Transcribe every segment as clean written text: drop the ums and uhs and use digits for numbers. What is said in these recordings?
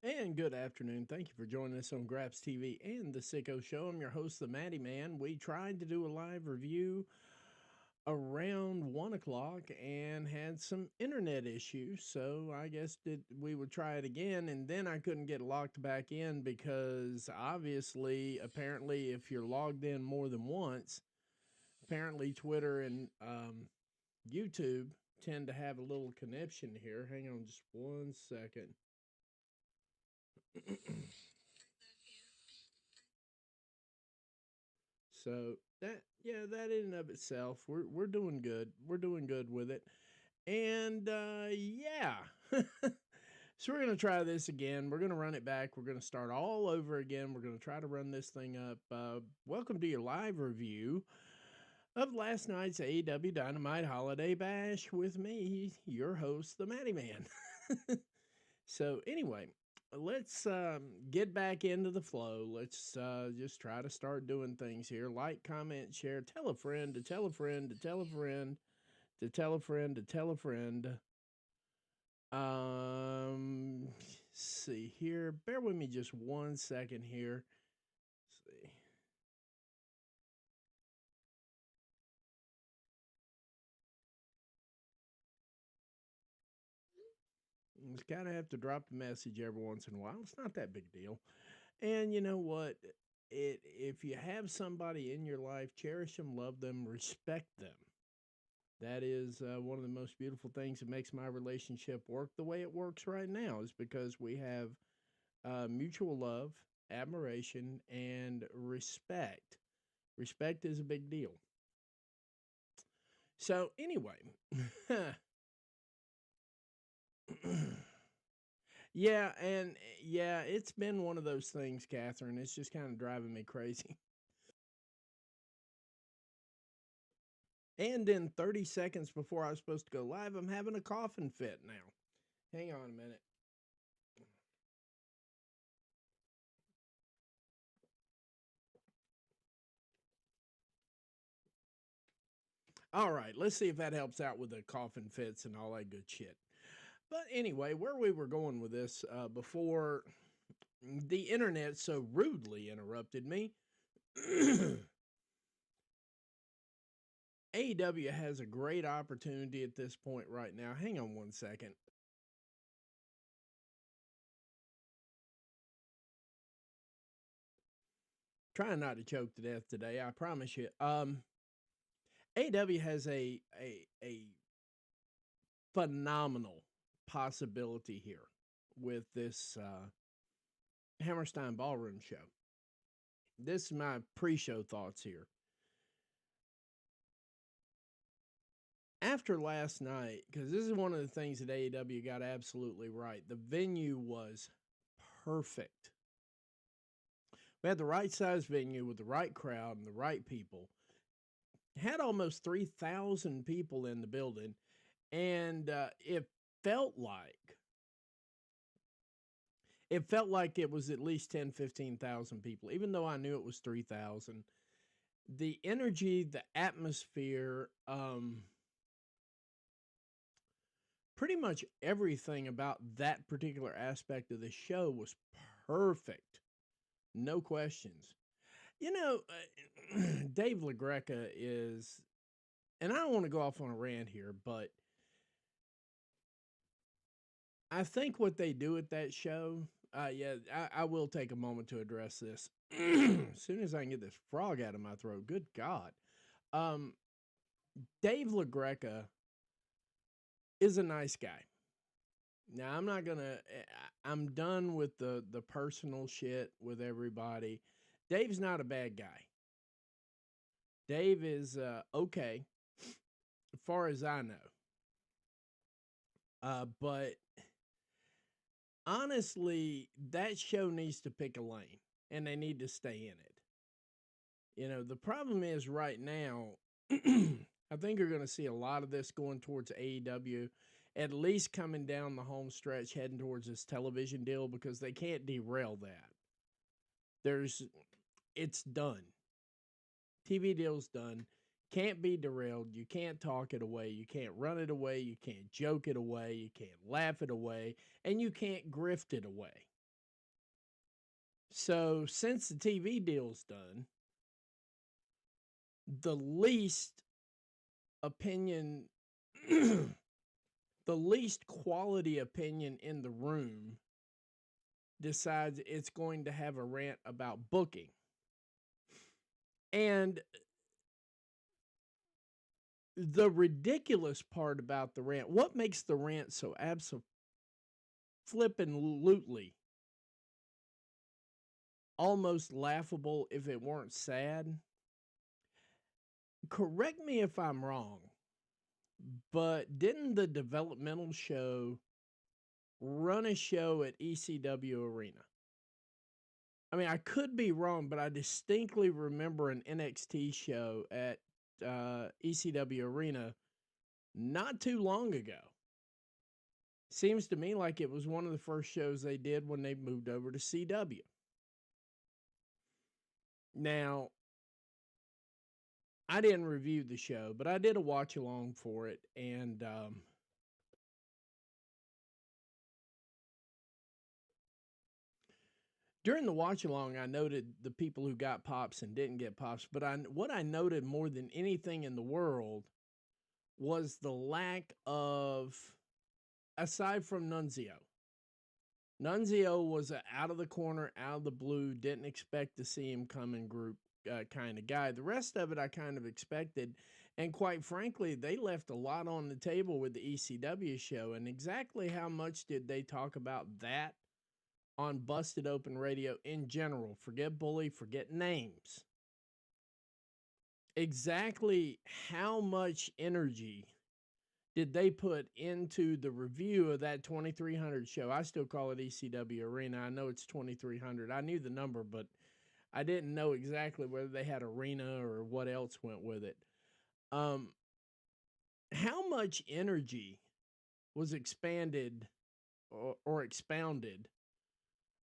And good afternoon. Thank you for joining us on Graps TV and the Sicko Show. I'm your host, the Matty Man. We tried to do a live review around 1 o'clock and had some internet issues. So I guess we would try it again. And then I couldn't get locked back in because obviously, apparently, if you're logged in more than once, apparently Twitter and YouTube tend to have a little connection here. Hang on just 1 second. So that in and of itself, we're doing good. We're doing good with it, and yeah. So we're gonna try this again. We're gonna run it back. We're gonna start all over again. We're gonna try to run this thing up. Welcome to your live review of last night's AEW Dynamite Holiday Bash with me, your host, the Matty Man. So anyway, let's get back into the flow. Let's just try to start doing things here. Like, comment, share, tell a friend to tell a friend to tell a friend to tell a friend to tell a friend. See here. Bear with me just 1 second here. Let's see. Just kind of have to drop the message every once in a while. It's not that big a deal. And you know what? If you have somebody in your life, cherish them, love them, respect them. That is one of the most beautiful things that makes my relationship work the way it works right now, is because we have mutual love, admiration, and respect. Respect is a big deal. So, anyway, yeah, it's been one of those things, Catherine. It's just kind of driving me crazy. And then 30 seconds before I was supposed to go live, I'm having a coughing fit now. Hang on a minute. All right, let's see if that helps out with the coughing fits and all that good shit. But anyway, where we were going with this before the internet so rudely interrupted me, AEW has a great opportunity at this point right now. Hang on 1 second. Trying not to choke to death today, I promise you. AEW has a phenomenal possibility here with this Hammerstein Ballroom show. This is my pre-show thoughts here. After last night, because this is one of the things that AEW got absolutely right, the venue was perfect. We had the right size venue with the right crowd and the right people. Had almost 3,000 people in the building, and felt like it felt like it was at least 10, 15,000 people, even though I knew it was 3,000. The energy, the atmosphere, pretty much everything about that particular aspect of the show was perfect. No questions. You know, Dave LaGreca is, and I don't want to go off on a rant here, but I think what they do at that show, I will take a moment to address this. As soon as I can get this frog out of my throat, good God. Um, Dave LaGreca is a nice guy. Now, I'm not going to, I'm done with the personal shit with everybody. Dave's not a bad guy. Dave is okay, as far as I know. But honestly, that show needs to pick a lane and they need to stay in it. You know, the problem is right now, I think you're going to see a lot of this going towards AEW, at least coming down the home stretch, heading towards this television deal, because they can't derail that. It's done. TV deal's done. Can't be derailed. You can't talk it away. You can't run it away. You can't joke it away. You can't laugh it away. And you can't grift it away. So since the TV deal's done, the least opinion, the least quality opinion in the room decides it's going to have a rant about booking. And the ridiculous part about the rant, what makes the rant so flippin' almost laughable if it weren't sad? Correct me if I'm wrong, but didn't the developmental show run a show at ECW Arena? I mean, I could be wrong, but I distinctly remember an NXT show at ECW Arena not too long ago. Seems to me like it was one of the first shows they did when they moved over to CW. Now, I didn't review the show, but I did a watch along for it, and during the watch along, I noted the people who got pops and didn't get pops. But what I noted more than anything in the world was the lack of, aside from Nunzio. Nunzio was an out of the corner, out of the blue, didn't expect to see him coming group kind of guy. The rest of it I kind of expected. And quite frankly, they left a lot on the table with the ECW show. And exactly how much did they talk about that on Busted Open Radio in general? Forget Bully, forget names. Exactly how much energy did they put into the review of that 2300 show? I still call it ECW Arena. I know it's 2300. I knew the number, but I didn't know exactly whether they had arena or what else went with it. How much energy was expanded or expounded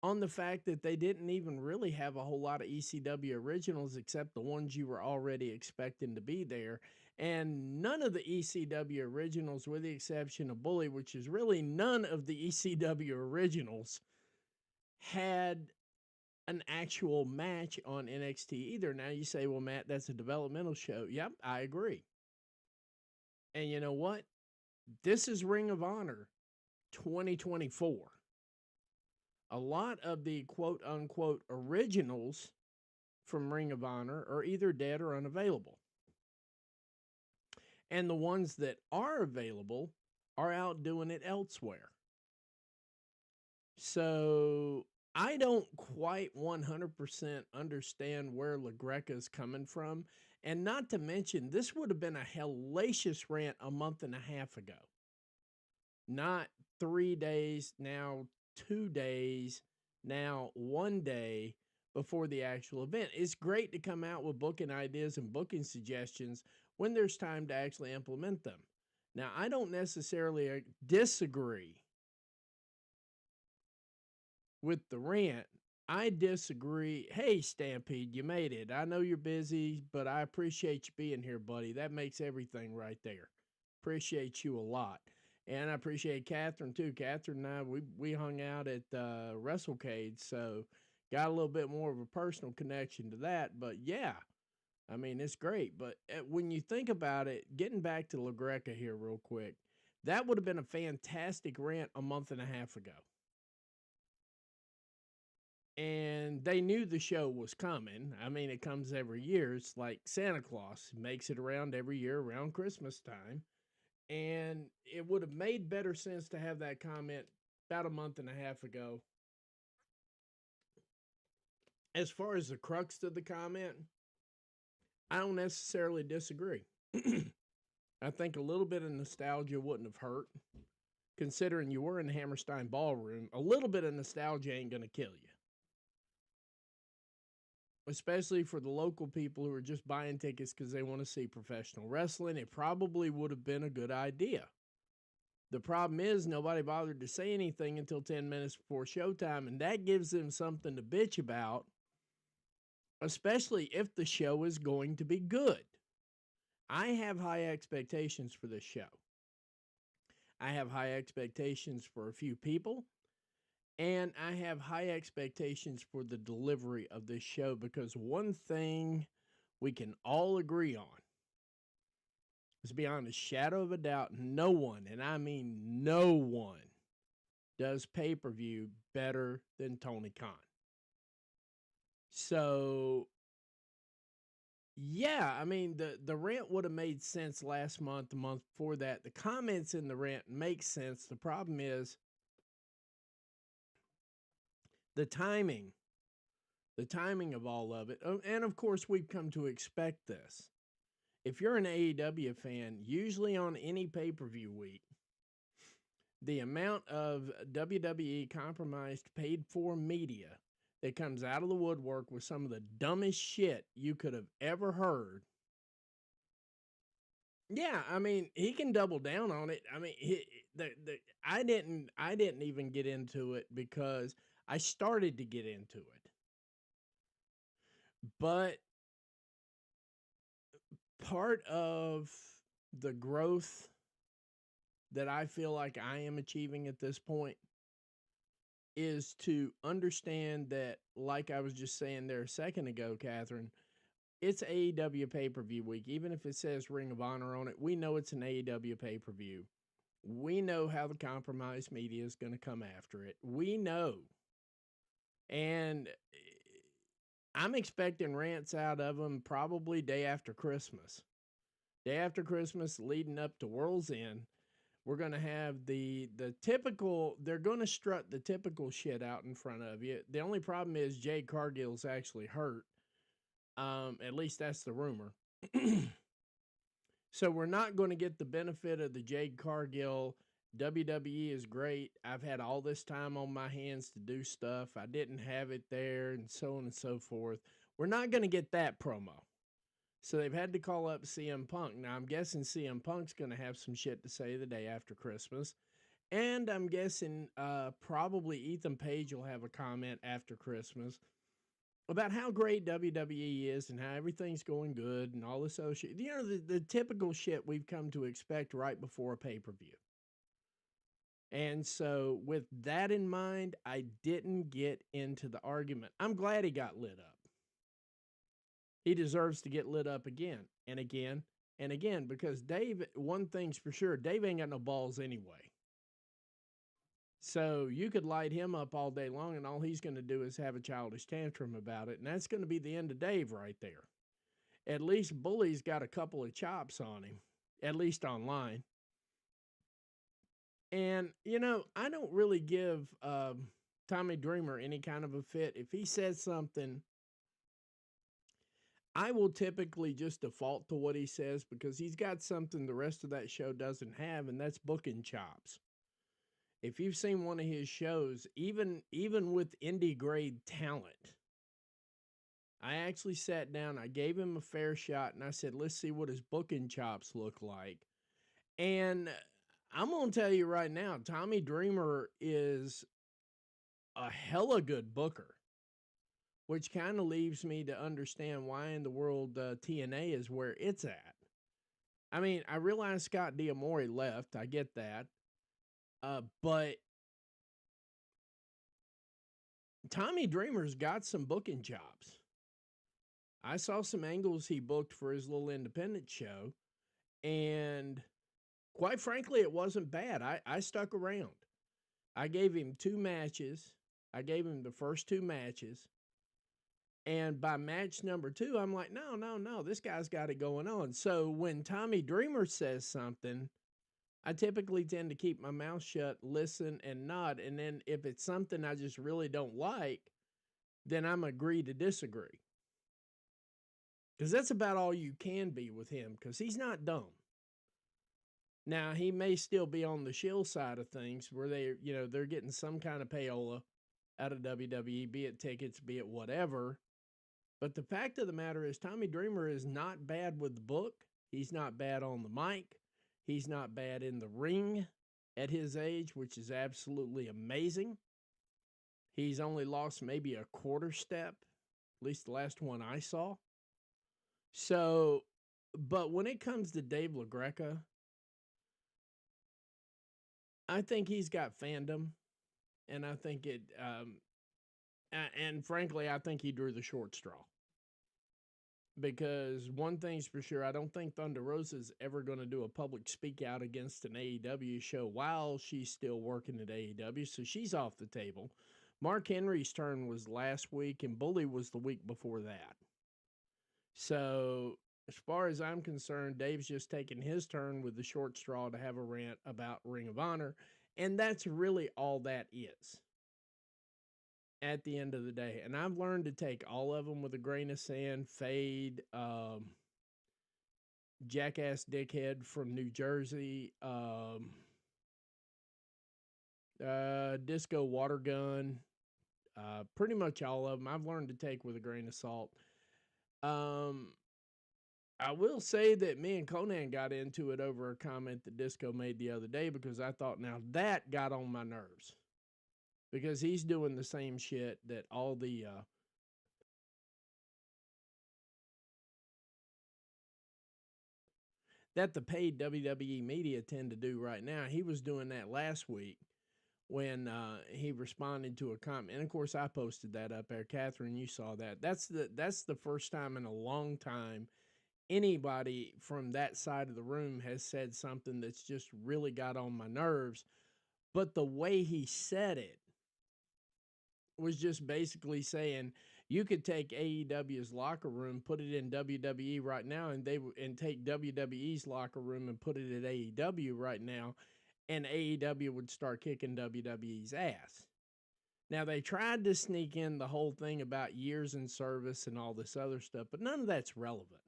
on the fact that they didn't even really have a whole lot of ECW originals except the ones you were already expecting to be there. And none of the ECW originals, with the exception of Bully, which is really none of the ECW originals, had an actual match on NXT either. Now you say, well, Matt, that's a developmental show. Yep, I agree. And you know what? This is Ring of Honor 2024. A lot of the quote unquote originals from Ring of Honor are either dead or unavailable. And the ones that are available are out doing it elsewhere. So I don't quite 100% understand where LaGreca's coming from. And not to mention, this would have been a hellacious rant a month and a half ago. Not 3 days, now 2 days, now 1 day before the actual event. It's great to come out with booking ideas and booking suggestions when there's time to actually implement them. Now, I don't necessarily disagree with the rant. I disagree. Hey, Stampede, you made it. I know you're busy, but I appreciate you being here, buddy. That makes everything right there. Appreciate you a lot. And I appreciate Catherine, too. Catherine and I, we hung out at WrestleCade, so got a little bit more of a personal connection to that. But, yeah, I mean, it's great. But when you think about it, getting back to LaGreca here real quick, that would have been a fantastic rant a month and a half ago. And they knew the show was coming. I mean, it comes every year. It's like Santa Claus makes it around every year around Christmas time. And it would have made better sense to have that comment about a month and a half ago. As far as the crux of the comment, I don't necessarily disagree. I think a little bit of nostalgia wouldn't have hurt. Considering you were in the Hammerstein Ballroom, a little bit of nostalgia ain't going to kill you. Especially for the local people who are just buying tickets because they want to see professional wrestling, it probably would have been a good idea. The problem is nobody bothered to say anything until 10 minutes before showtime, and that gives them something to bitch about, especially if the show is going to be good. I have high expectations for this show. I have high expectations for a few people, And I have high expectations for the delivery of this show because one thing we can all agree on is beyond a shadow of a doubt, no one, and I mean no one, does pay-per-view better than Tony Khan. So, yeah, I mean, the rant would have made sense last month, the month before that. The comments in the rant make sense. The problem is the timing, the timing of all of it. And of course, we've come to expect this. If you're an AEW fan, usually on any pay-per-view week, the amount of WWE compromised paid for media that comes out of the woodwork with some of the dumbest shit you could have ever heard. Yeah, I mean, he can double down on it. I mean, I didn't even get into it because I started to get into it. But part of the growth that I feel like I am achieving at this point is to understand that, like I was just saying there a second ago, Catherine, it's AEW pay-per-view week. Even if it says Ring of Honor on it, we know it's an AEW pay-per-view. We know how the compromised media is going to come after it. We know. And I'm expecting rants out of them probably day after Christmas. Day after Christmas, leading up to World's End, we're going to have the typical, they're going to strut the typical shit out in front of you. The only problem is Jade Cargill's actually hurt. At least that's the rumor. So we're not going to get the benefit of the Jade Cargill. WWE is great. I've had all this time on my hands to do stuff. I didn't have it there, and so on and so forth. We're not going to get that promo. So they've had to call up CM Punk. Now, I'm guessing CM Punk's going to have some shit to say the day after Christmas. And I'm guessing probably Ethan Page will have a comment after Christmas about how great WWE is and how everything's going good and all this other shit. You know, the typical shit we've come to expect right before a pay-per-view. And so with that in mind, I didn't get into the argument. I'm glad he got lit up. He deserves to get lit up again and again and again because Dave, one thing's for sure, Dave ain't got no balls anyway. So you could light him up all day long and all he's going to do is have a childish tantrum about it. And that's going to be the end of Dave right there. At least Bully's got a couple of chops on him, at least online. And, you know, I don't really give Tommy Dreamer any kind of a fit. If he says something, I will typically just default to what he says because he's got something the rest of that show doesn't have, and that's booking chops. If you've seen one of his shows, even with indie grade talent, I actually sat down, I gave him a fair shot, and I said, let's see what his booking chops look like. And I'm going to tell you right now, Tommy Dreamer is a hella good booker, which kind of leaves me to understand why in the world TNA is where it's at. I mean, I realize Scott D'Amore left. I get that. But Tommy Dreamer's got some booking jobs. I saw some angles he booked for his little independent show, and quite frankly, it wasn't bad. I stuck around. I gave him 2 matches. I gave him the first 2 matches. And by match number 2, I'm like, no, this guy's got it going on. So when Tommy Dreamer says something, I typically tend to keep my mouth shut, listen, and nod. And then if it's something I just really don't like, then I'm agree to disagree. Because that's about all you can be with him, because he's not dumb. Now, he may still be on the shill side of things where they're getting some kind of payola out of WWE, be it tickets, be it whatever. But the fact of the matter is Tommy Dreamer is not bad with the book. He's not bad on the mic. He's not bad in the ring at his age, which is absolutely amazing. He's only lost maybe a quarter step, at least the last one I saw. So, but when it comes to Dave LaGreca, I think he's got fandom, and I think and frankly, I think he drew the short straw. Because one thing's for sure, I don't think Thunder Rosa's ever going to do a public speak out against an AEW show while she's still working at AEW, so she's off the table. Mark Henry's turn was last week, and Bully was the week before that. So, as far as I'm concerned, Dave's just taking his turn with the short straw to have a rant about Ring of Honor, and that's really all that is at the end of the day. And I've learned to take all of them with a grain of sand. Fade, Jackass Dickhead from New Jersey, Disco Water Gun, pretty much all of them I've learned to take with a grain of salt. I will say that me and Conan got into it over a comment that Disco made the other day, because I thought, now that got on my nerves. Because he's doing the same shit that all the that the paid WWE media tend to do right now. He was doing that last week when he responded to a comment. And of course, I posted that up there. Catherine, you saw that. That's the first time in a long time anybody from that side of the room has said something that's just really got on my nerves. But the way he said it was just basically saying, you could take AEW's locker room, put it in WWE right now, and take WWE's locker room and put it at AEW right now, and AEW would start kicking WWE's ass. Now, they tried to sneak in the whole thing about years in service and all this other stuff, but none of that's relevant.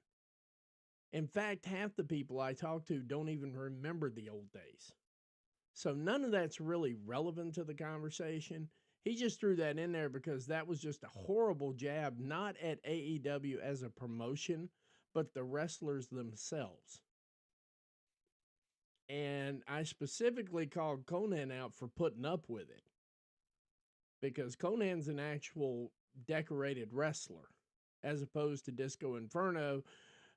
In fact, half the people I talk to don't even remember the old days. So none of that's really relevant to the conversation. He just threw that in there because that was just a horrible jab, not at AEW as a promotion, but the wrestlers themselves. And I specifically called Conan out for putting up with it, because Conan's an actual decorated wrestler, as opposed to Disco Inferno,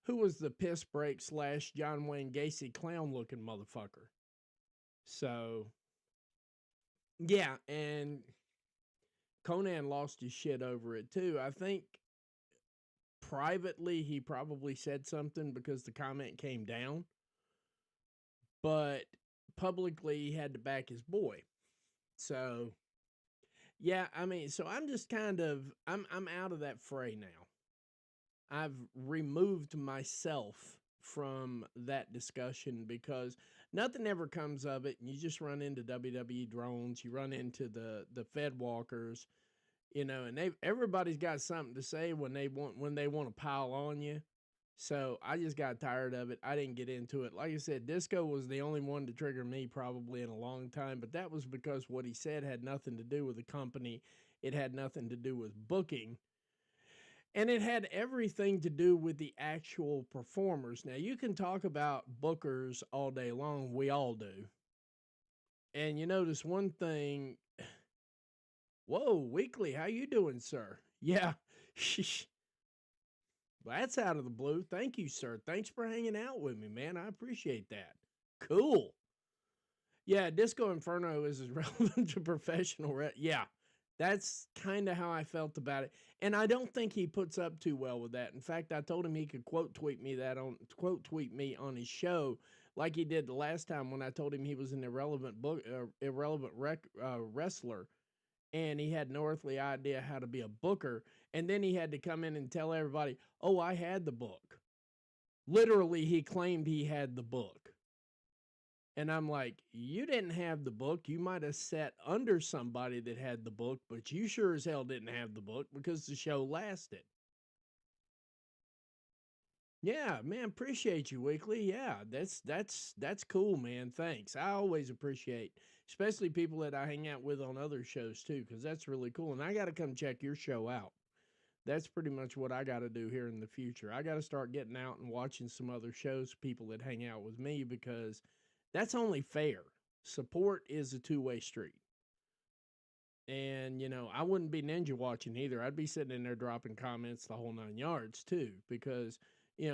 who was the piss break / John Wayne Gacy clown looking motherfucker. So, yeah, and Conan lost his shit over it too. I think privately he probably said something because the comment came down, but publicly he had to back his boy. So, yeah, I mean, so I'm just kind of I'm out of that fray now. I've removed myself from that discussion because nothing ever comes of it, and you just run into WWE drones, you run into the Fed walkers, and everybody's got something to say when they want to pile on you. So I just got tired of it. I didn't get into it. Like I said, Disco was the only one to trigger me probably in a long time, but that was because what he said had nothing to do with the company. It had nothing to do with booking. And it had everything to do with the actual performers. Now, you can talk about bookers all day long. We all do. And you notice one thing. Whoa, Weekly, how you doing, sir? Yeah. That's out of the blue. Thank you, sir. Thanks for hanging out with me, man. I appreciate that. Cool. Yeah, Disco Inferno is as relevant to professional. Yeah, that's kind of how I felt about it. And I don't think he puts up too well with that. In fact, I told him he could quote tweet me on his show, like he did the last time when I told him he was an irrelevant wrestler, and he had no earthly idea how to be a booker. And then he had to come in and tell everybody, "Oh, I had the book." Literally, he claimed he had the book. And I'm like, you didn't have the book. You might have sat under somebody that had the book, but you sure as hell didn't have the book because the show lasted. Yeah, man, appreciate you, Weekly. Yeah, that's cool, man. Thanks. I always appreciate, especially people that I hang out with on other shows too, because that's really cool. And I got to come check your show out. That's pretty much what I got to do here in the future. I got to start getting out and watching some other shows, people that hang out with me, because that's only fair. Support is a two-way street. And, I wouldn't be ninja watching either. I'd be sitting in there dropping comments the whole 9 yards too, because,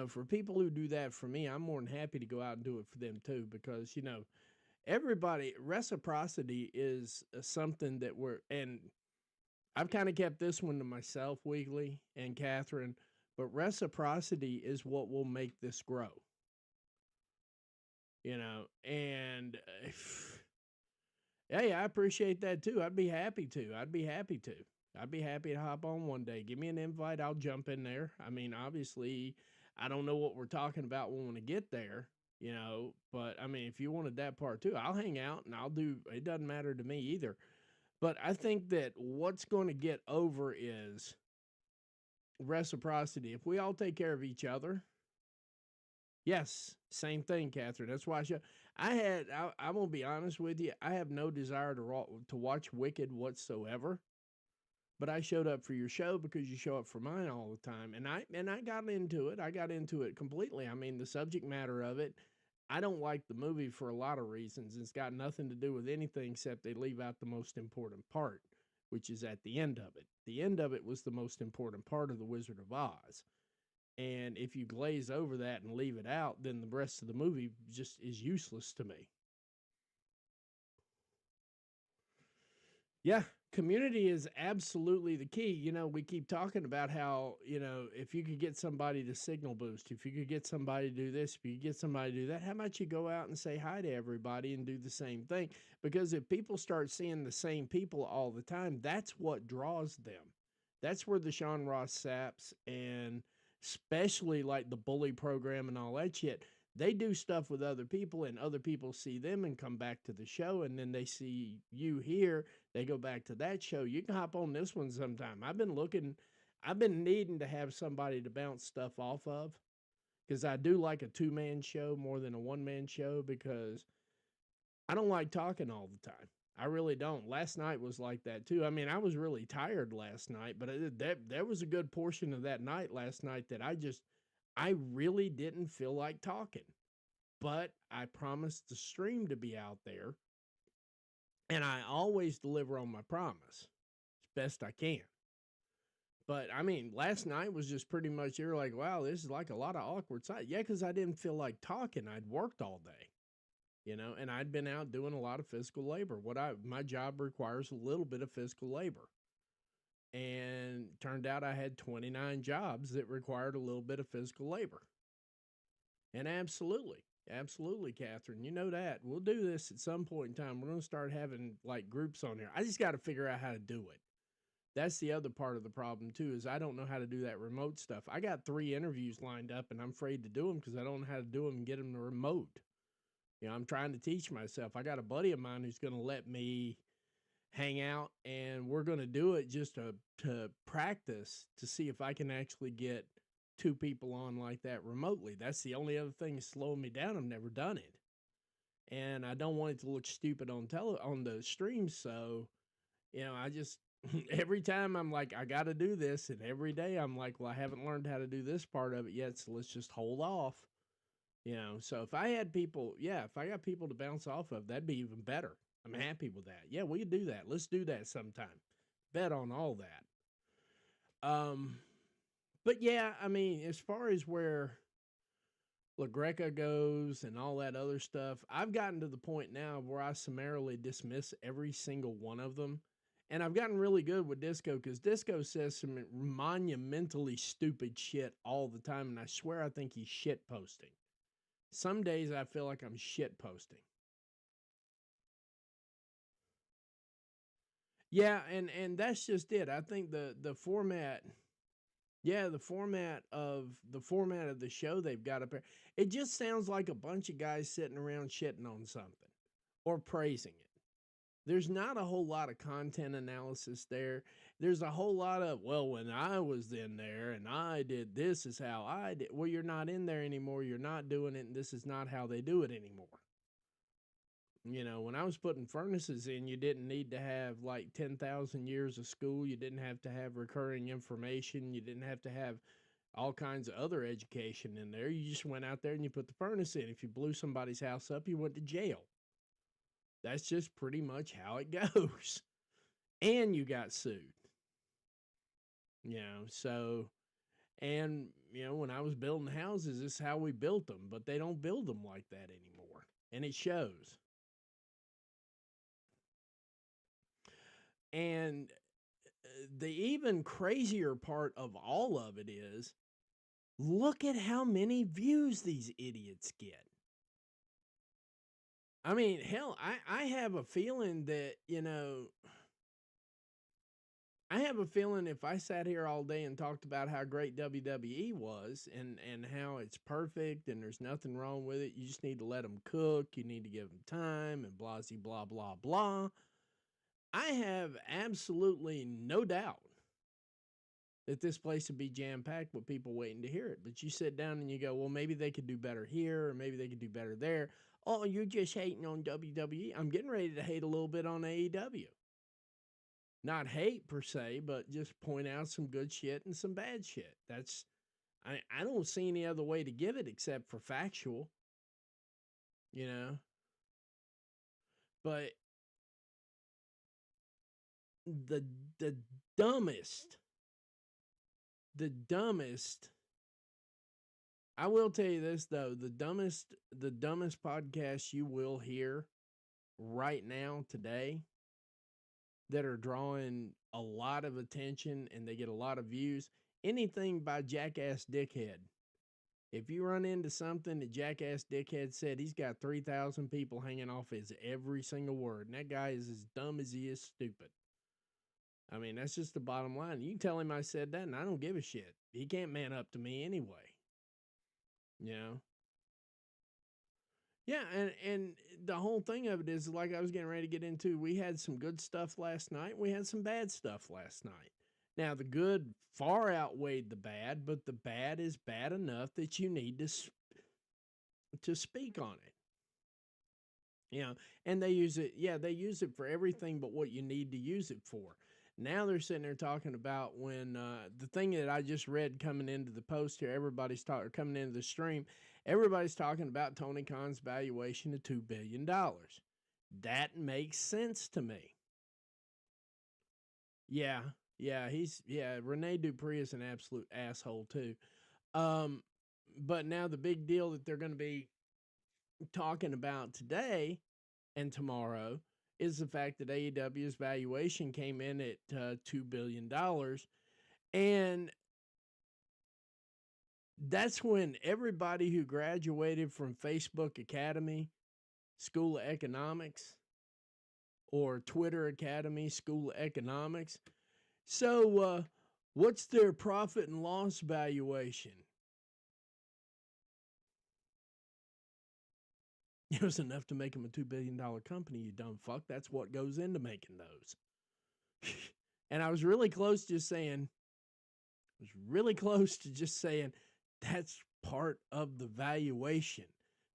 for people who do that for me, I'm more than happy to go out and do it for them too, because, everybody, reciprocity is something that and I've kind of kept this one to myself weekly and Catherine, but reciprocity is what will make this grow, and hey, I appreciate that too. I'd be happy to. I'd be happy to hop on one day. Give me an invite. I'll jump in there. I mean, obviously, I don't know what we're talking about when we get there, but I mean, if you wanted that part too, I'll hang out and I'll do, it doesn't matter to me either. But I think that what's going to get over is reciprocity. If we all take care of each other, yes, same thing, Catherine. That's why I won't be honest with you. I have no desire to watch Wicked whatsoever. But I showed up for your show because you show up for mine all the time, and I got into it. I got into it completely. I mean, the subject matter of it. I don't like the movie for a lot of reasons. It's got nothing to do with anything except they leave out the most important part, which is at the end of it. The end of it was the most important part of The Wizard of Oz. And if you glaze over that and leave it out, then the rest of the movie just is useless to me. Yeah, community is absolutely the key. We keep talking about how, if you could get somebody to signal boost, if you could get somebody to do this, if you could get somebody to do that, how about you go out and say hi to everybody and do the same thing? Because if people start seeing the same people all the time, that's what draws them. That's where the Sean Ross Saps and especially like the bully program and all that shit, they do stuff with other people and other people see them and come back to the show, and then they see you here, they go back to that show. You can hop on this one sometime. I've been needing to have somebody to bounce stuff off of, because I do like a 2-man show more than a 1-man show, because I don't like talking all the time. I really don't. Last night was like that too. I mean, I was really tired last night, but there was a good portion of that night last night that I really didn't feel like talking. But I promised the stream to be out there, and I always deliver on my promise as best I can. But I mean, last night was just pretty much, you're like, wow, this is like a lot of awkward sight. Yeah, because I didn't feel like talking. I'd worked all day, and I'd been out doing a lot of physical labor. My job requires a little bit of physical labor. And turned out I had 29 jobs that required a little bit of physical labor. And absolutely, Catherine, you know that. We'll do this at some point in time. We're going to start having like groups on here. I just got to figure out how to do it. That's the other part of the problem too, is I don't know how to do that remote stuff. I got 3 interviews lined up and I'm afraid to do them because I don't know how to do them and get them to remote. I'm trying to teach myself. I got a buddy of mine who's going to let me hang out, and we're going to do it just to practice to see if I can actually get 2 people on like that remotely. That's the only other thing slowing me down. I've never done it, and I don't want it to look stupid on the stream. So, I just every time I'm like, I got to do this, and every day I'm like, well, I haven't learned how to do this part of it yet, so let's just hold off. So if I had people, if I got people to bounce off of, that'd be even better. I'm happy with that. Yeah, we can do that. Let's do that sometime. Bet on all that. But yeah, I mean, as far as where LaGreca goes and all that other stuff, I've gotten to the point now where I summarily dismiss every single one of them. And I've gotten really good with Disco, because Disco says some monumentally stupid shit all the time. And I swear I think he's shit posting. Some days I feel like I'm shit posting. Yeah, and that's just it. I think the format, the format of the show they've got up there, it just sounds like a bunch of guys sitting around shitting on something or praising it. There's not a whole lot of content analysis there. There's a whole lot of, well, when I was in there and I did this is how I did. Well, you're not in there anymore. You're not doing it, and this is not how they do it anymore. When I was putting furnaces in, you didn't need to have like 10,000 years of school. You didn't have to have recurring information. You didn't have to have all kinds of other education in there. You just went out there and you put the furnace in. If you blew somebody's house up, you went to jail. That's just pretty much how it goes. And you got sued. So, and, when I was building houses, this is how we built them. But they don't build them like that anymore. And it shows. And the even crazier part of all of it is, look at how many views these idiots get. I mean, hell, I have a feeling that, I have a feeling if I sat here all day and talked about how great WWE was and how it's perfect and there's nothing wrong with it, you just need to let them cook, you need to give them time, and blah, blah, blah, blah. I have absolutely no doubt that this place would be jam-packed with people waiting to hear it. But you sit down and you go, well, maybe they could do better here, or maybe they could do better there. Oh, you're just hating on WWE. I'm getting ready to hate a little bit on AEW. Not hate per se, but just point out some good shit and some bad shit. I don't see any other way to give it except for factual, you know. But the the dumbest, the dumbest. I will tell you this though, the dumbest podcast you will hear right now today that are drawing a lot of attention and they get a lot of views, anything by Jackass Dickhead. If you run into something that Jackass Dickhead said, he's got 3,000 people hanging off his every single word. And that guy is as dumb as he is stupid. I mean, that's just the bottom line. You can tell him I said that and I don't give a shit. He can't man up to me anyway. You know? Yeah, and the whole thing of it is, like I was getting ready to get into, we had some good stuff last night. We had some bad stuff last night. Now, the good far outweighed the bad, but the bad is bad enough that you need to speak on it. You know, and they use it for everything but what you need to use it for. Now they're sitting there talking about when the thing that I just read coming into the post here, coming into the stream, everybody's talking about Tony Khan's valuation of $2 billion. That makes sense to me. Yeah, Rene Dupree is an absolute asshole too. But now the big deal that they're going to be talking about today and tomorrow is the fact that AEW's valuation came in at $2 billion. And that's when everybody who graduated from Facebook Academy, School of Economics, or Twitter Academy, School of Economics. So, what's their profit and loss valuation? It was enough to make them a $2 billion company, you dumb fuck. That's what goes into making those. And I was really close to just saying, that's part of the valuation.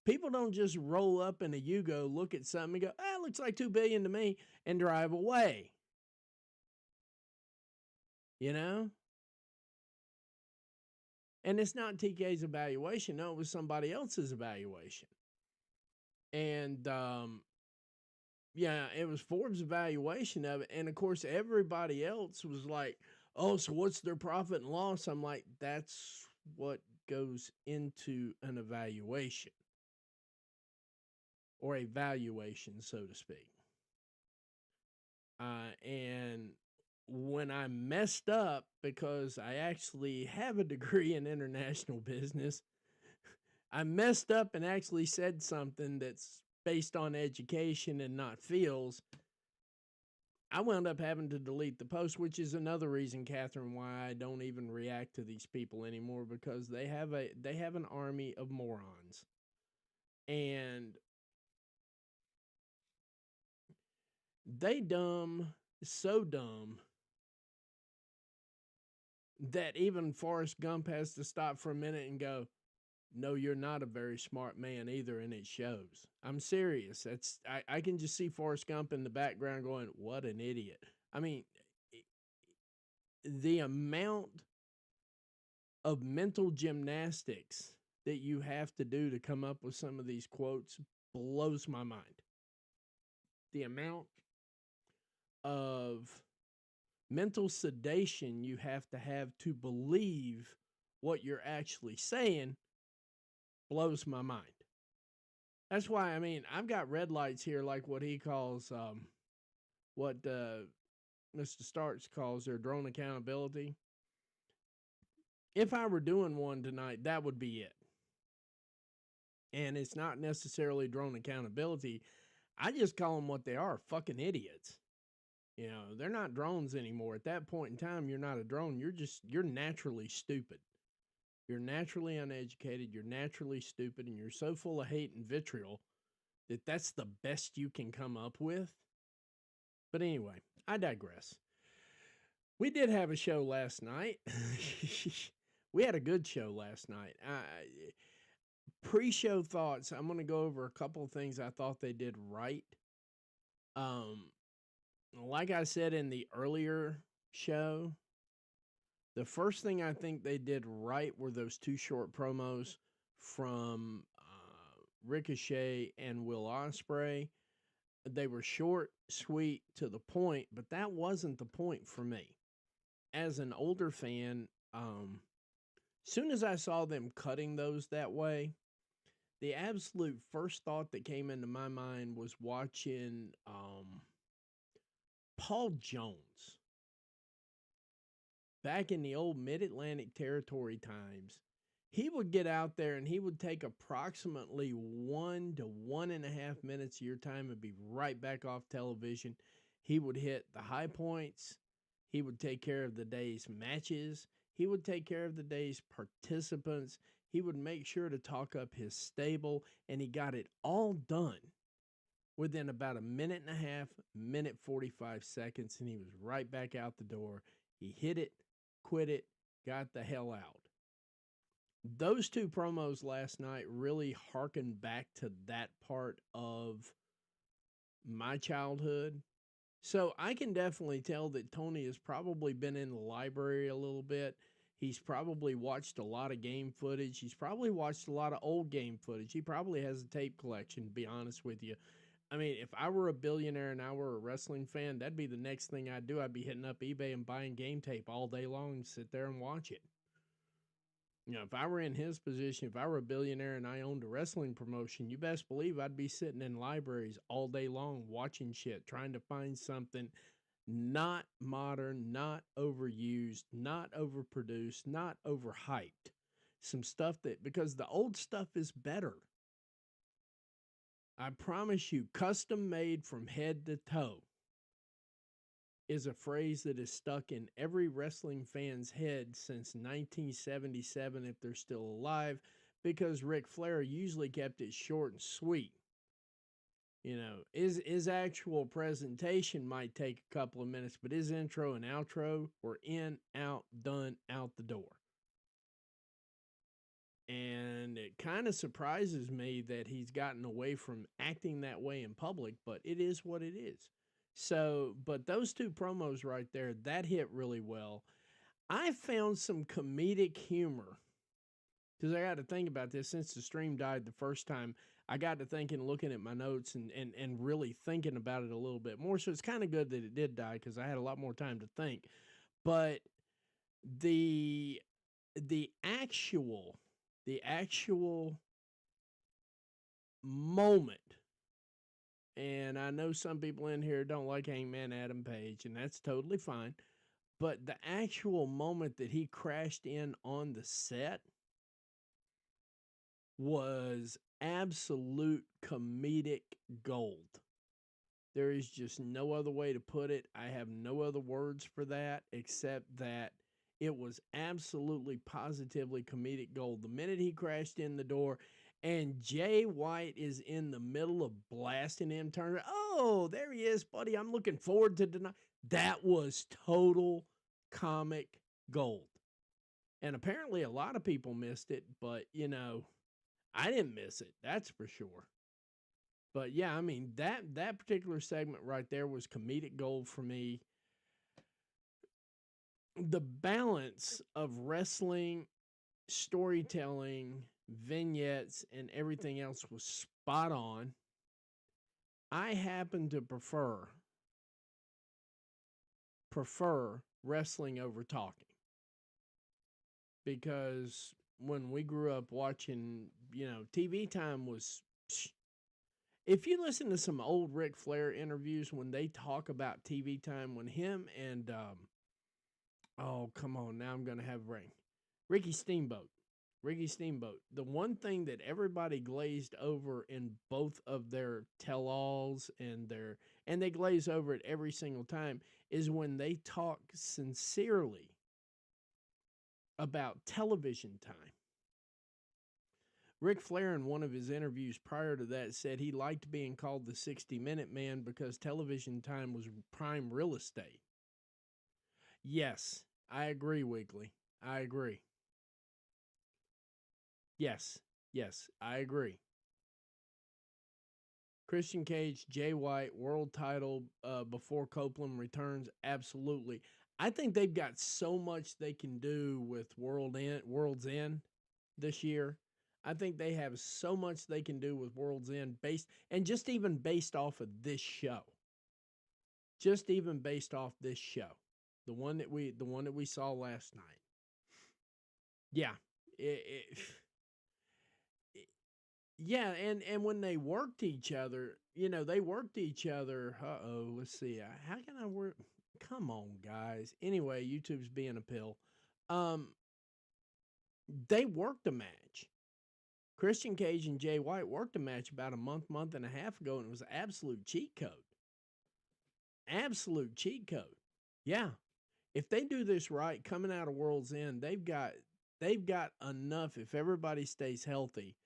People don't just roll up in a Yugo, look at something and go, it looks like $2 billion to me, and drive away. You know? And it's not TK's evaluation. No, it was somebody else's evaluation. And, it was Forbes' evaluation of it. And, of course, everybody else was like, oh, so what's their profit and loss? I'm like, that's what goes into an evaluation. Or a valuation, so to speak. And when I messed up, because I actually have a degree in international business, I messed up and actually said something that's based on education and not feels. I wound up having to delete the post, which is another reason, Catherine, why I don't even react to these people anymore, because they have an army of morons. And they so dumb, that even Forrest Gump has to stop for a minute and go, no, you're not a very smart man either, and it shows. I'm serious. I can just see Forrest Gump in the background going, what an idiot. I mean, the amount of mental gymnastics that you have to do to come up with some of these quotes blows my mind. The amount of mental sedation you have to believe what you're actually saying blows my mind. That's why, I mean, I've got red lights here, like what he calls, Mr. Starks calls their drone accountability. If I were doing one tonight, that would be it. And it's not necessarily drone accountability. I just call them what they are, fucking idiots. You know, they're not drones anymore. At that point in time, you're not a drone. You're naturally stupid. You're naturally uneducated. You're naturally stupid. And you're so full of hate and vitriol that that's the best you can come up with. But anyway, I digress. We did have a show last night. We had a good show last night. Pre-show thoughts. I'm going to go over a couple of things I thought they did right. Like I said in the earlier show, the first thing I think they did right were those two short promos from Ricochet and Will Ospreay. They were short, sweet, to the point, but that wasn't the point for me. As an older fan, soon as I saw them cutting those that way, the absolute first thought that came into my mind was watching Paul Jones back in the old Mid-Atlantic Territory times. He would get out there and he would take approximately 1 to 1.5 minutes of your time and be right back off television. He would hit the high points. He would take care of the day's matches. He would take care of the day's participants. He would make sure to talk up his stable, and he got it all done within about 1.5 minute 45 seconds, and he was right back out the door. He hit it, quit it, got the hell out. Those two promos last night really harkened back to that part of my childhood. So I can definitely tell that Tony has probably been in the library a little bit. He's probably watched a lot of game footage. He's probably watched a lot of old game footage. He probably has a tape collection, to be honest with you. I mean, if I were a billionaire and I were a wrestling fan, that'd be the next thing I'd do. I'd be hitting up eBay and buying game tape all day long and sit there and watch it. You know, if I were in his position, if I were a billionaire and I owned a wrestling promotion, you best believe I'd be sitting in libraries all day long watching shit, trying to find something not modern, not overused, not overproduced, not overhyped. Some stuff that, because the old stuff is better. I promise you, custom made from head to toe is a phrase that is stuck in every wrestling fan's head since 1977, if they're still alive, because Ric Flair usually kept it short and sweet. You know, his actual presentation might take a couple of minutes, but his intro and outro were in, out, done, out the door. And it kind of surprises me that he's gotten away from acting that way in public, but it is what it is. So, but those two promos right there, that hit really well. I found some comedic humor, because I got to think about this since the stream died the first time. I got to thinking, looking at my notes and really thinking about it a little bit more. So it's kind of good that it did die, because I had a lot more time to think. But the actual moment, and I know some people in here don't like Hangman Adam Page, and that's totally fine. But the actual moment that he crashed in on the set was absolute comedic gold. There is just no other way to put it. I have no other words for that except that it was absolutely positively comedic gold. The minute he crashed in the door and Jay White is in the middle of blasting him, turning, oh, there he is, buddy. I'm looking forward to tonight. That was total comic gold. And apparently a lot of people missed it, but, you know, I didn't miss it. That's for sure. But, yeah, I mean, that particular segment right there was comedic gold for me. The balance of wrestling, storytelling, vignettes, and everything else was spot on. I happen to prefer wrestling over talking, because when we grew up watching, you know, TV time was if you listen to some old Ric Flair interviews when they talk about TV time, when him and oh come on, now I'm gonna have brain. Ricky Steamboat. Ricky Steamboat. The one thing that everybody glazed over in both of their tell-alls and they glaze over it every single time is when they talk sincerely about television time. Ric Flair, in one of his interviews prior to that, said he liked being called the 60-minute man because television time was prime real estate. Yes, I agree, Wiggly. I agree. Yes, yes, I agree. Christian Cage, Jay White, world title before Copeland returns, absolutely. I think they've got so much they can do with World's End this year. I think they have so much they can do with World's End based and just even based off of this show. Just even based off this show. The one that we saw last night. Yeah. Yeah, and when they worked each other, they worked each other. Let's see. How can I work? Come on, guys. Anyway, YouTube's being a pill. Um, they worked a match. Christian Cage and Jay White worked a match about a month and a half ago, and it was an absolute cheat code. Absolute cheat code. Yeah. If they do this right, coming out of World's End, they've got enough. If everybody stays healthy,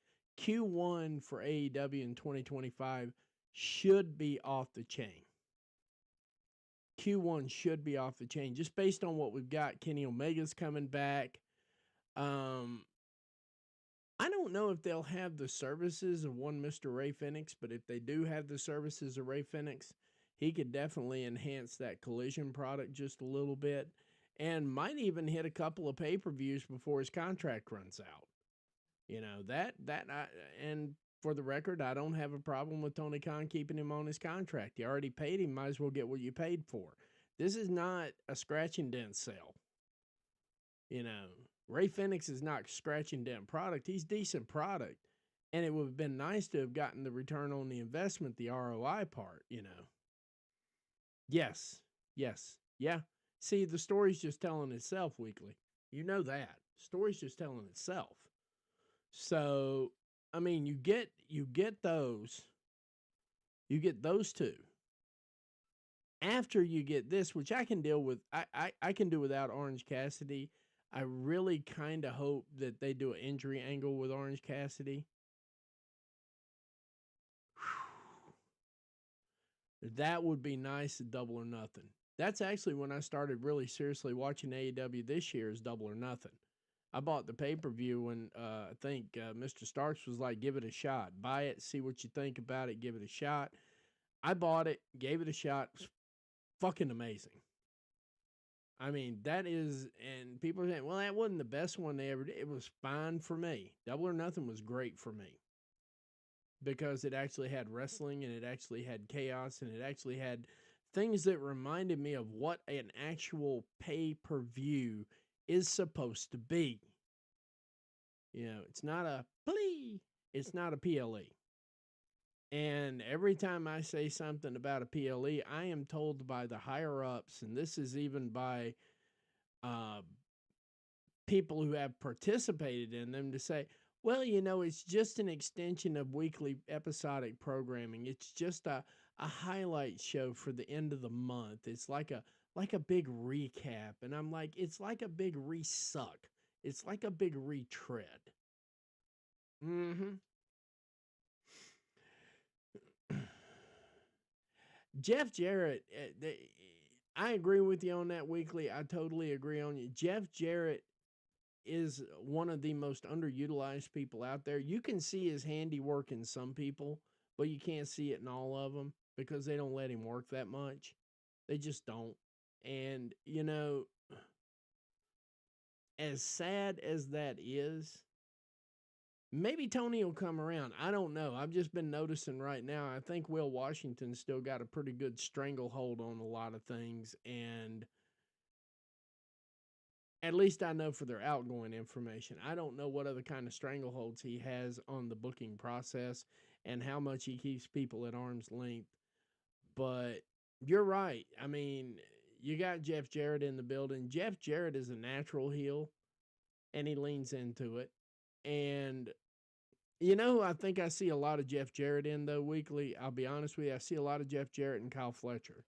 Q1 for AEW in 2025 should be off the chain. Q1 should be off the chain just based on what we've got. Kenny Omega's coming back. I don't know if they'll have the services of one Mr. Ray Phoenix, but if they do have the services of Ray Phoenix, he could definitely enhance that Collision product just a little bit and might even hit a couple of pay-per-views before his contract runs out. And for the record, I don't have a problem with Tony Khan keeping him on his contract. You already paid him, might as well get what you paid for. This is not a scratch and dent sale. Ray Phoenix is not scratch and dent product. He's decent product. And it would have been nice to have gotten the return on the investment, the ROI part, Yes. Yes. Yeah. See, the story's just telling itself weekly. You know that. Story's just telling itself. So, I mean, you get those. You get those two. After you get this, which I can deal with, I can do without Orange Cassidy. I really kind of hope that they do an injury angle with Orange Cassidy. That would be nice at Double or Nothing. That's actually when I started really seriously watching AEW this year is Double or Nothing. I bought the pay-per-view when I think Mr. Starks was like, give it a shot. Buy it, see what you think about it, give it a shot. I bought it, gave it a shot. It was fucking amazing. I mean, that is, and people are saying, well, that wasn't the best one they ever did. It was fine for me. Double or Nothing was great for me because it actually had wrestling and it actually had chaos and it actually had things that reminded me of what an actual pay-per-view is supposed to be. It's not a plea. It's not a PLE. And every time I say something about a PLE, I am told by the higher-ups, and this is even by people who have participated in them, to say, well, it's just an extension of weekly episodic programming. It's just a highlight show for the end of the month. It's like a big recap. And I'm like, it's like a big resuck. It's like a big retread. Mm-hmm. Jeff Jarrett, I agree with you on that, Weekly. I totally agree on you. Jeff Jarrett is one of the most underutilized people out there. You can see his handiwork in some people, but you can't see it in all of them because they don't let him work that much. They just don't. And, as sad as that is, maybe Tony will come around. I don't know. I've just been noticing right now. I think Will Washington still got a pretty good stranglehold on a lot of things. And at least I know for their outgoing information. I don't know what other kind of strangleholds he has on the booking process. and how much he keeps people at arm's length. But you're right. I mean, you got Jeff Jarrett in the building. Jeff Jarrett is a natural heel, and he leans into it. And you know, I think I see a lot of Jeff Jarrett in, though, weekly. I'll be honest with you. I see a lot of Jeff Jarrett and Kyle Fletcher.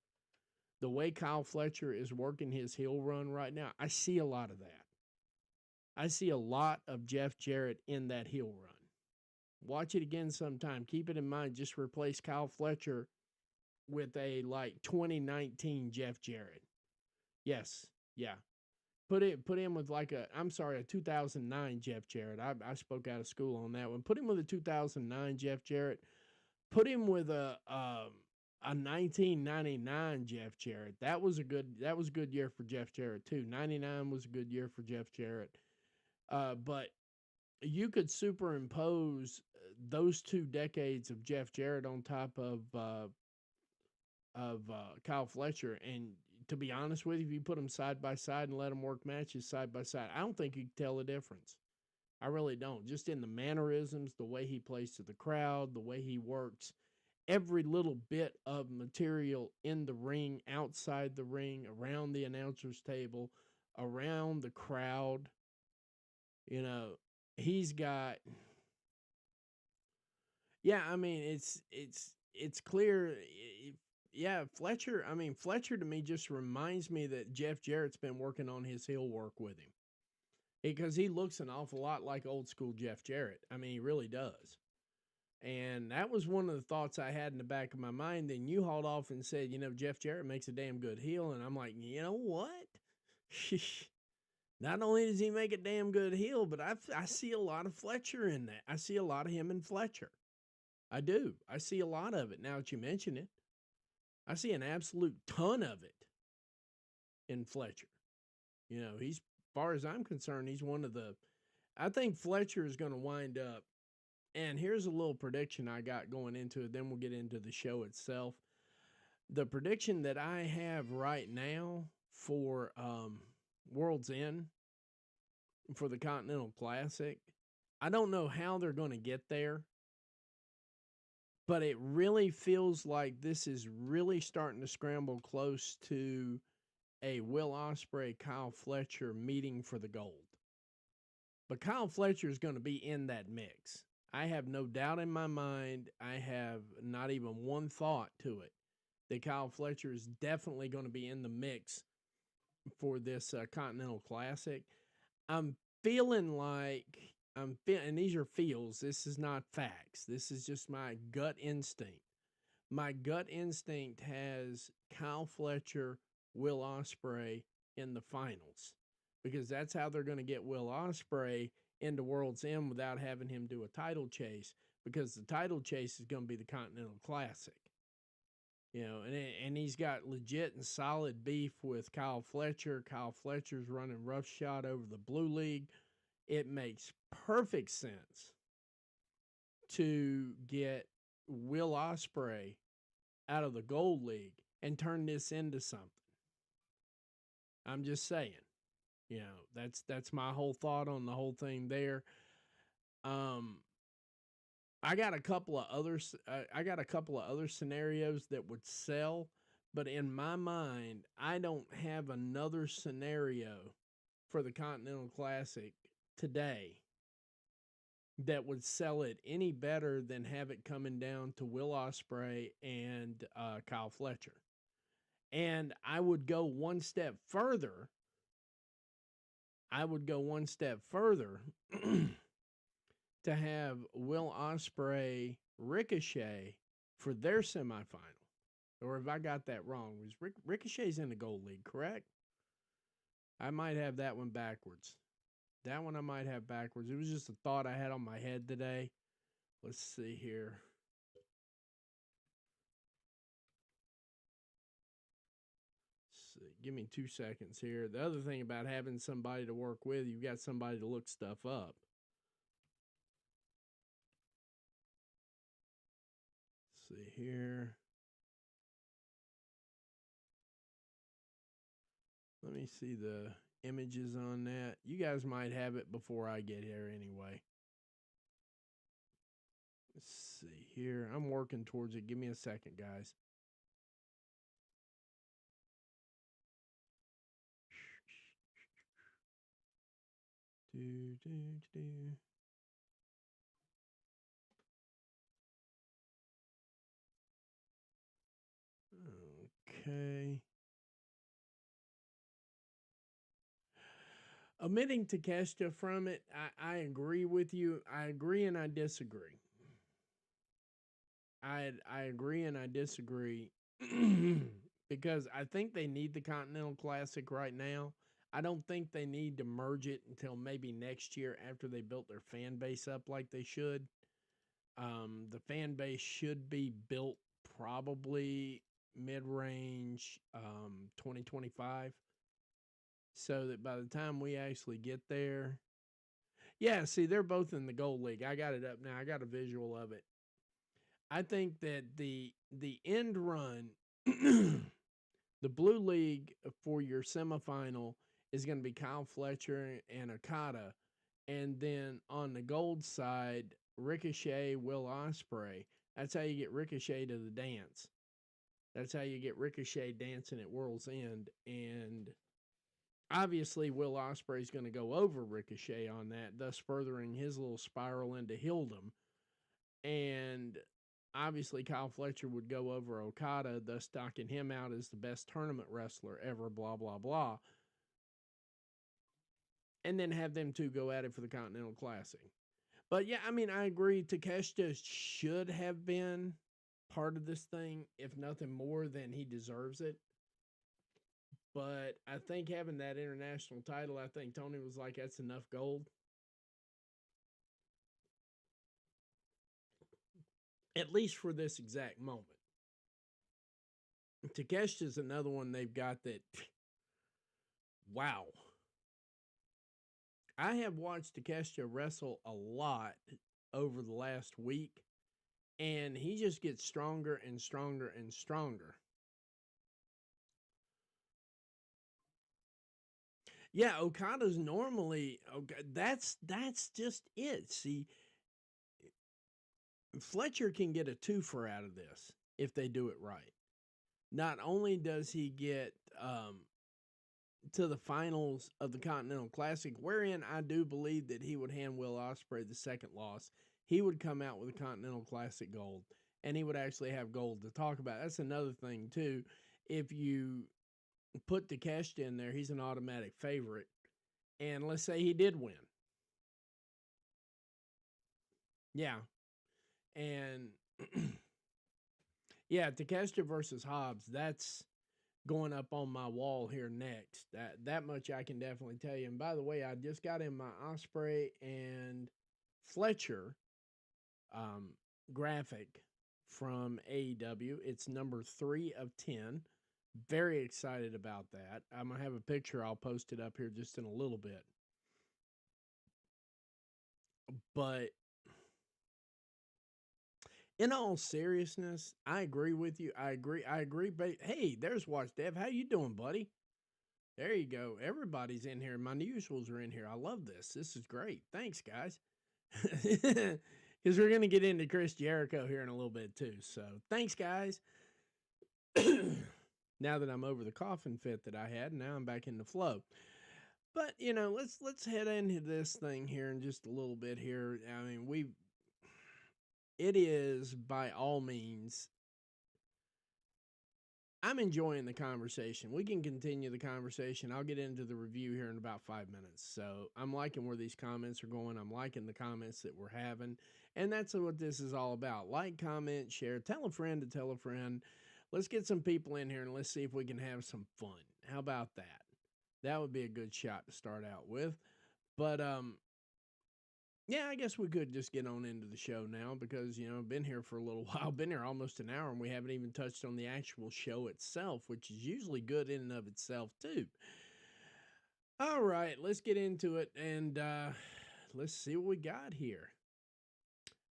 The way Kyle Fletcher is working his heel run right now, I see a lot of that. I see a lot of Jeff Jarrett in that heel run. Watch it again sometime. Keep it in mind. Just replace Kyle Fletcher with a like 2019 Jeff Jarrett. Yes, yeah. Put him with like a 2009 Jeff Jarrett. I spoke out of school on that one. Put him with a 2009 Jeff Jarrett. Put him with a 1999 Jeff Jarrett. That was a good year for Jeff Jarrett too. 99 was a good year for Jeff Jarrett. But you could superimpose those 2 decades of Jeff Jarrett on top of Kyle Fletcher, and to be honest with you, if you put them side by side and let them work matches side by side, I don't think you can tell the difference. I really don't. Just in the mannerisms, the way he plays to the crowd, the way he works, every little bit of material in the ring, outside the ring, around the announcer's table, around the crowd. You know, he's got. Yeah, I mean, it's clear. Yeah, Fletcher. I mean, Fletcher to me just reminds me that Jeff Jarrett's been working on his heel work with him, because he looks an awful lot like old school Jeff Jarrett. I mean, he really does. And that was one of the thoughts I had in the back of my mind. Then you hauled off and said, you know, Jeff Jarrett makes a damn good heel. And I'm like, you know what? Not only does he make a damn good heel, but I see a lot of Fletcher in that. I see a lot of him in Fletcher. I do. I see a lot of it now that you mention it. I see an absolute ton of it in Fletcher. You know, as far as I'm concerned, he's one of the. I think Fletcher is going to wind up. And here's a little prediction I got going into it. Then we'll get into the show itself. The prediction that I have right now for World's End, for the Continental Classic, I don't know how they're going to get there, but it really feels like this is really starting to scramble close to a Will Ospreay, Kyle Fletcher meeting for the gold. But Kyle Fletcher is going to be in that mix. I have no doubt in my mind. I have not even one thought to it that Kyle Fletcher is definitely going to be in the mix for this Continental Classic. I'm feeling like and these are feels. This is not facts. This is just my gut instinct. My gut instinct has Kyle Fletcher, Will Ospreay in the finals, because that's how they're going to get Will Ospreay into World's End without having him do a title chase, because the title chase is going to be the Continental Classic. You know, and he's got legit and solid beef with Kyle Fletcher. Kyle Fletcher's running roughshod over the Blue League. It makes perfect sense to get Will Ospreay out of the Gold League and turn this into something. I'm just saying. You know, that's my whole thought on the whole thing there. I got a couple of others. I got a couple of other scenarios that would sell, but in my mind, I don't have another scenario for the Continental Classic today that would sell it any better than have it coming down to Will Ospreay and Kyle Fletcher. And I would go one step further. To have Will Ospreay Ricochet for their semifinal. Or if I got that wrong, was Ricochet's in the Gold League, correct? I might have that one backwards. That one I might have backwards. It was just a thought I had on my head today. Let's see here. Give me 2 seconds here. The other thing about having somebody to work with, you've got somebody to look stuff up. Let's see here. Let me see the images on that. You guys might have it before I get here anyway. Let's see here. I'm working towards it. Give me a second, guys. Do, do, do. Okay. Omitting Takeshita from it, I agree with you. I agree and I disagree. I agree and I disagree because I think they need the Continental Classic right now. I don't think they need to merge it until maybe next year after they built their fan base up like they should. The fan base should be built probably mid range 2025 so that by the time we actually get there, yeah, see, they're both in the Gold League. I got it up now. I got a visual of it. I think that the end run, the Blue League for your semifinal is going to be Kyle Fletcher and Okada, and then on the gold side, Ricochet, Will Ospreay. That's how you get Ricochet to the dance. That's how you get Ricochet dancing at World's End, and obviously Will Ospreay is going to go over Ricochet on that, thus furthering his little spiral into Hildom. And obviously Kyle Fletcher would go over Okada, thus stocking him out as the best tournament wrestler ever, blah, blah, blah. And then have them two go at it for the Continental Classic. But yeah, I mean, I agree. Takeshita should have been part of this thing, if nothing more than he deserves it. But I think having that international title, I think Tony was like, that's enough gold. At least for this exact moment. Takeshita's another one they've got that, wow. I have watched Takeshita wrestle a lot over the last week, and he just gets stronger and stronger and stronger. Yeah, Okada's normally that's just it. See, Fletcher can get a twofer out of this if they do it right. Not only does he get to the finals of the Continental Classic, wherein I do believe that he would hand Will Ospreay the second loss, he would come out with a Continental Classic gold, and he would actually have gold to talk about. That's another thing too. If you put Takeshita in there, he's an automatic favorite. And let's say he did win. Yeah. And yeah, Takeshita versus Hobbs, that's going up on my wall here next. That much I can definitely tell you. And by the way, I just got in my Ospreay and Fletcher um, graphic from AEW. It's number 3 of 10. Very excited about that. I'm going to have a picture. I'll post it up here just in a little bit. But in all seriousness, I agree with you. I agree. But hey, there's Watch Dev. How you doing, buddy? There you go. Everybody's in here. My usuals are in here. I love this. This is great. Thanks, guys. Because we're going to get into Chris Jericho here in a little bit too. So thanks, guys. Now that I'm over the coughing fit that I had, now I'm back in the flow. But you know, let's head into this thing here in just a little bit here. I mean, it is by all means. I'm enjoying the conversation. We can continue the conversation. I'll get into the review here in about 5 minutes. So I'm liking where these comments are going. I'm liking the comments that we're having. And that's what this is all about. Like, comment, share, tell a friend to tell a friend. Let's get some people in here and let's see if we can have some fun. How about that? That would be a good shot to start out with. But yeah, I guess we could just get on into the show now because, you know, I've been here for a little while, been here almost an hour, and we haven't even touched on the actual show itself, which is usually good in and of itself, too. All right, let's get into it, and let's see what we got here.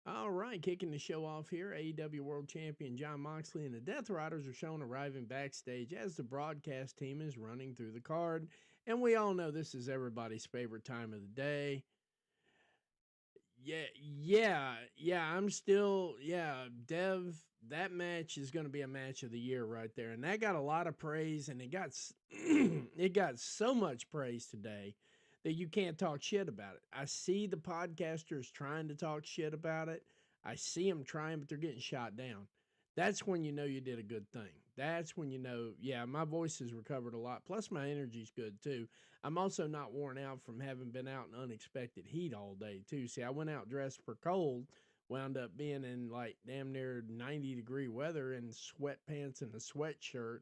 All right, kicking the show off here, AEW World Champion Jon Moxley and the Death Riders are shown arriving backstage as the broadcast team is running through the card, and we all know this is everybody's favorite time of the day. I'm still, Dev. That match is going to be a match of the year right there, and that got a lot of praise, and it got it got so much praise today that you can't talk shit about it. I see the podcasters trying to talk shit about it. I see them trying, but they're getting shot down. That's when you know you did a good thing. That's when you know, yeah, my voice has recovered a lot. Plus, my energy's good too. I'm also not worn out from having been out in unexpected heat all day too. See, I went out dressed for cold, wound up being in like damn near 90-degree weather in sweatpants and a sweatshirt,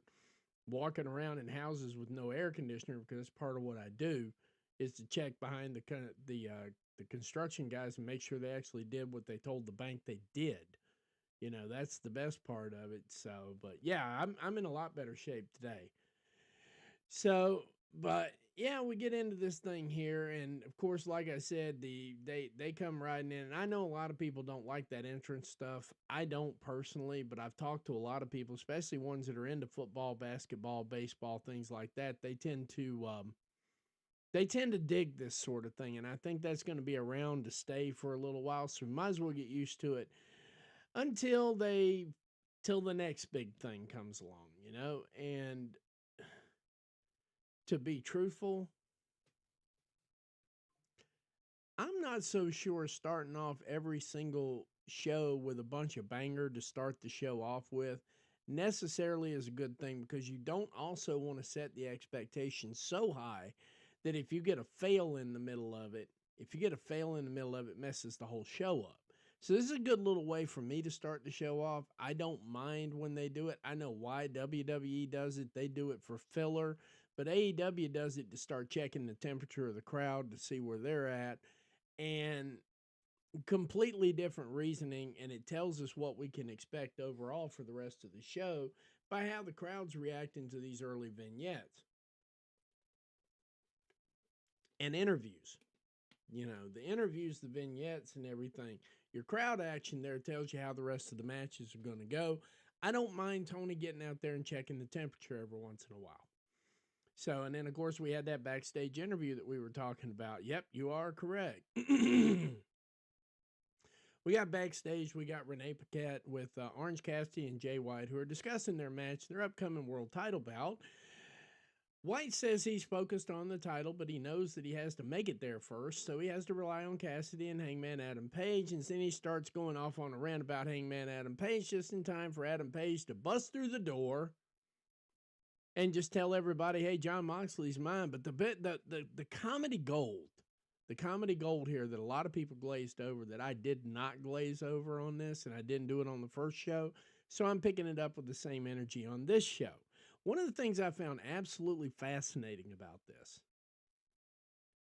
walking around in houses with no air conditioner because that's part of what I do, is to check behind the construction guys and make sure they actually did what they told the bank they did. You know, that's the best part of it. So, but yeah, I'm in a lot better shape today. So, but yeah, we get into this thing here, and of course, like I said, they come riding in. And I know a lot of people don't like that entrance stuff. I don't personally, but I've talked to a lot of people, especially ones that are into football, basketball, baseball, things like that. They tend to dig this sort of thing, and I think that's going to be around to stay for a little while. So we might as well get used to it until till the next big thing comes along, you know. And to be truthful, I'm not so sure starting off every single show with a bunch of banger to start the show off with necessarily is a good thing, because you don't also want to set the expectation so high that if you get a fail in the middle of it, messes the whole show up. So this is a good little way for me to start the show off. I don't mind when they do it. I know why WWE does it. They do it for filler, but AEW does it to start checking the temperature of the crowd to see where they're at, and completely different reasoning, and it tells us what we can expect overall for the rest of the show by how the crowd's reacting to these early vignettes and interviews. You know, the interviews, the vignettes, and everything. Your crowd action there tells you how the rest of the matches are going to go. I don't mind Tony getting out there and checking the temperature every once in a while. So, and then of course we had that backstage interview that we were talking about. Yep, you are correct. We got backstage, we got Renee Paquette with Orange Cassidy and Jay White, who are discussing their match, their upcoming world title bout. White says he's focused on the title, but he knows that he has to make it there first, so he has to rely on Cassidy and Hangman Adam Page, and then he starts going off on a rant about Hangman Adam Page just in time for Adam Page to bust through the door and just tell everybody, hey, Jon Moxley's mine. But the comedy gold here that a lot of people glazed over, that I did not glaze over on this, and I didn't do it on the first show, so I'm picking it up with the same energy on this show. One of the things I found absolutely fascinating about this,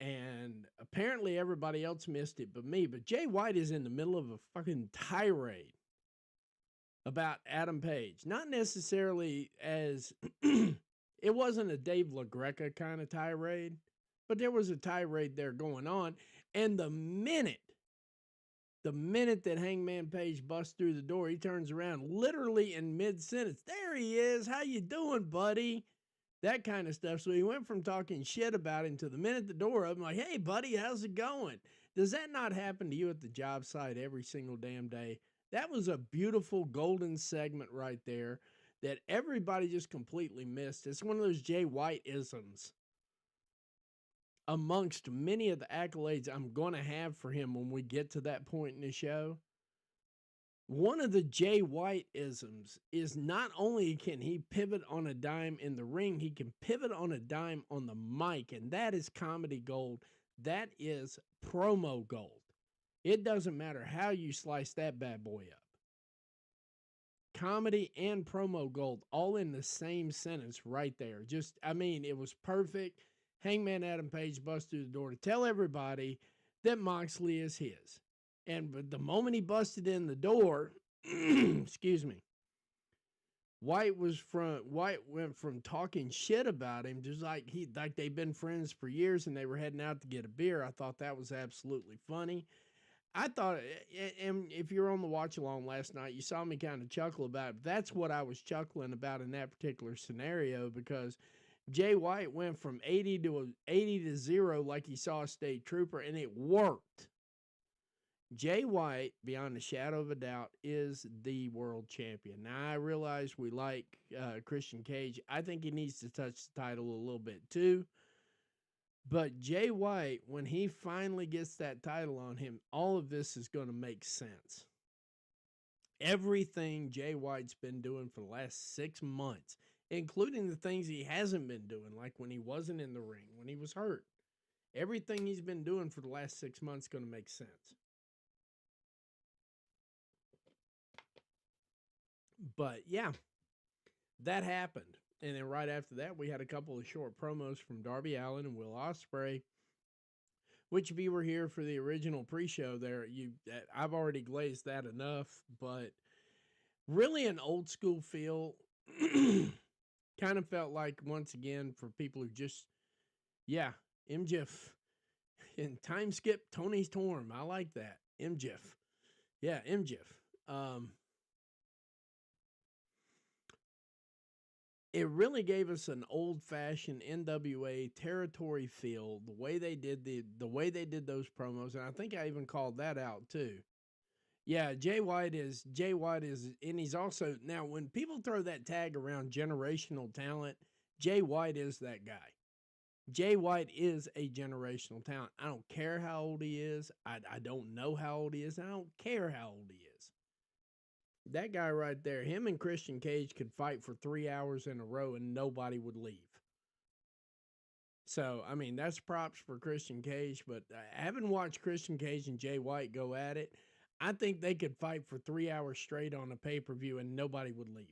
and apparently everybody else missed it but me, but Jay White is in the middle of a fucking tirade about Adam Page. Not necessarily as, it wasn't a Dave LaGreca kind of tirade, but there was a tirade there going on. And the minute that Hangman Page busts through the door, he turns around literally in mid-sentence. There he is. How you doing, buddy? That kind of stuff. So he went from talking shit about him to the minute the door opened, like, hey, buddy, how's it going? Does that not happen to you at the job site every single damn day? That was a beautiful golden segment right there that everybody just completely missed. It's one of those Jay White-isms amongst many of the accolades I'm going to have for him when we get to that point in the show. One of the Jay White-isms is not only can he pivot on a dime in the ring, he can pivot on a dime on the mic, and that is comedy gold. That is promo gold. It doesn't matter how you slice that bad boy up. Comedy and promo gold all in the same sentence right there. Just, I mean, it was perfect. Hangman Adam Page busts through the door to tell everybody that Moxley is his. And the moment he busted in the door, excuse me, White went from talking shit about him, just like they've been friends for years and they were heading out to get a beer. I thought that was absolutely funny. I thought, and if you're on the watch along last night, you saw me kind of chuckle about it. That's what I was chuckling about in that particular scenario, because Jay White went from 80 to 0 like he saw a state trooper, and it worked. Jay White, beyond a shadow of a doubt, is the world champion. Now, I realize we like Christian Cage. I think he needs to touch the title a little bit too. But Jay White, when he finally gets that title on him, all of this is going to make sense. Everything Jay White's been doing for the last 6 months, including the things he hasn't been doing, like when he wasn't in the ring, when he was hurt, everything he's been doing for the last 6 months is going to make sense. But yeah, that happened. And then right after that, we had a couple of short promos from Darby Allin and Will Ospreay. Which, if you were here for the original pre-show, I've already glazed that enough. But really, an old school feel. Kind of felt like, once again, for people who just, MJF and time skip Tony Storm. I like that. MJF. Yeah, MJF. It really gave us an old-fashioned NWA territory feel. The way they did the way they did those promos, and I think I even called that out too. Yeah, Jay White is, and he's also, now when people throw that tag around generational talent, Jay White is that guy. Jay White is a generational talent. I don't care how old he is. I don't know how old he is. I don't care how old he is. That guy right there, him and Christian Cage could fight for 3 hours in a row and nobody would leave. So, I mean, that's props for Christian Cage, but having watched Christian Cage and Jay White go at it, I think they could fight for 3 hours straight on a pay-per-view and nobody would leave.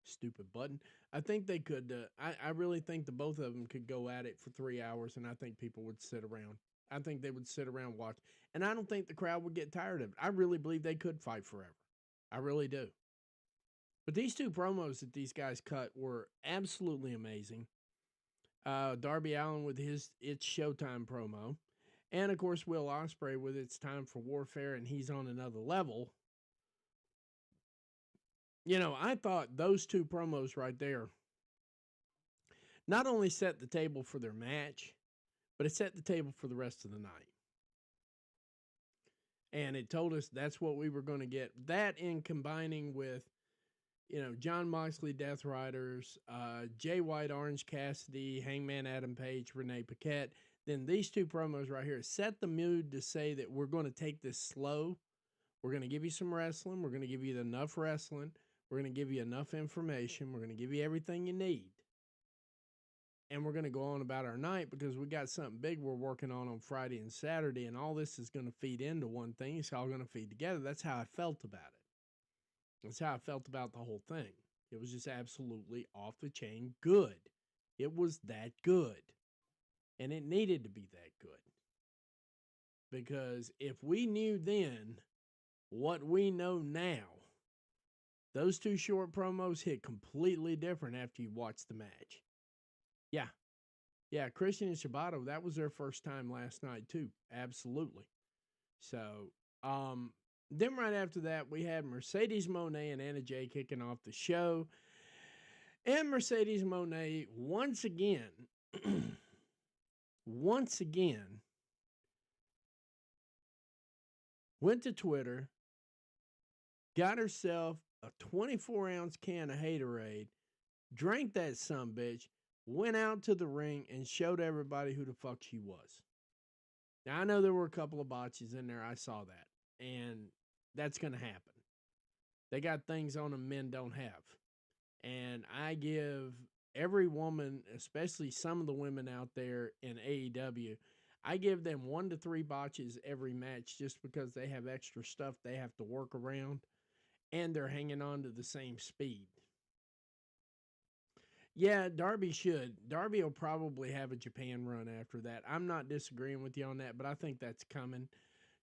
Stupid button. I think they could. I really think the both of them could go at it for 3 hours, and I think people would sit around. I think they would sit around watch, and I don't think the crowd would get tired of it. I really believe they could fight forever. I really do. But these two promos that these guys cut were absolutely amazing. Darby Allin with his "It's Showtime" promo, and of course Will Ospreay with "It's Time for Warfare" and he's on another level. You know, I thought those two promos right there not only set the table for their match, but it set the table for the rest of the night. And it told us that's what we were going to get. That in combining with, John Moxley, Death Riders, Jay White, Orange Cassidy, Hangman Adam Page, Renee Paquette. Then these two promos right here set the mood to say that we're going to take this slow. We're going to give you some wrestling. We're going to give you enough wrestling. We're going to give you enough information. We're going to give you everything you need. And we're going to go on about our night because we got something big we're working on Friday and Saturday, and all this is going to feed into one thing. It's all going to feed together. That's how I felt about it. That's how I felt about the whole thing. It was just absolutely off the chain good. It was that good. And it needed to be that good. Because if we knew then what we know now, those two short promos hit completely different after you watch the match. Yeah. Yeah, Christian and Shibata, that was their first time last night too. Absolutely. So, then right after that, we had Mercedes Moné and Anna Jay kicking off the show. And Mercedes Moné, once again, went to Twitter, got herself a 24-ounce can of Haterade, drank that sumbitch, went out to the ring, and showed everybody who the fuck she was. Now, I know there were a couple of botches in there. I saw that. And that's going to happen. They got things on them men don't have. And I give every woman, especially some of the women out there in AEW, I give them 1 to 3 botches every match just because they have extra stuff they have to work around. And they're hanging on to the same speed. Yeah, Darby should. Darby will probably have a Japan run after that. I'm not disagreeing with you on that, but I think that's coming.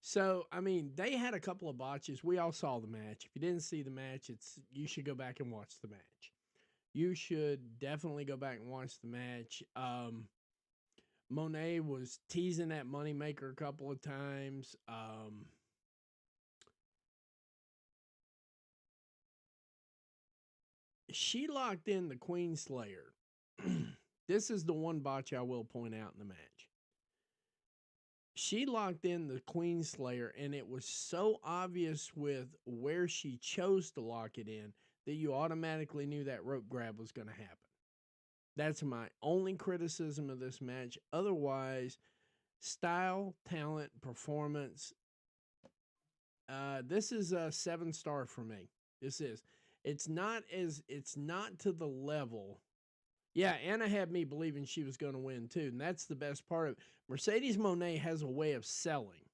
So, I mean, they had a couple of botches. We all saw the match. If you didn't see the match, you should go back and watch the match. You should definitely go back and watch the match. Monet was teasing that moneymaker a couple of times. She locked in the Queen Slayer This is the one botch I will point out in the match. She locked in the Queen Slayer, and it was so obvious with where she chose to lock it in that you automatically knew that rope grab was going to happen. That's my only criticism of this match. Otherwise, style, talent, performance. This is a 7-star for me. This is. It's not to the level. Yeah, Anna had me believing she was going to win too, and that's the best part of it. Mercedes Moné has a way of selling.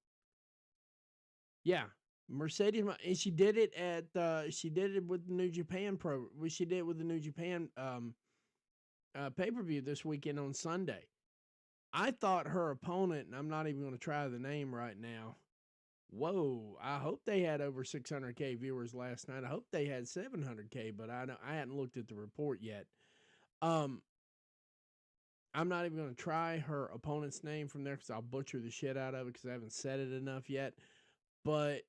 Yeah, Mercedes, and she did it with the New Japan She did it with the New Japan pay-per-view this weekend on Sunday. I thought her opponent, and I'm not even going to try the name right now. Whoa, I hope they had over 600K viewers last night. I hope they had 700K, but I hadn't looked at the report yet. I'm not even going to try her opponent's name from there because I'll butcher the shit out of it because I haven't said it enough yet. But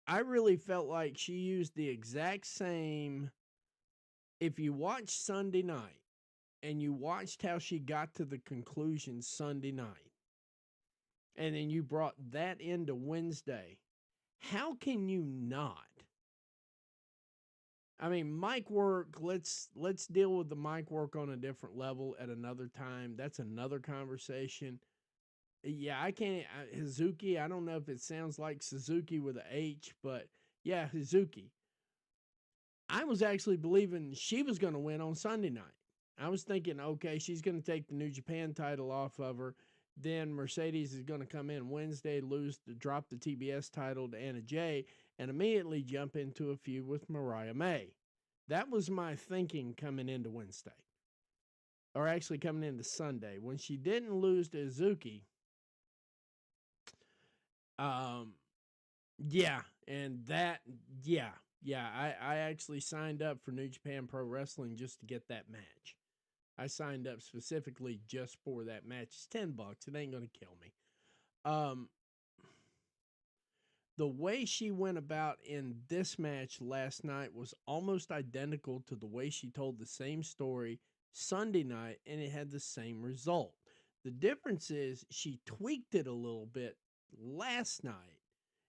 I really felt like she used the exact same. If you watch Sunday night and you watched how she got to the conclusion Sunday night, and then you brought that into Wednesday, how can you not? I mean, mic work, let's deal with the mic work on a different level at another time. That's another conversation. Yeah, I can't. Hazuki, I don't know if it sounds like Suzuki with an H, but yeah, Hazuki. I was actually believing she was going to win on Sunday night. I was thinking, okay, she's going to take the New Japan title off of her. Then Mercedes is going to come in Wednesday, drop the TBS title to Anna Jay, and immediately jump into a feud with Mariah May. That was my thinking coming into Wednesday. Or actually coming into Sunday. When she didn't lose to Izuki, yeah, I actually signed up for New Japan Pro Wrestling just to get that match. I signed up specifically just for that match. It's $10. It ain't gonna kill me. The way she went about in this match last night was almost identical to the way she told the same story Sunday night, and it had the same result. The difference is she tweaked it a little bit last night.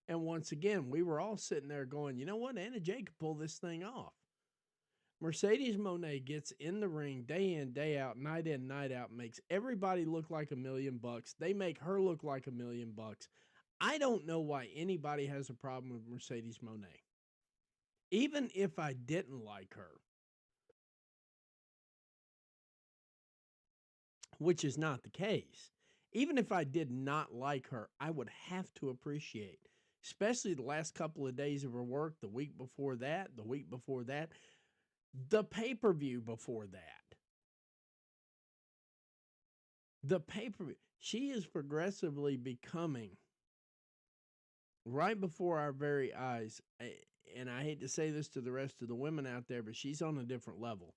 And once again, we were all sitting there going, you know what? Anna Jay could pull this thing off. Mercedes Moné gets in the ring day in, day out, night in, night out, makes everybody look like $1 million. They make her look like $1 million. I don't know why anybody has a problem with Mercedes Moné. Even if I didn't like her, which is not the case. Even if I did not like her, I would have to appreciate, especially the last couple of days of her work, the week before that, the pay-per-view before that. The pay-per-view. She is progressively becoming, right before our very eyes, and I hate to say this to the rest of the women out there, but she's on a different level.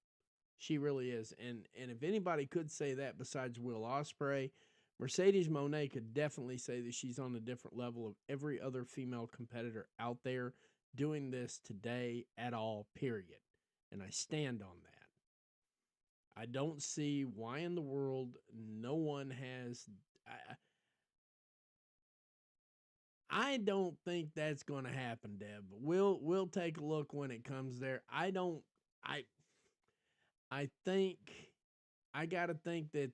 She really is. And if anybody could say that besides Will Ospreay, Mercedes Moné could definitely say that she's on a different level of every other female competitor out there doing this today at all, period. And I stand on that. I don't see why in the world no one has. I don't think that's going to happen, Deb. But we'll take a look when it comes there. I think I got to think that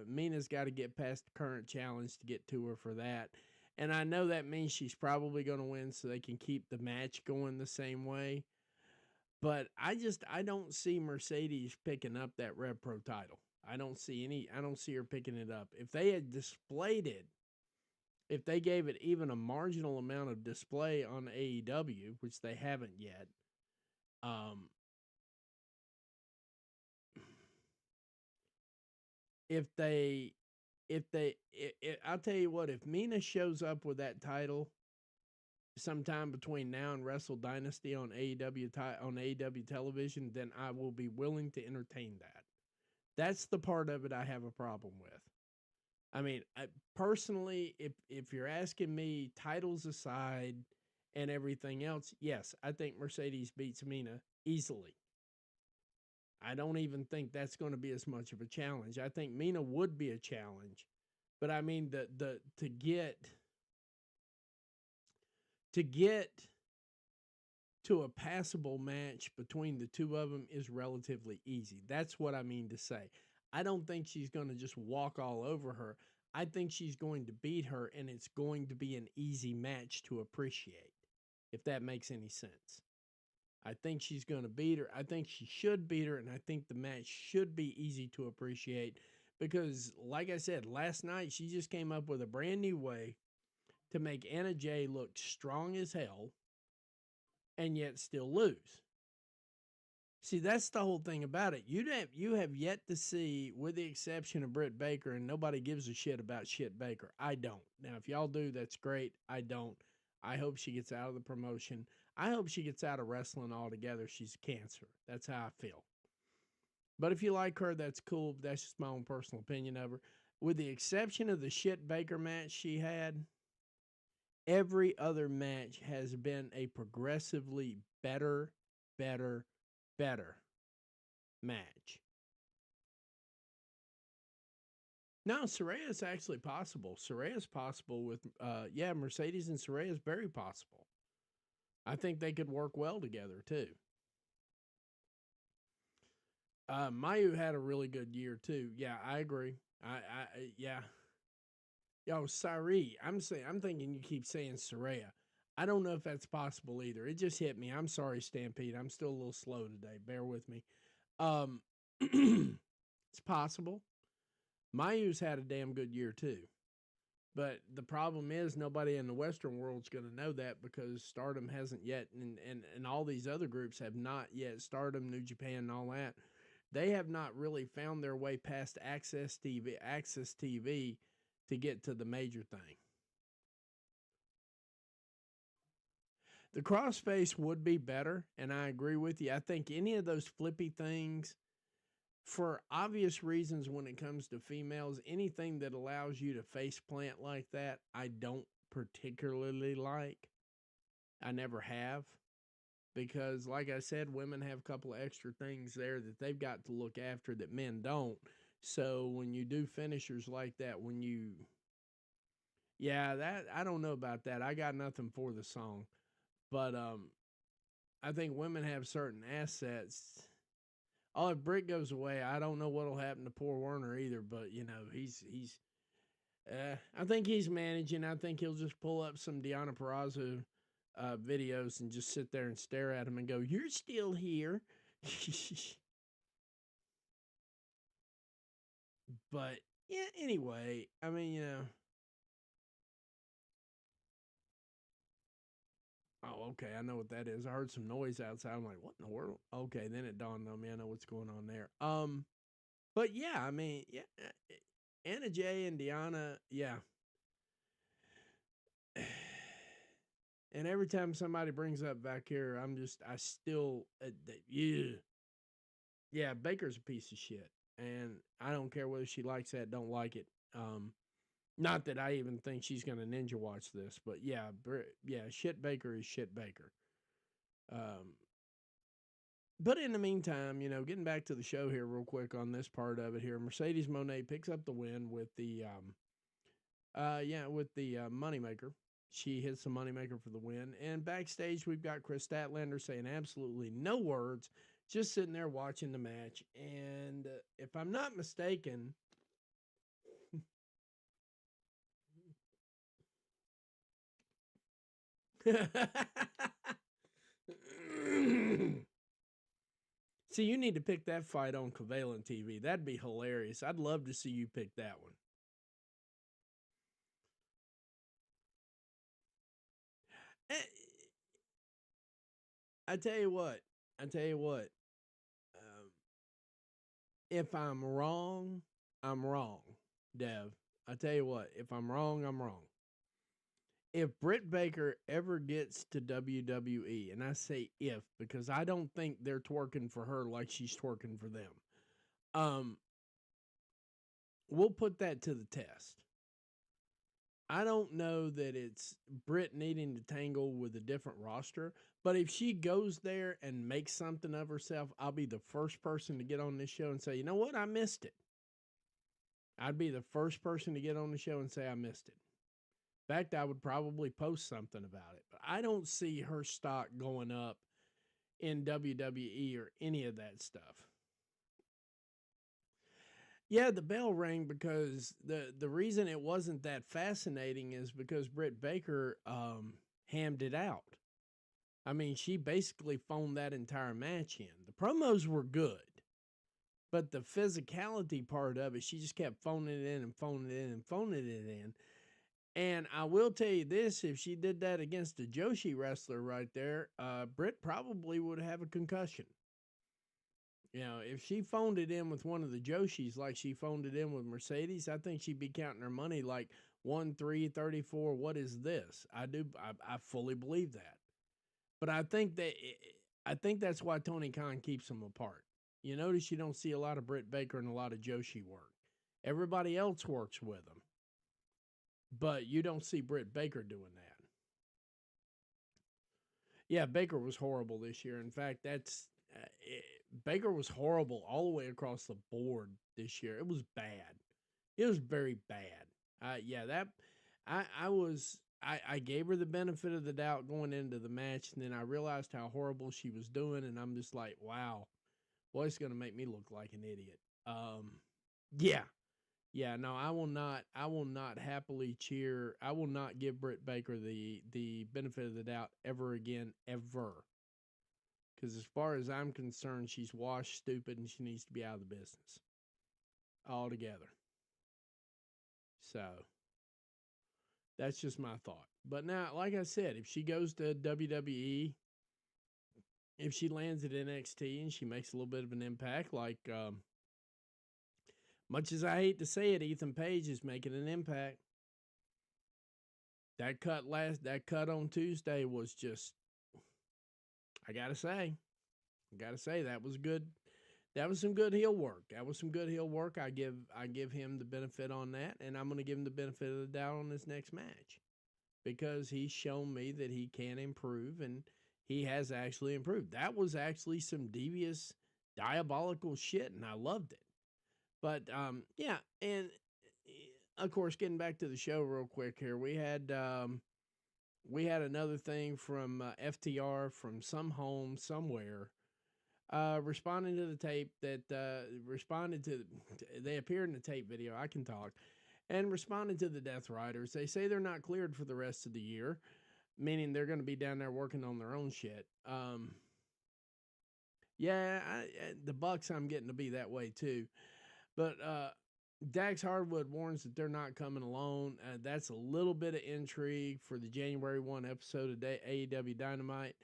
Mina's got to get past the current challenge to get to her for that. And I know that means she's probably going to win so they can keep the match going the same way. But I don't see Mercedes picking up that Rev Pro title. I don't see her picking it up. If they had displayed it, if they gave it even a marginal amount of display on AEW, which they haven't yet, I'll tell you what, if Mina shows up with that title sometime between now and Wrestle Dynasty on AEW television, then I will be willing to entertain that. That's the part of it I have a problem with. I mean, personally, if you're asking me, titles aside and everything else, yes, I think Mercedes beats Mina easily. I don't even think that's going to be as much of a challenge. I think Mina would be a challenge, but I mean the to get to a passable match between the two of them is relatively easy. That's what I mean to say. I don't think she's going to just walk all over her. I think she's going to beat her, and it's going to be an easy match to appreciate, if that makes any sense. I think she's going to beat her. I think she should beat her, and I think the match should be easy to appreciate because, like I said, last night she just came up with a brand new way to make Anna Jay look strong as hell and yet still lose. See, that's the whole thing about it. You have yet to see, with the exception of Britt Baker, and nobody gives a shit about shit Baker. I don't. Now, if y'all do, that's great. I don't. I hope she gets out of the promotion. I hope she gets out of wrestling altogether. She's a cancer. That's how I feel. But if you like her, that's cool. That's just my own personal opinion of her. With the exception of the shit Baker match she had, every other match has been a progressively better match. No, Soraya is actually possible. Soraya is possible with, Mercedes and Soraya is very possible. I think they could work well together too. Mayu had a really good year too. Yeah, I agree. Yeah. Yo, Sari, I'm thinking you keep saying Soraya. I don't know if that's possible either. It just hit me. I'm sorry, Stampede. I'm still a little slow today. Bear with me. It's possible. Mayu's had a damn good year too. But the problem is nobody in the Western world's going to know that because Stardom hasn't yet, and all these other groups have not yet, Stardom, New Japan, and all that. They have not really found their way past Access TV to get to the major thing. The crossface would be better, and I agree with you. I think any of those flippy things, for obvious reasons when it comes to females, anything that allows you to face plant like that, I don't particularly like. I never have. Because, like I said, women have a couple of extra things there that they've got to look after that men don't. So when you do finishers like that, that I don't know about that. I got nothing for the song. But I think women have certain assets. Oh, if Britt goes away, I don't know what'll happen to poor Werner either. But he's. I think he's managing. I think he'll just pull up some Deonna Purrazzo videos and just sit there and stare at him and go, "You're still here." But yeah, anyway, I mean, oh, okay, I know what that is. I heard some noise outside. I'm like, what in the world? Okay, then it dawned on me. I know what's going on there. But yeah, I mean, yeah, Anna Jay and Deonna, yeah. And every time somebody brings up back here, I still, yeah, Baker's a piece of shit. And I don't care whether she likes that, don't like it. Not that I even think she's going to ninja watch this, but yeah, shit Baker is shit Baker. But in the meantime, getting back to the show here real quick on this part of it here, Mercedes Moné picks up the win with the moneymaker. She hits the moneymaker for the win. And backstage, we've got Chris Statlander saying absolutely no words, just sitting there watching the match. And if I'm not mistaken, see, you need to pick that fight on Covalent TV. That'd be hilarious. I'd love to see you pick that one. I tell you what. If I'm wrong, I'm wrong, Dev. I tell you what. If I'm wrong, I'm wrong. If Britt Baker ever gets to WWE, and I say if because I don't think they're twerking for her like she's twerking for them, we'll put that to the test. I don't know that it's Britt needing to tangle with a different roster, but if she goes there and makes something of herself, I'll be the first person to get on this show and say, you know what, I missed it. I'd be the first person to get on the show and say I missed it. In fact, I would probably post something about it. But I don't see her stock going up in WWE or any of that stuff. Yeah, the bell rang because the reason it wasn't that fascinating is because Britt Baker hammed it out. I mean, she basically phoned that entire match in. The promos were good, but the physicality part of it, she just kept phoning it in and phoning it in and phoning it in. And I will tell you this: if she did that against a Joshi wrestler right there, Britt probably would have a concussion. You know, if she phoned it in with one of the Joshis like she phoned it in with Mercedes, I think she'd be counting her money like 1-3-34. What is this? I fully believe that. But I think that's why Tony Khan keeps them apart. You notice you don't see a lot of Britt Baker and a lot of Joshi work. Everybody else works with them, but you don't see Britt Baker doing that. Yeah, Baker was horrible this year. In fact, Baker was horrible all the way across the board this year. It was bad. It was very bad. Yeah, that I gave her the benefit of the doubt going into the match, and then I realized how horrible she was doing, and I'm just like, wow, boy, it's gonna make me look like an idiot. Yeah, yeah, no, I will not. I will not happily cheer. I will not give Britt Baker the benefit of the doubt ever again, ever. Because as far as I'm concerned, she's washed, stupid, and she needs to be out of the business altogether. So that's just my thought. But now, like I said, if she goes to WWE, if she lands at NXT and she makes a little bit of an impact, like much as I hate to say it, Ethan Page is making an impact. That cut on Tuesday was just, I gotta say that was good. That was some good heel work. That was some good heel work. I give him the benefit on that, and I'm gonna give him the benefit of the doubt on this next match because he's shown me that he can improve, and he has actually improved. That was actually some devious, diabolical shit, and I loved it. But yeah, and of course, getting back to the show real quick here, we had another thing from FTR from some home somewhere, responding to the tape that responded to. They appeared in the tape video. I can talk, and responded to the Death Riders. They say they're not cleared for the rest of the year, meaning they're going to be down there working on their own shit. Yeah, the Bucks, I'm getting to be that way too. But Dax Hardwood warns that they're not coming alone. That's a little bit of intrigue for the January 1 episode of AEW Dynamite.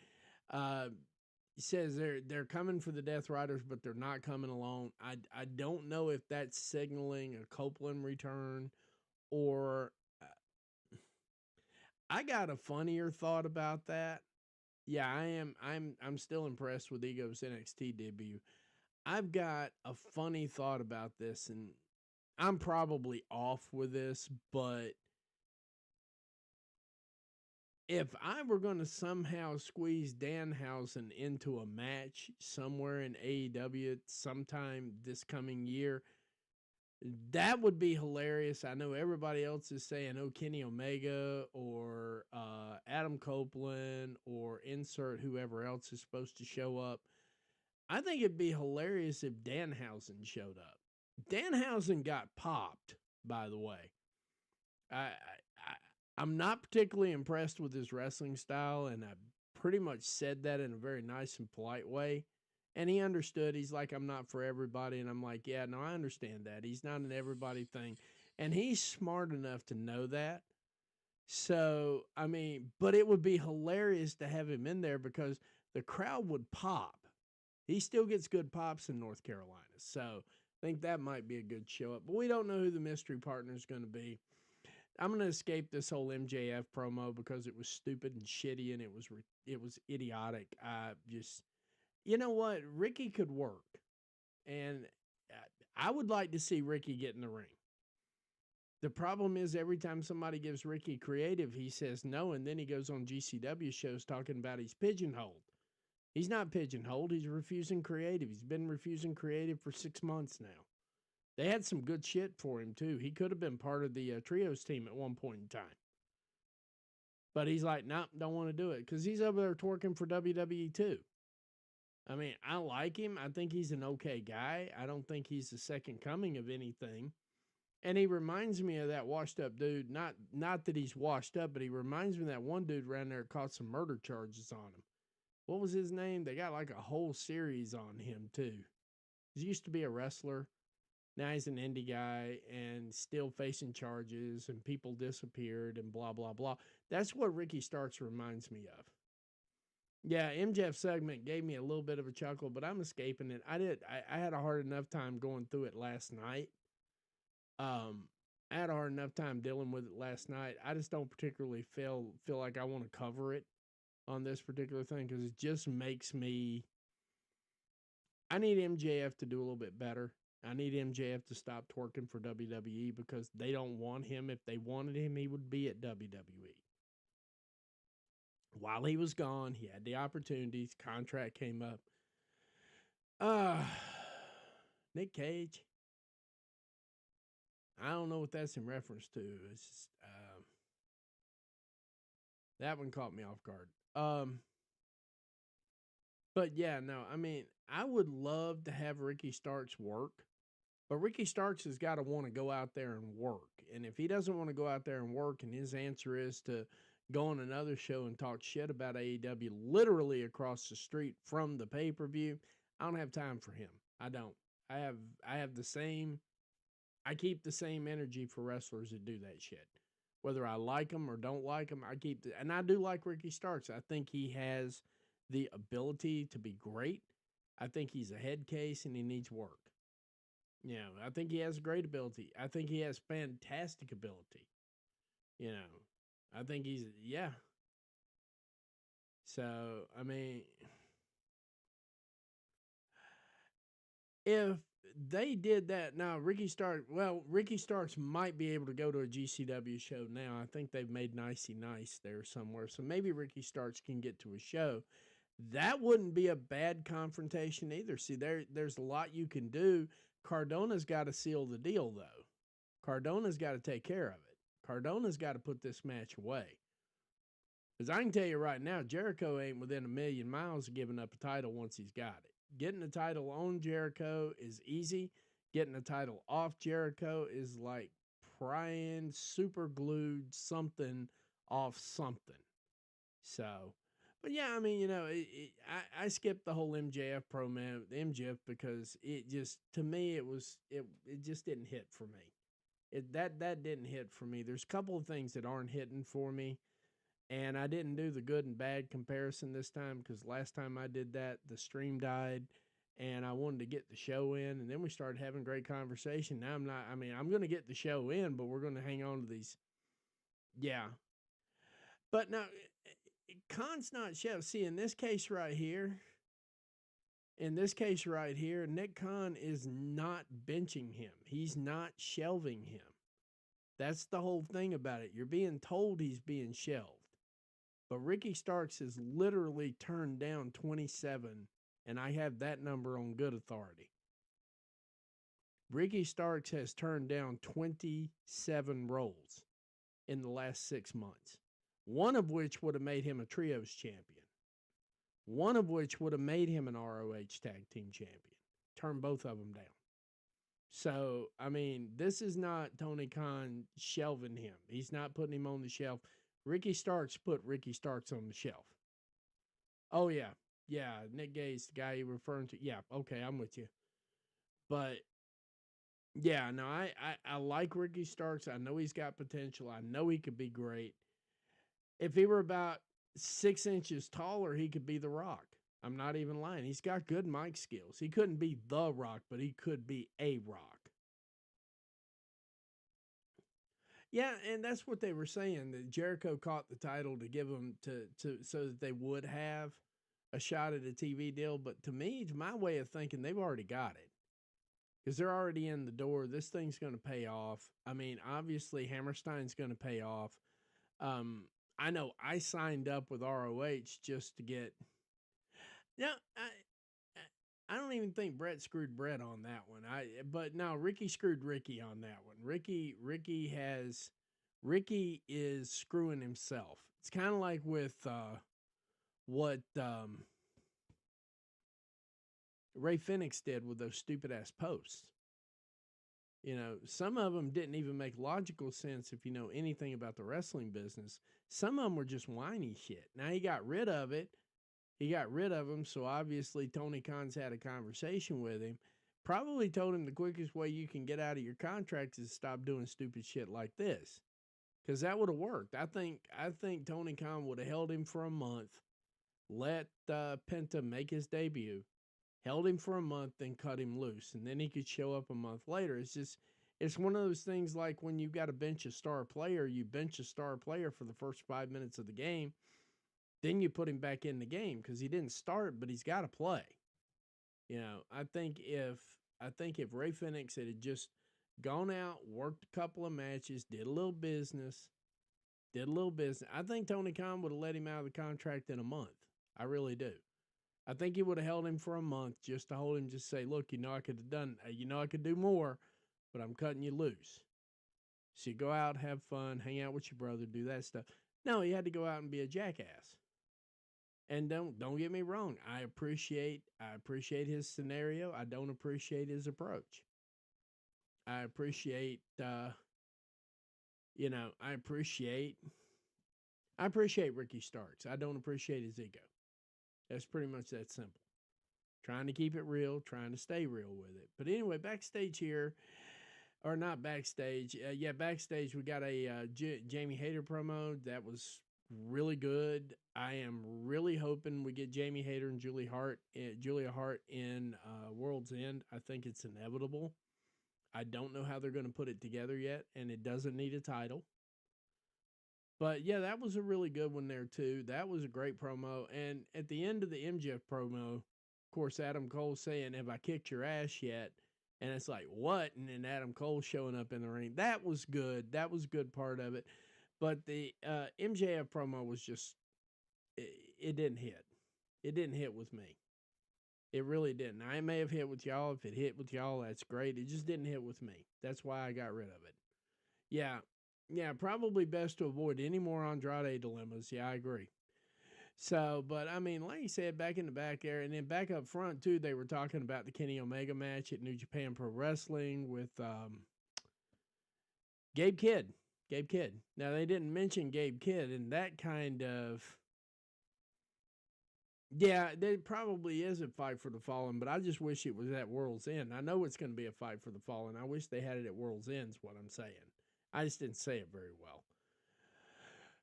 He says they're coming for the Death Riders, but they're not coming alone. I don't know if that's signaling a Copeland return or I got a funnier thought about that. Yeah, I am. I'm still impressed with Ego's NXT debut. I've got a funny thought about this, and I'm probably off with this, but if I were going to somehow squeeze Danhausen into a match somewhere in AEW sometime this coming year, that would be hilarious. I know everybody else is saying, oh, Kenny Omega or Adam Copeland or insert whoever else is supposed to show up. I think it'd be hilarious if Danhausen showed up. Danhausen got popped, by the way. I'm not particularly impressed with his wrestling style, and I pretty much said that in a very nice and polite way. And he understood. He's like, I'm not for everybody. And I'm like, yeah, no, I understand that. He's not an everybody thing. And he's smart enough to know that. So, I mean, but it would be hilarious to have him in there because the crowd would pop. He still gets good pops in North Carolina. So I think that might be a good show up. But we don't know who the mystery partner is going to be. I'm going to escape this whole MJF promo because it was stupid and shitty and it was idiotic. You know what? Ricky could work. And I would like to see Ricky get in the ring. The problem is every time somebody gives Ricky creative, he says no, and then he goes on GCW shows talking about he's pigeonholed. He's not pigeonholed. He's refusing creative. He's been refusing creative for 6 months now. They had some good shit for him too. He could have been part of the trios team at one point in time, but he's like, nope, don't want to do it because he's over there twerking for WWE too. I mean, I like him. I think he's an okay guy. I don't think he's the second coming of anything. And he reminds me of that washed up dude. Not that he's washed up, but he reminds me of that one dude around there caught some murder charges on him. What was his name? They got like a whole series on him too. He used to be a wrestler. Now he's an indie guy and still facing charges, and people disappeared and blah blah blah. That's what Ricky Starks reminds me of. Yeah, MJF segment gave me a little bit of a chuckle, but I'm escaping it. I had a hard enough time going through it last night. I had a hard enough time dealing with it last night. I just don't particularly feel like I want to cover it on this particular thing because it just makes me. I need MJF to do a little bit better. I need MJF to stop twerking for WWE because they don't want him. If they wanted him, he would be at WWE. While he was gone, he had the opportunities. Contract came up. Nick Cage. I don't know what that's in reference to. It's just that one caught me off guard. But yeah, no, I mean, I would love to have Ricky Starks work, but Ricky Starks has got to want to go out there and work. And if he doesn't want to go out there and work, and his answer is to go on another show and talk shit about AEW literally across the street from the pay-per-view, I don't have time for him. I don't. I have the same. I keep the same energy for wrestlers that do that shit. Whether I like them or don't like them, and I do like Ricky Starks. I think he has the ability to be great. I think he's a head case and he needs work. You know, I think he has great ability. I think he has fantastic ability. You know, I think yeah. So, I mean, if they did that now, Ricky Starks might be able to go to a GCW show now. I think they've made Nicey Nice there somewhere. So maybe Ricky Starks can get to a show. That wouldn't be a bad confrontation either. See, there's a lot you can do. Cardona's got to seal the deal, though. Cardona's got to take care of it. Cardona's got to put this match away. Because I can tell you right now, Jericho ain't within a million miles of giving up a title once he's got it. Getting the title on Jericho is easy. Getting the title off Jericho is like prying super glued something off something. So, but yeah, I mean, you know, I skipped the whole MJF promo, MJF, because it just, to me, it just didn't hit for me. That didn't hit for me. There's a couple of things that aren't hitting for me. And I didn't do the good and bad comparison this time because last time I did that, the stream died and I wanted to get the show in. And then we started having great conversation. Now I'm going to get the show in, but we're going to hang on to these. Yeah. But now, Khan's not shelved. See, in this case right here, Nick Khan is not benching him. He's not shelving him. That's the whole thing about it. You're being told he's being shelved. But Ricky Starks has literally turned down 27, and I have that number on good authority. Ricky Starks has turned down 27 roles in the last 6 months, one of which would have made him a trios champion, one of which would have made him an ROH tag team champion. Turn both of them down. So, I mean, this is not Tony Khan shelving him. He's not putting him on the shelf. Ricky Starks put Ricky Starks on the shelf. Oh, yeah. Yeah, Nick Gage, the guy you're referring to. Yeah, okay, I'm with you. But, yeah, no, I like Ricky Starks. I know he's got potential. I know he could be great. If he were about 6 inches taller, he could be The Rock. I'm not even lying. He's got good mic skills. He couldn't be The Rock, but he could be a Rock. Yeah, and that's what they were saying, that Jericho caught the title to give them to so that they would have a shot at a TV deal. But to me, to my way of thinking, they've already got it. because they're already in the door. This thing's going to pay off. I mean, obviously, Hammerstein's going to pay off. Um, I know I signed up with ROH just to get. Yeah, I don't even think Brett screwed Brett on that one. But no, Ricky screwed Ricky on that one. Ricky is screwing himself. It's kind of like with what Ray Phoenix did with those stupid ass posts. You know, some of them didn't even make logical sense if you know anything about the wrestling business. Some of them were just whiny shit. Now he got rid of it. He got rid of them, so obviously Tony Khan's had a conversation with him. Probably told him the quickest way you can get out of your contract is to stop doing stupid shit like this. Because that would have worked. I think Tony Khan would have held him for a month, let Penta make his debut, held him for a month, then cut him loose, and then he could show up a month later. It's one of those things like when you've got to bench a star player, you bench a star player for the first 5 minutes of the game, then you put him back in the game because he didn't start, but he's got to play. You know, I think if Ray Phoenix had just gone out, worked a couple of matches, did a little business, I think Tony Khan would have let him out of the contract in a month. I really do. I think he would have held him for a month just to hold him, just say, look, I could have done, I could do more, but I'm cutting you loose. So you go out, have fun, hang out with your brother, do that stuff. No, he had to go out and be a jackass. And don't get me wrong, I appreciate his scenario. I don't appreciate his approach. I appreciate I appreciate Ricky Starks. I don't appreciate his ego. That's pretty much that simple. Trying to keep it real, trying to stay real with it. But anyway, backstage here, or not backstage. Backstage we got a Jamie Hayter promo that was really good. I am really hoping we get Jamie Hayter and Julia Hart in World's End. I think it's inevitable. I don't know how they're going to put it together yet, and it doesn't need a title. But yeah, that was a really good one there too. That was a great promo. And at the end of the MJF promo, of course, Adam Cole saying, "Have I kicked your ass yet?" And it's like, what? And then Adam Cole showing up in the ring. That was good. That was a good part of it. But the MJF promo was just, it didn't hit. It didn't hit with me. It really didn't. I may have hit with y'all. If it hit with y'all, that's great. It just didn't hit with me. That's why I got rid of it. Yeah, probably best to avoid any more Andrade dilemmas. Yeah, I agree. So, but I mean, like you said, back in the back there, and then back up front too, they were talking about the Kenny Omega match at New Japan Pro Wrestling with Gabe Kidd. Gabe Kidd. Now they didn't mention Gabe Kidd, and that kind of, yeah, there probably is a fight for the Fallen, but I just wish it was at World's End. I know it's going to be a fight for the Fallen. I wish they had it at World's End. Is what I'm saying. I just didn't say it very well.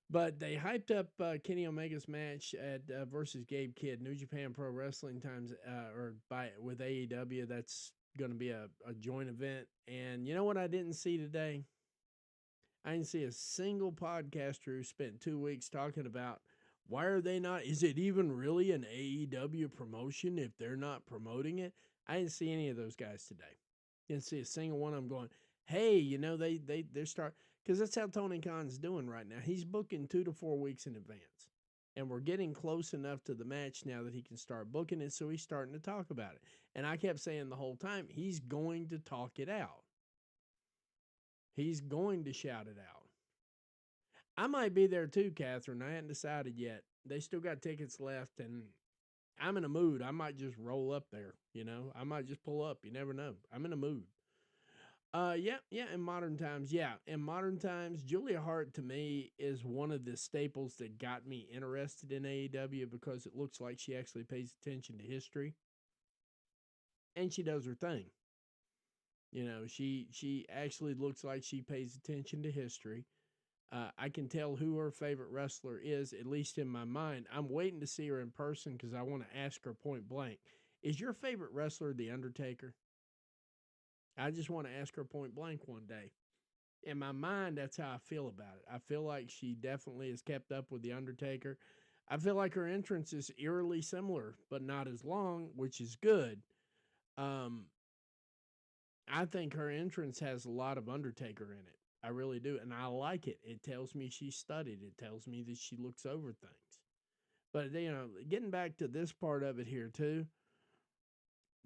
But they hyped up Kenny Omega's match at versus Gabe Kidd, New Japan Pro Wrestling times with AEW. That's going to be a joint event. And you know what I didn't see today? I didn't see a single podcaster who spent 2 weeks talking about why are they not? Is it even really an AEW promotion if they're not promoting it? I didn't see any of those guys today. Didn't see a single one of them going, hey, they're starting. Because that's how Tony Khan's doing right now. He's booking 2 to 4 weeks in advance. And we're getting close enough to the match now that he can start booking it, so he's starting to talk about it. And I kept saying the whole time, he's going to talk it out. He's going to shout it out. I might be there too, Catherine. I hadn't decided yet. They still got tickets left, and I'm in a mood. I might just roll up there, I might just pull up. You never know. I'm in a mood. In modern times. Yeah, in modern times, Julia Hart to me is one of the staples that got me interested in AEW because it looks like she actually pays attention to history. And she does her thing. She actually looks like she pays attention to history. I can tell who her favorite wrestler is, at least in my mind. I'm waiting to see her in person because I want to ask her point blank. Is your favorite wrestler The Undertaker? I just want to ask her point blank one day. In my mind, that's how I feel about it. I feel like she definitely has kept up with The Undertaker. I feel like her entrance is eerily similar, but not as long, which is good. I think her entrance has a lot of Undertaker in it. I really do. And I like it. It tells me she's studied. It tells me that she looks over things. But, getting back to this part of it here, too,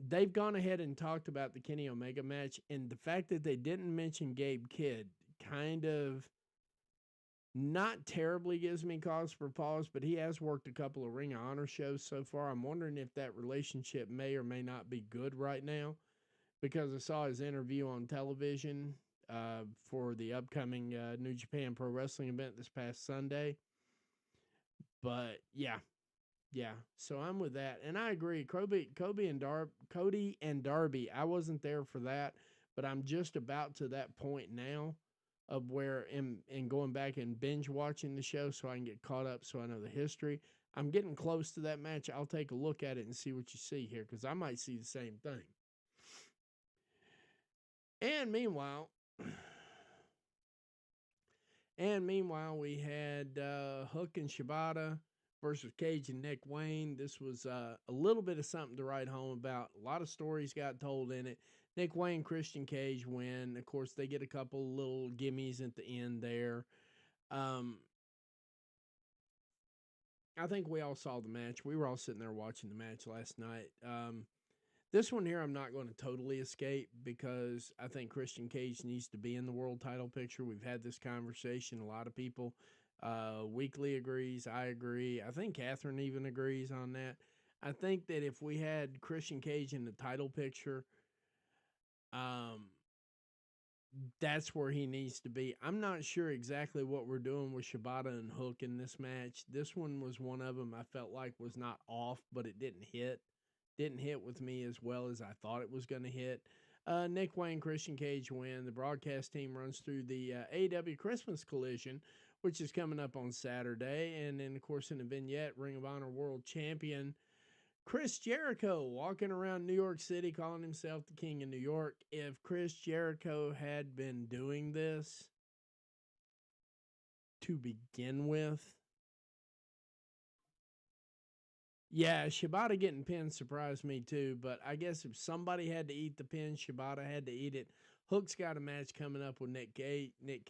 they've gone ahead and talked about the Kenny Omega match. And the fact that they didn't mention Gabe Kidd kind of not terribly gives me cause for pause, but he has worked a couple of Ring of Honor shows so far. I'm wondering if that relationship may or may not be good right now, because I saw his interview on television for the upcoming New Japan Pro Wrestling event this past Sunday. But yeah. So I'm with that, and I agree. Cody and Darby. I wasn't there for that, but I'm just about to that point now of where in going back and binge watching the show so I can get caught up, so I know the history. I'm getting close to that match. I'll take a look at it and see what you see here, because I might see the same thing. And meanwhile, we had Hook and Shibata versus Cage and Nick Wayne. This was a little bit of something to write home about. A lot of stories got told in it. Nick Wayne, Christian Cage win. Of course, they get a couple little gimmies at the end there. I think we all saw the match. We were all sitting there watching the match last night. This one here, I'm not going to totally escape, because I think Christian Cage needs to be in the world title picture. We've had this conversation. A lot of people, Weekly agrees. I agree. I think Catherine even agrees on that. I think that if we had Christian Cage in the title picture, that's where he needs to be. I'm not sure exactly what we're doing with Shibata and Hook in this match. This one was one of them I felt like was not off, but it didn't hit. Didn't hit with me as well as I thought it was going to hit. Nick Wayne, Christian Cage win. The broadcast team runs through the AEW Christmas Collision, which is coming up on Saturday. And then, of course, in the vignette, Ring of Honor World Champion Chris Jericho walking around New York City calling himself the King of New York. If Chris Jericho had been doing this to begin with, yeah, Shibata getting pinned surprised me too, but I guess if somebody had to eat the pin, Shibata had to eat it. Hook's got a match coming up with Nick Gate. Nick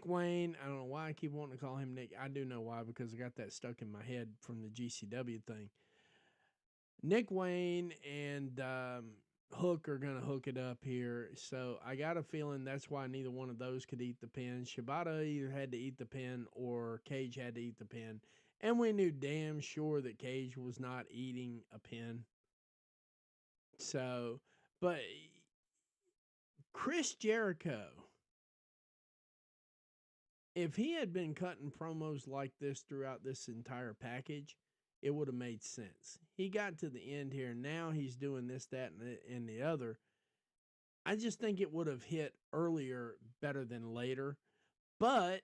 Wayne, I don't know why I keep wanting to call him Nick. I do know why, because I got that stuck in my head from the GCW thing. Nick Wayne and Hook are going to hook it up here. So I got a feeling that's why neither one of those could eat the pin. Shibata either had to eat the pin or Cage had to eat the pin. And we knew damn sure that Cage was not eating a pin. So, but Chris Jericho, if he had been cutting promos like this throughout this entire package, it would have made sense. He got to the end here. Now he's doing this, that, and the other. I just think it would have hit earlier better than later. But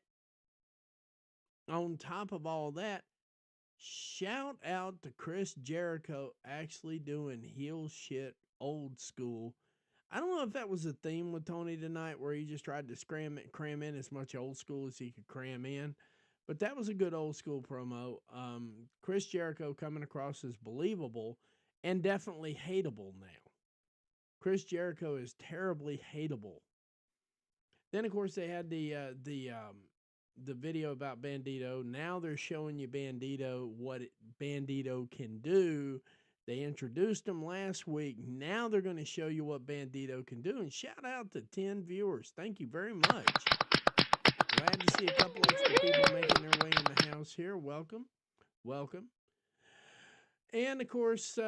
on top of all that, shout out to Chris Jericho actually doing heel shit old school. I don't know if that was a theme with Tony tonight, where he just tried to cram in as much old school as he could cram in. But that was a good old school promo. Chris Jericho coming across as believable and definitely hateable now. Chris Jericho is terribly hateable. Then, of course, they had the video about Bandito. Now they're showing you Bandito, what Bandito can do. They introduced him last week. Now they're going to show you what Bandito can do. And shout out to 10 viewers. Thank you very much. Glad to see a couple extra people making their way in the house here. Welcome. Welcome. And, of course,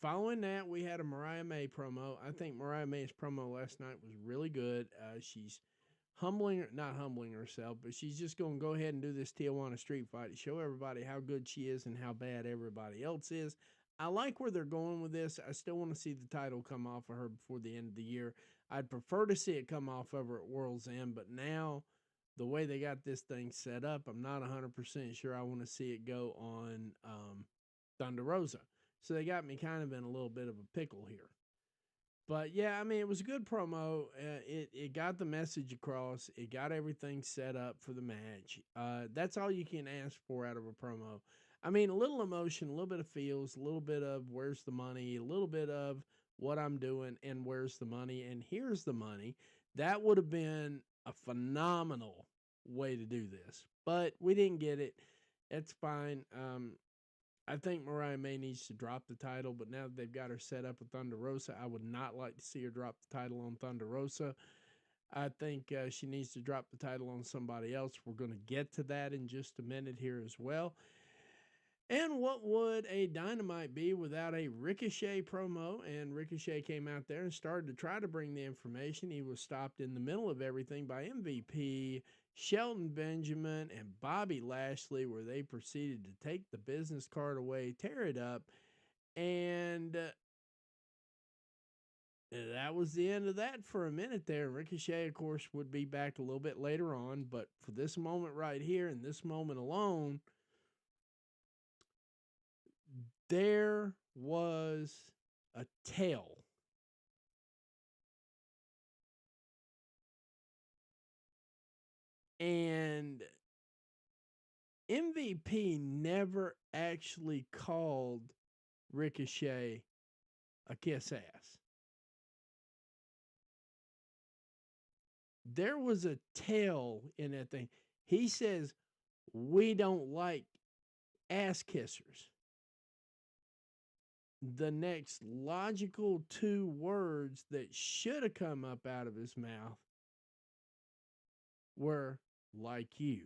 following that, we had a Mariah May promo. I think Mariah May's promo last night was really good. She's not humbling herself, but she's just going to go ahead and do this Tijuana street fight to show everybody how good she is and how bad everybody else is. I like where they're going with this. I still want to see the title come off of her before the end of the year. I'd prefer to see it come off of her at World's End, but now the way they got this thing set up, I'm not 100% sure I want to see it go on Thunder Rosa. So they got me kind of in a little bit of a pickle here. But, yeah, I mean, it was a good promo. It got the message across. It got everything set up for the match. That's all you can ask for out of a promo. I mean, a little emotion, a little bit of feels, a little bit of where's the money, a little bit of what I'm doing and where's the money and here's the money. That would have been a phenomenal way to do this, but we didn't get it. It's fine. I think Mariah May needs to drop the title, but now that they've got her set up with Thunder Rosa, I would not like to see her drop the title on Thunder Rosa. I think she needs to drop the title on somebody else. We're going to get to that in just a minute here as well. And what would a Dynamite be without a Ricochet promo? And Ricochet came out there and started to try to bring the information. He was stopped in the middle of everything by MVP, Shelton Benjamin, and Bobby Lashley, where they proceeded to take the business card away, tear it up, and that was the end of that for a minute there. Ricochet, of course, would be back a little bit later on, but for this moment right here and this moment alone, there was a tale. And MVP never actually called Ricochet a kiss ass. There was a tale in that thing. He says, we don't like ass kissers. The next logical two words that should have come up out of his mouth were like you.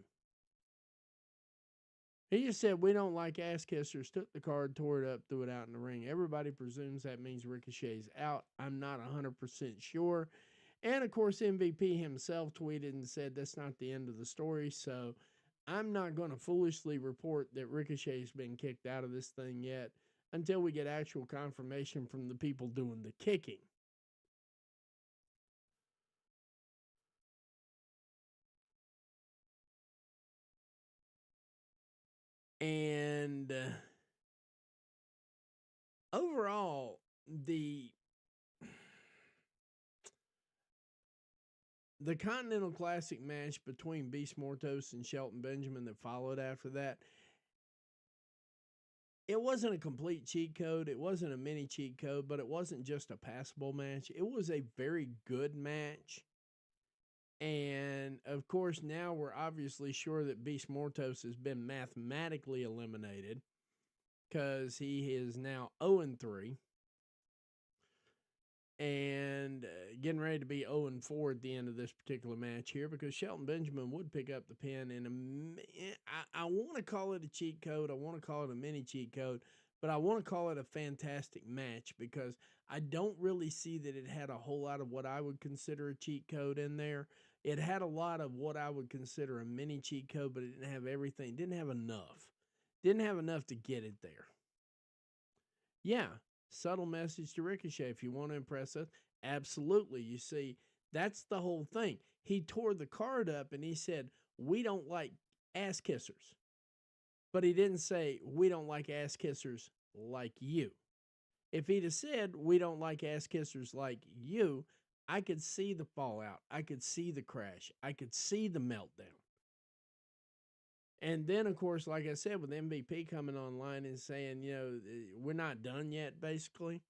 He just said, we don't like ass kissers, took the card, tore it up, threw it out in the ring. Everybody presumes that means Ricochet's out. I'm not 100% sure. And of course, MVP himself tweeted and said that's not the end of the story. So I'm not going to foolishly report that Ricochet's been kicked out of this thing yet until we get actual confirmation from the people doing the kicking. And overall, the Continental Classic match between Beast Mortos and Shelton Benjamin that followed after that, it wasn't a complete cheat code. It wasn't a mini cheat code, but it wasn't just a passable match. It was a very good match. And of course, now we're obviously sure that Beast Mortos has been mathematically eliminated because he is now 0-3 and getting ready to be 0-4 at the end of this particular match here because Shelton Benjamin would pick up the pin. And I want to call it a cheat code. I want to call it a mini cheat code, but I want to call it a fantastic match because I don't really see that it had a whole lot of what I would consider a cheat code in there. It had a lot of what I would consider a mini cheat code, but it didn't have everything. It didn't have enough. Didn't have enough to get it there. Yeah, subtle message to Ricochet. If you want to impress us, absolutely. You see, that's the whole thing. He tore the card up and he said, we don't like ass kissers. But he didn't say, we don't like ass kissers like you. If he'd have said, we don't like ass kissers like you, I could see the fallout. I could see the crash. I could see the meltdown. And then, of course, like I said, with MVP coming online and saying, we're not done yet, basically.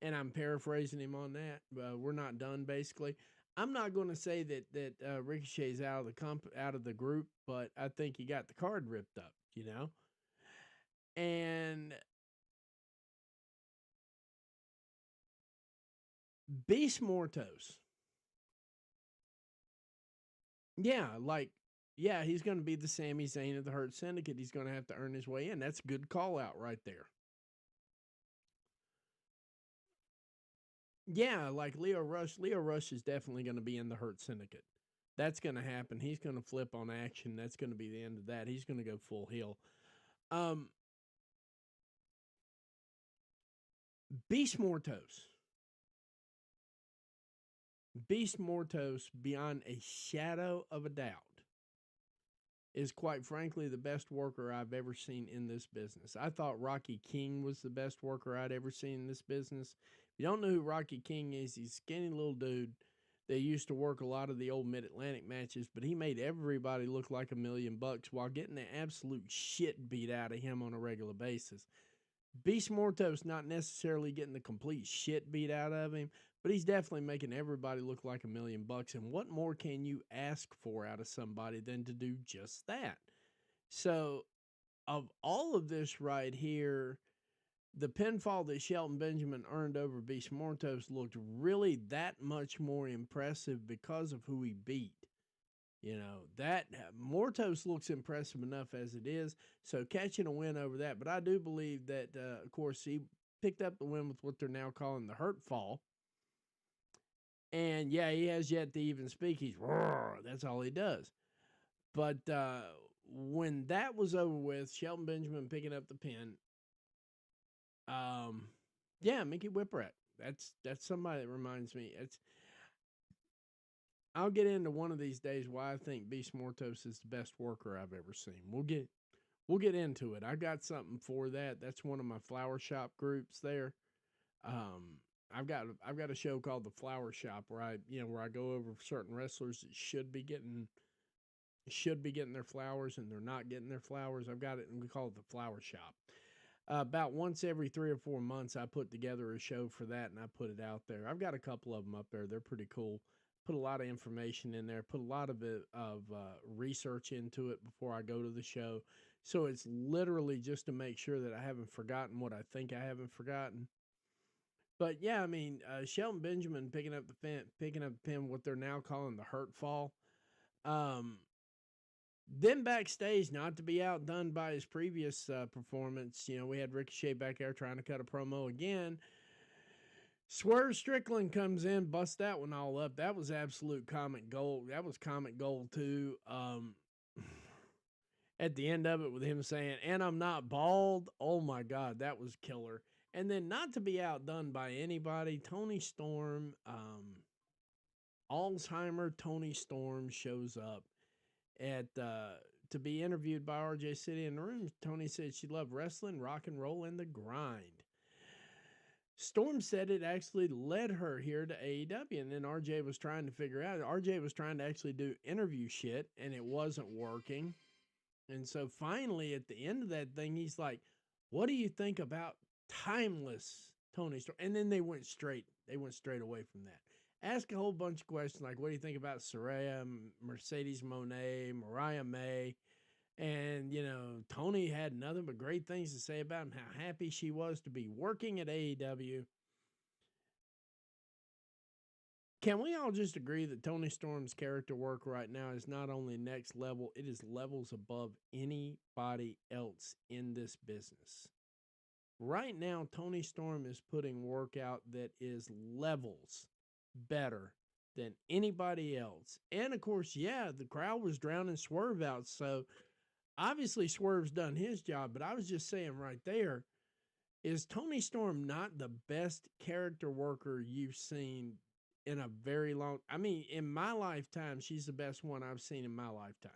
And I'm paraphrasing him on that. We're not done, basically. I'm not going to say that Ricochet's out of the group, but I think he got the card ripped up, And Beast Mortos. Yeah, he's going to be the Sami Zayn of the Hurt Syndicate. He's going to have to earn his way in. That's a good call out right there. Yeah, like Leo Rush. Leo Rush is definitely going to be in the Hurt Syndicate. That's going to happen. He's going to flip on action. That's going to be the end of that. He's going to go full heel. Beast Mortos. Beast Mortos, beyond a shadow of a doubt, is quite frankly the best worker I've ever seen in this business. I thought Rocky King was the best worker I'd ever seen in this business. If you don't know who Rocky King is, he's a skinny little dude They used to work a lot of the old Mid-Atlantic matches, but he made everybody look like $1,000,000 while getting the absolute shit beat out of him on a regular basis. Beast Morto's not necessarily getting the complete shit beat out of him, but he's definitely making everybody look like $1,000,000. And what more can you ask for out of somebody than to do just that? So, of all of this right here, the pinfall that Shelton Benjamin earned over Beast Mortos looked really that much more impressive because of who he beat. You know, that Mortos looks impressive enough as it is. So catching a win over that. But I do believe that, of course, he picked up the win with what they're now calling the hurt fall. And yeah, he has yet to even speak. He's roar. That's all he does. But when that was over with, Shelton Benjamin picking up the pin. Yeah, Mickey Whipwreck. That's somebody that reminds me. I'll get into one of these days why I think Beast Mortos is the best worker I've ever seen. We'll get into it. I got something for that. That's one of my flower shop groups there. I've got a show called the Flower Shop where I go over certain wrestlers that should be getting their flowers and they're not getting their flowers. I've got it, and we call it the Flower Shop. About once every 3 or 4 months, I put together a show for that, and I put it out there. I've got a couple of them up there. They're pretty cool. Put a lot of information in there. Put a lot of research into it before I go to the show. So it's literally just to make sure that I haven't forgotten what I think I haven't forgotten. But yeah, I mean, Shelton Benjamin picking up the pin, what they're now calling the hurt fall. Then backstage, not to be outdone by his previous performance, we had Ricochet back there trying to cut a promo again. Swerve Strickland comes in, busts that one all up. That was absolute comic gold. That was comic gold too. At the end of it with him saying, "And I'm not bald." Oh my God, that was killer. And then not to be outdone by anybody, Tony Storm, Alzheimer Tony Storm shows up to be interviewed by RJ City in the room. Tony said she loved wrestling, rock and roll, and the grind. Storm said it actually led her here to AEW, and then RJ was trying to figure out. RJ was trying to actually do interview shit, and it wasn't working. And so finally, at the end of that thing, he's like, "What do you think about timeless Tony Storm?" And then they went straight away from that. Ask a whole bunch of questions like, what do you think about Saraya, Mercedes Moné, Mariah May? And, Tony had nothing but great things to say about him, how happy she was to be working at AEW. Can we all just agree that Tony Storm's character work right now is not only next level, it is levels above anybody else in this business? Right now, Tony Storm is putting work out that is levels better than anybody else. And of course, yeah, the crowd was drowning Swerve out, so obviously Swerve's done his job, but I was just saying right there, is Tony Storm not the best character worker you've seen in a very long... I mean, in my lifetime, she's the best one I've seen in my lifetime.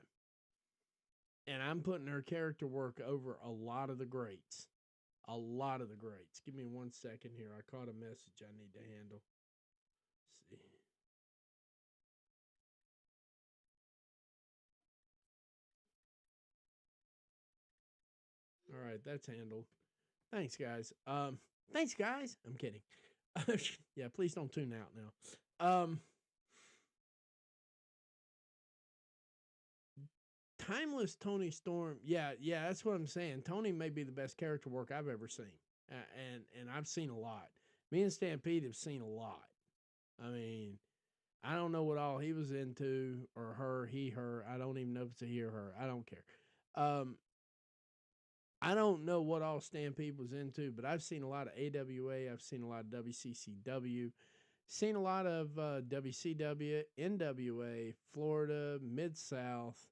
And I'm putting her character work over a lot of the greats. A lot of the greats. Give me 1 second here. I caught a message I need to handle. Let's see. All right, that's handled. Thanks, guys. Thanks, guys. I'm kidding. Yeah, please don't tune out now. Timeless Tony Storm. Yeah, that's what I'm saying. Tony may be the best character work I've ever seen, and I've seen a lot. Me and Stampede have seen a lot. I mean, I don't know what all he was into, or her, he, her. I don't even know if it's a he or her. I don't care. I don't know what all Stampede was into, but I've seen a lot of AWA. I've seen a lot of WCCW. Seen a lot of WCW, NWA, Florida, Mid-South.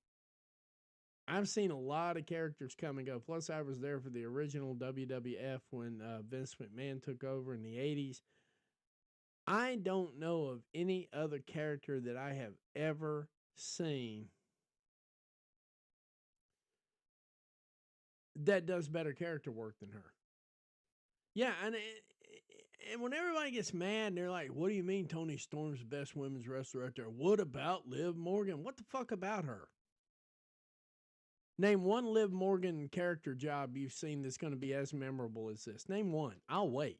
I've seen a lot of characters come and go. Plus, I was there for the original WWF when Vince McMahon took over in the 80s. I don't know of any other character that I have ever seen that does better character work than her. Yeah, And when everybody gets mad, and they're like, "What do you mean Tony Storm's the best women's wrestler out there? What about Liv Morgan? What the fuck about her?" Name one Liv Morgan character job you've seen that's going to be as memorable as this. Name one. I'll wait.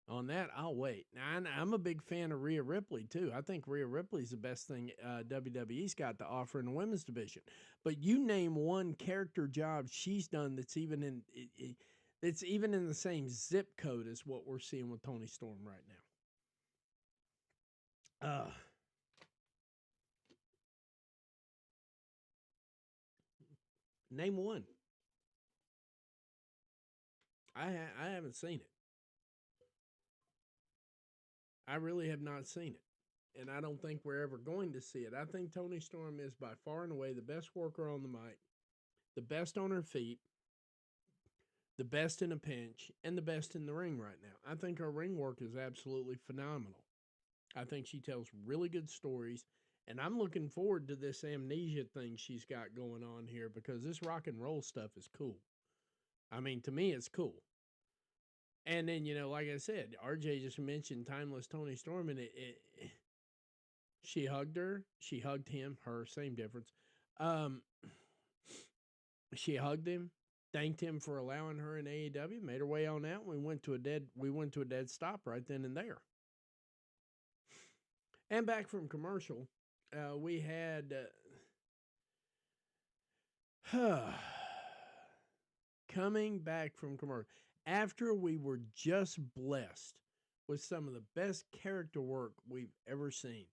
On that, I'll wait. Now, I'm a big fan of Rhea Ripley, too. I think Rhea Ripley's the best thing WWE's got to offer in the women's division. But you name one character job she's done that's even in the same zip code as what we're seeing with Toni Storm right now. Name one. I haven't seen it. I really have not seen it. And I don't think we're ever going to see it. I think Toni Storm is by far and away the best worker on the mic, the best on her feet, the best in a pinch, and the best in the ring right now. I think her ring work is absolutely phenomenal. I think she tells really good stories, and I'm looking forward to this amnesia thing she's got going on here because this rock and roll stuff is cool. I mean, to me, it's cool. And then, like I said, RJ just mentioned Timeless Toni Storm, and she hugged her. She hugged him. Her, same difference. She hugged him, thanked him for allowing her in AEW, made her way on out. We went to a dead stop right then and there. And back from commercial, we had coming back from commercial after we were just blessed with some of the best character work we've ever seen.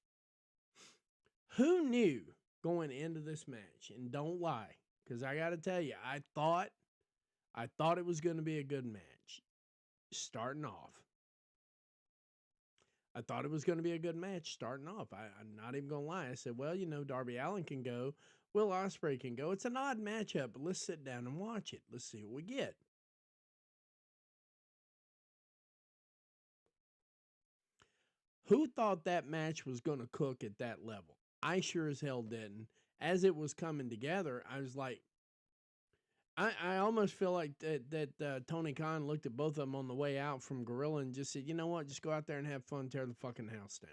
Who knew going into this match? And don't lie, because I got to tell you, I thought it was going to be a good match starting off. I thought it was going to be a good match starting off. I'm not even going to lie. I said, well, Darby Allin can go. Will Ospreay can go. It's an odd matchup, but let's sit down and watch it. Let's see what we get. Who thought that match was going to cook at that level? I sure as hell didn't. As it was coming together, I was like, I almost feel like that Tony Khan looked at both of them on the way out from Gorilla and just said, you know what, just go out there and have fun, tear the fucking house down.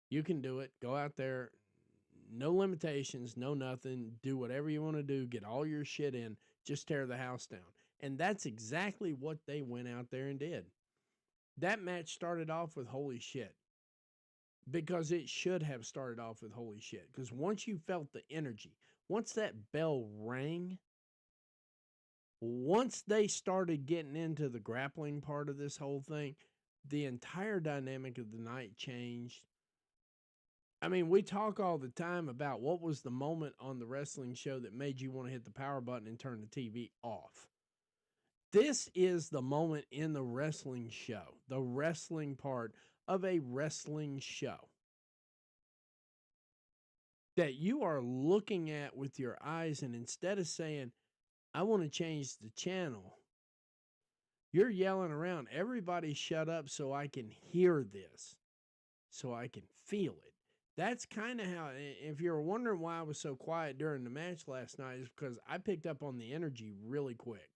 You can do it. Go out there. No limitations, no nothing. Do whatever you want to do. Get all your shit in. Just tear the house down. And that's exactly what they went out there and did. That match started off with holy shit. Because it should have started off with holy shit. Because once you felt the energy, once that bell rang, once they started getting into the grappling part of this whole thing, the entire dynamic of the night changed. I mean, we talk all the time about what was the moment on the wrestling show that made you want to hit the power button and turn the TV off. This is the moment in the wrestling show, the wrestling part of a wrestling show that you are looking at with your eyes, and instead of saying, I want to change the channel, you're yelling around, everybody shut up so I can hear this, so I can feel it. That's kind of how, if you're wondering why I was so quiet during the match last night, is because I picked up on the energy really quick.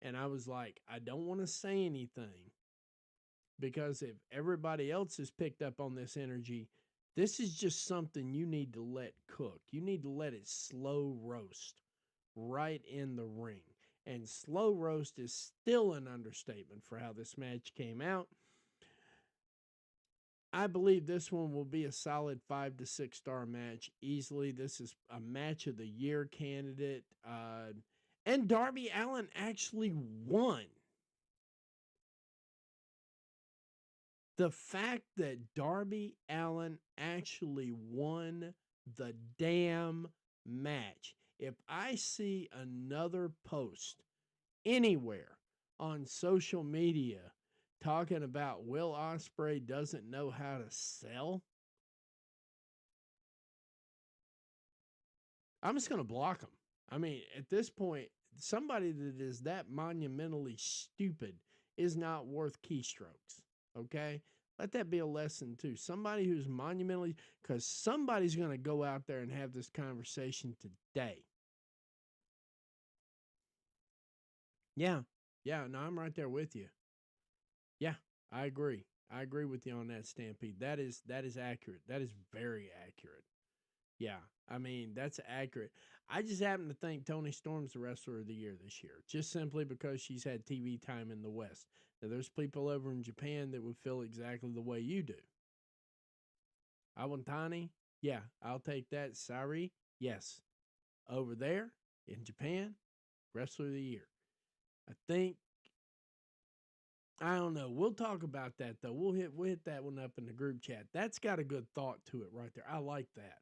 And I was like, I don't want to say anything, because if everybody else has picked up on this energy, this is just something you need to let cook. You need to let it slow roast right in the ring. And slow roast is still an understatement for how this match came out. I believe this one will be a solid 5 to 6 star match easily. This is a match of the year candidate. And Darby Allin actually won. The fact that Darby Allin actually won the damn match. If I see another post anywhere on social media talking about Will Ospreay doesn't know how to sell, I'm just going to block them. I mean, at this point, somebody that is that monumentally stupid is not worth keystrokes, okay? Let that be a lesson, too. Somebody who's monumentally, because somebody's going to go out there and have this conversation today. Yeah, no, I'm right there with you. Yeah, I agree. I agree with you on that, Stampede. That is accurate. That is very accurate. Yeah, I mean that's accurate. I just happen to think Tony Storm's the wrestler of the year this year, just simply because she's had TV time in the West. Now, there's people over in Japan that would feel exactly the way you do. Awantani, yeah, I'll take that. Sari, yes. Over there in Japan, wrestler of the year. I think I don't know. We'll talk about that though. We'll hit that one up in the group chat. That's got a good thought to it right there. I like that.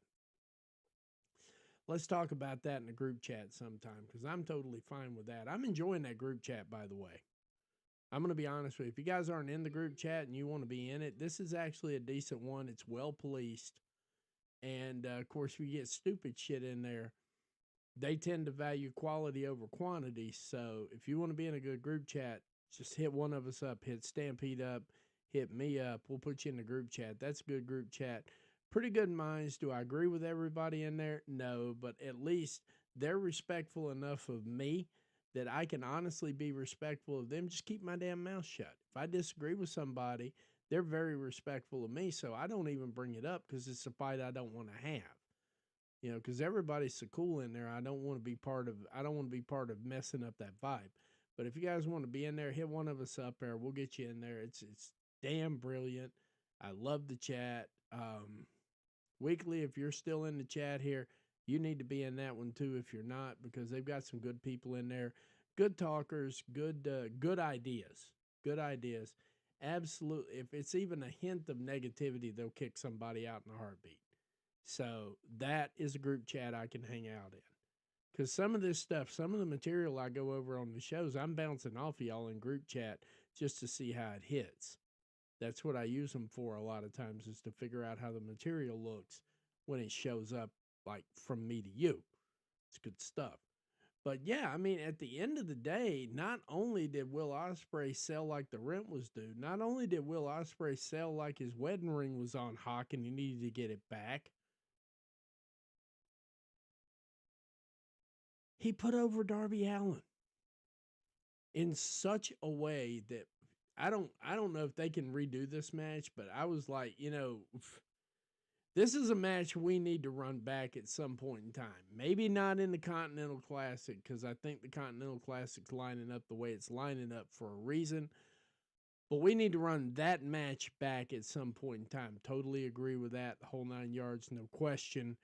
Let's talk about that in the group chat sometime because I'm totally fine with that. I'm enjoying that group chat, by the way. I'm going to be honest with you. If you guys aren't in the group chat and you want to be in it, this is actually a decent one. It's well policed. And of course, if you get stupid shit in there, they tend to value quality over quantity. So if you want to be in a good group chat, just hit one of us up, hit Stampede up, hit me up. We'll put you in the group chat. That's a good group chat. Pretty good minds. Do I agree with everybody in there? No, but at least they're respectful enough of me that I can honestly be respectful of them. Just keep my damn mouth shut. If I disagree with somebody, they're very respectful of me. So I don't even bring it up because it's a fight I don't want to have. You know, because everybody's so cool in there. I don't want to be part of. I don't want to be part of messing up that vibe. But if you guys want to be in there, hit one of us up there. We'll get you in there. It's damn brilliant. I love the chat. Weekly, if you're still in the chat here, you need to be in that one too. If you're not, because they've got some good people in there, good talkers, good ideas, good ideas. Absolutely. If it's even a hint of negativity, they'll kick somebody out in a heartbeat. So that is a group chat I can hang out in. Because some of this stuff, some of the material I go over on the shows, I'm bouncing off of y'all in group chat just to see how it hits. That's what I use them for a lot of times, is to figure out how the material looks when it shows up, like from me to you. It's good stuff. But yeah, I mean, at the end of the day, not only did Will Ospreay sell like the rent was due, not only did Will Ospreay sell like his wedding ring was on hock and he needed to get it back, he put over Darby Allin in such a way that I don't know if they can redo this match, but I was like, this is a match we need to run back at some point in time. Maybe not in the Continental Classic, because I think the Continental Classic's lining up the way it's lining up for a reason. But we need to run that match back at some point in time. Totally agree with that. The whole 9 yards, no question.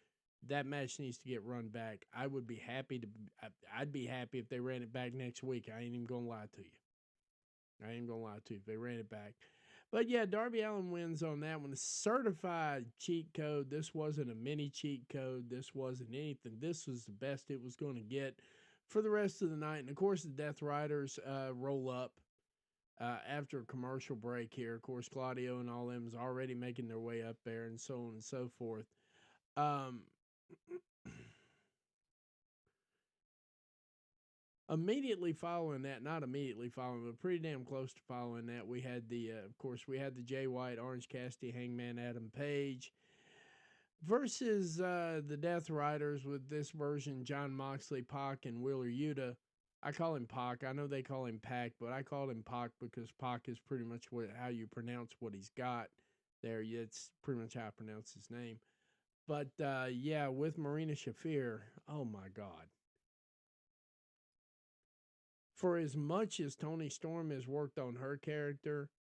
That match needs to get run back. I would be happy to. I'd be happy if they ran it back next week. I ain't even gonna lie to you. I ain't gonna lie to you if they ran it back. But yeah, Darby Allin wins on that one. Certified cheat code. This wasn't a mini cheat code. This wasn't anything. This was the best it was going to get for the rest of the night. And of course, the Death Riders roll up after a commercial break here. Of course, Claudio and all them is already making their way up there, and so on and so forth. Um, immediately following that, not immediately following, but pretty damn close to following that, we had of course, we had the Jay White, Orange Cassidy, Hangman Adam Page versus the Death Riders with this version, John Moxley, Pac, and Wheeler Yuta. I call him Pac. I know they call him Pac, but I call him Pac because Pac is pretty much how you pronounce what he's got there. It's pretty much how I pronounce his name. But yeah, with Marina Shafir, oh my God. For as much as Tony Storm has worked on her character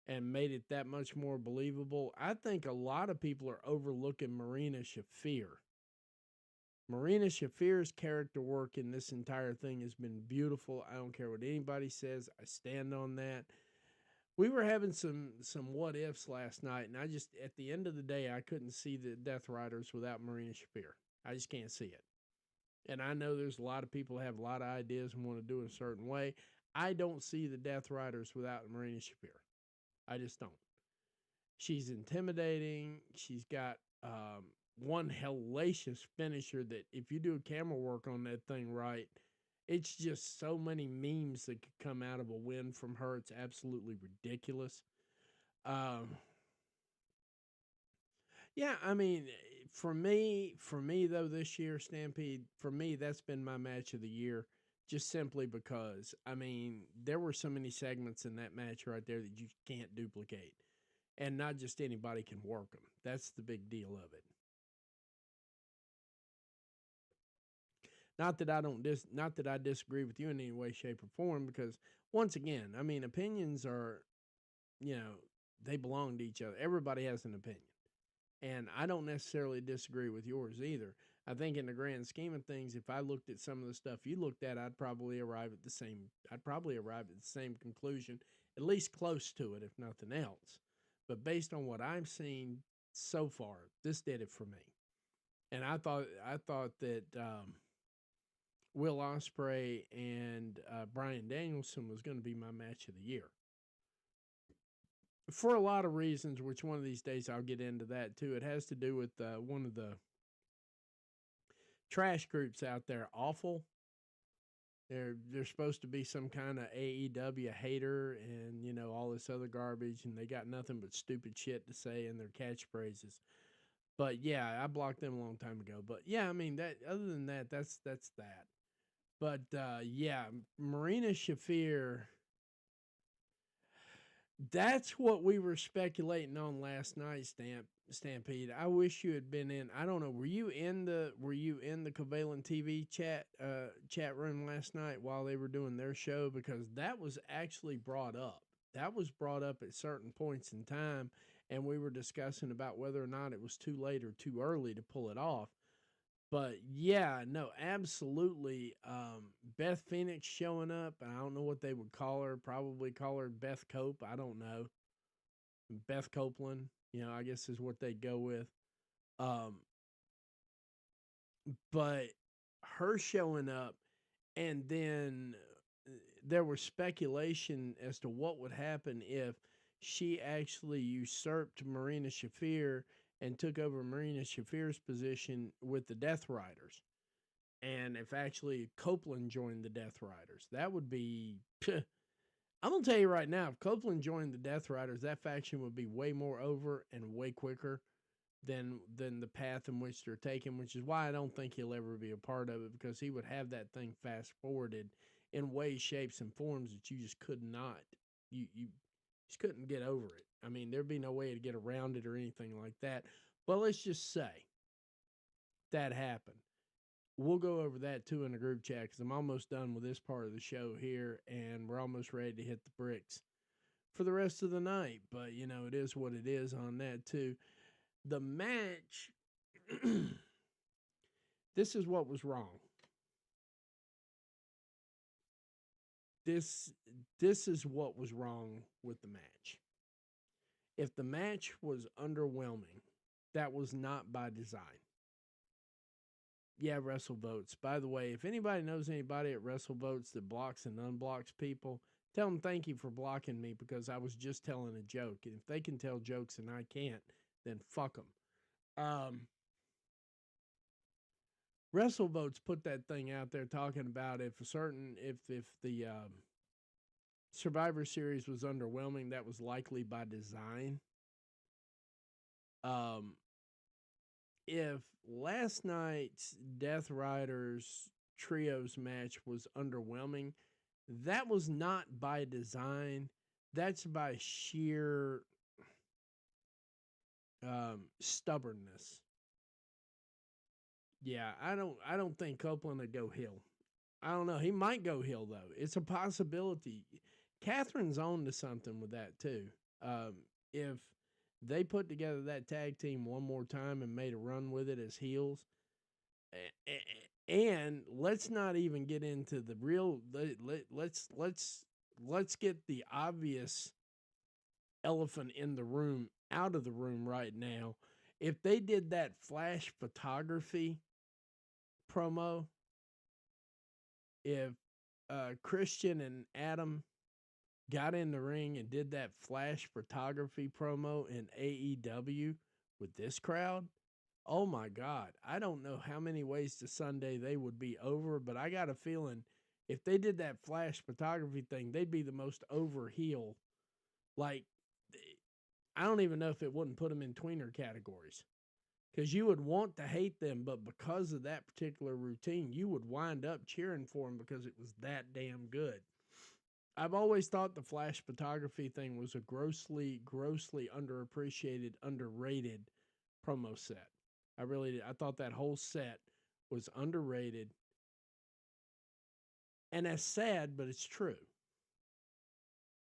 and made it that much more believable, I think a lot of people are overlooking Marina Shafir. Marina Shafir's character work in this entire thing has been beautiful. I don't care what anybody says. I stand on that. We were having some what ifs last night, and I just, at the end of the day, I couldn't see the Death Riders without Marina Shafir. I just can't see it. And I know there's a lot of people who have a lot of ideas and want to do it a certain way. I don't see the Death Riders without Marina Shafir. I just don't. She's intimidating. She's got one hellacious finisher that if you do camera work on that thing right, it's just so many memes that could come out of a win from her. It's absolutely ridiculous. Um, yeah, I mean, for me though, this year, Stampede, for me, that's been my match of the year. just simply because, I mean, there were so many segments in that match right there that you can't duplicate. And not just anybody can work them. That's the big deal of it. Not that I disagree with you in any way, shape, or form, because once again, I mean, opinions are, you know, they belong to each other. Everybody has an opinion. And I don't necessarily disagree with yours either. I think in the grand scheme of things, if I looked at some of the stuff you looked at, I'd probably arrive at the same conclusion, at least close to it, if nothing else. But based on what I've seen so far, this did it for me. And I thought that Will Ospreay and Bryan Danielson was going to be my match of the year for a lot of reasons, which one of these days I'll get into that too. It has to do with one of the trash groups out there, Awful. They're supposed to be some kind of AEW hater and, you know, all this other garbage, and they got nothing but stupid shit to say in their catchphrases. But yeah, I blocked them a long time ago. But yeah, I mean that. Other than that, that's that. But yeah, Marina Shafir. That's what we were speculating on last night, Stampede. I wish you had been in. I don't know. Were you in the Covalent TV chat room last night while they were doing their show? Because that was actually brought up. That was brought up at certain points in time, and we were discussing about whether or not it was too late or too early to pull it off. But yeah, no, absolutely. Beth Phoenix showing up, and I don't know what they would call her. Probably call her Beth Cope. I don't know. Beth Copeland, you know, I guess is what they'd go with. Um, but her showing up, and then there was speculation as to what would happen if she actually usurped Marina Shafir and took over Marina Shafir's position with the Death Riders. And if actually Copeland joined the Death Riders, that would be. I'm going to tell you right now, if Copeland joined the Death Riders, that faction would be way more over and way quicker than the path in which they're taking, which is why I don't think he'll ever be a part of it, because he would have that thing fast forwarded in ways, shapes, and forms that you just could not. You just couldn't get over it. I mean, there'd be no way to get around it or anything like that. But let's just say that happened. We'll go over that too in the group chat, because I'm almost done with this part of the show here, and we're almost ready to hit the bricks for the rest of the night. But, you know, it is what it is on that too. The match, this is what was wrong. This is what was wrong with the match. If the match was underwhelming, that was not by design. Yeah, WrestleVotes. By the way, if anybody knows anybody at WrestleVotes that blocks and unblocks people, tell them thank you for blocking me, because I was just telling a joke. And if they can tell jokes and I can't, then fuck them. WrestleVotes put that thing out there talking about if the Survivor Series was underwhelming, that was likely by design. If last night's Death Riders trios match was underwhelming, that was not by design. That's by sheer stubbornness. Yeah, I don't think Copeland would go heel. I don't know. He might go heel though. It's a possibility. Catherine's on to something with that too. If they put together that tag team one more time and made a run with it as heels, and let's not even get into the real. Let's get the obvious elephant in the room out of the room right now. If they did that flash photography promo, if Christian and Adam got in the ring and did that flash photography promo in AEW with this crowd, oh my God, I don't know how many ways to Sunday they would be over, but I got a feeling if they did that flash photography thing, they'd be the most over heel. Like, I don't even know if it wouldn't put them in tweener categories, Because you would want to hate them, but because of that particular routine, you would wind up cheering for them because it was that damn good. I've always thought the flash photography thing was a grossly, grossly underappreciated, underrated promo set. I really did. I thought that whole set was underrated. And that's sad, but it's true.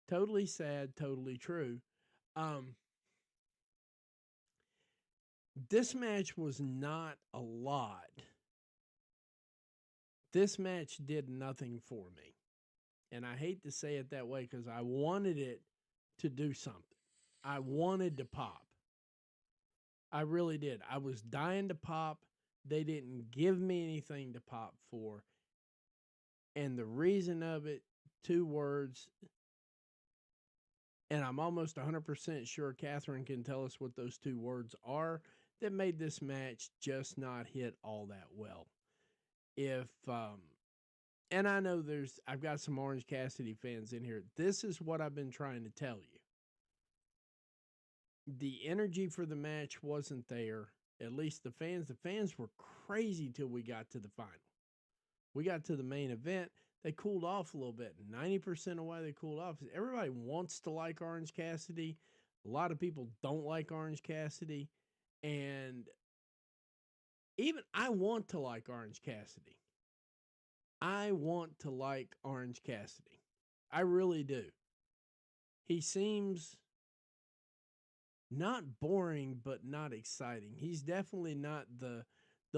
Totally sad, totally true. Um, this match was not a lot. This match did nothing for me. And I hate to say it that way because I wanted it to do something. I wanted to pop. I really did. I was dying to pop. They didn't give me anything to pop for. And the reason of it, 2 words, and I'm almost 100% sure Catherine can tell us what those 2 words are, that made this match just not hit all that well. And I know I've got some Orange Cassidy fans in here. This is what I've been trying to tell you. The energy for the match wasn't there. At least the fans were crazy till we got to the final. We got to the main event. They cooled off a little bit. 90% of why they cooled off is everybody wants to like Orange Cassidy. A lot of people don't like Orange Cassidy. And even I want to like Orange Cassidy. I want to like Orange Cassidy. I really do. He seems not boring, but not exciting. He's definitely not the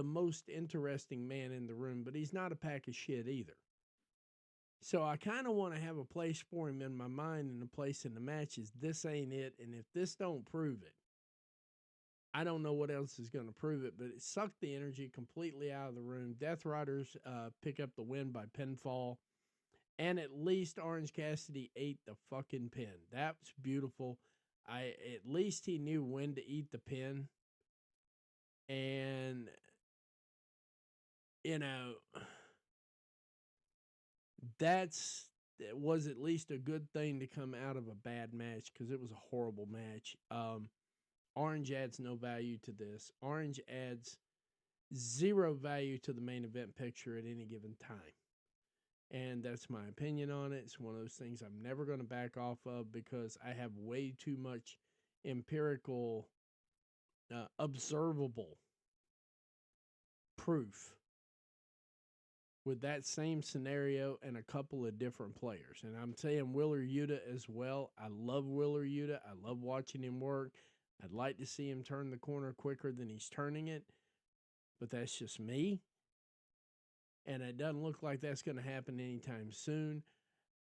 most interesting man in the room, but he's not a pack of shit either. So I kind of want to have a place for him in my mind, and a place in the matches. This ain't it, and if this don't prove it, I don't know what else is going to prove it, but it sucked the energy completely out of the room. Death Riders pick up the win by pinfall, and at least Orange Cassidy ate the fucking pin. That's beautiful. At least he knew when to eat the pin, and that was at least a good thing to come out of a bad match, because it was a horrible match. Orange adds no value to this. Orange adds 0 value to the main event picture at any given time. And that's my opinion on it. It's one of those things I'm never going to back off of, because I have way too much empirical, observable proof with that same scenario and a couple of different players. And I'm saying Wheeler Yuta as well. I love Wheeler Yuta. I love watching him work. I'd like to see him turn the corner quicker than he's turning it, but that's just me. And it doesn't look like that's going to happen anytime soon.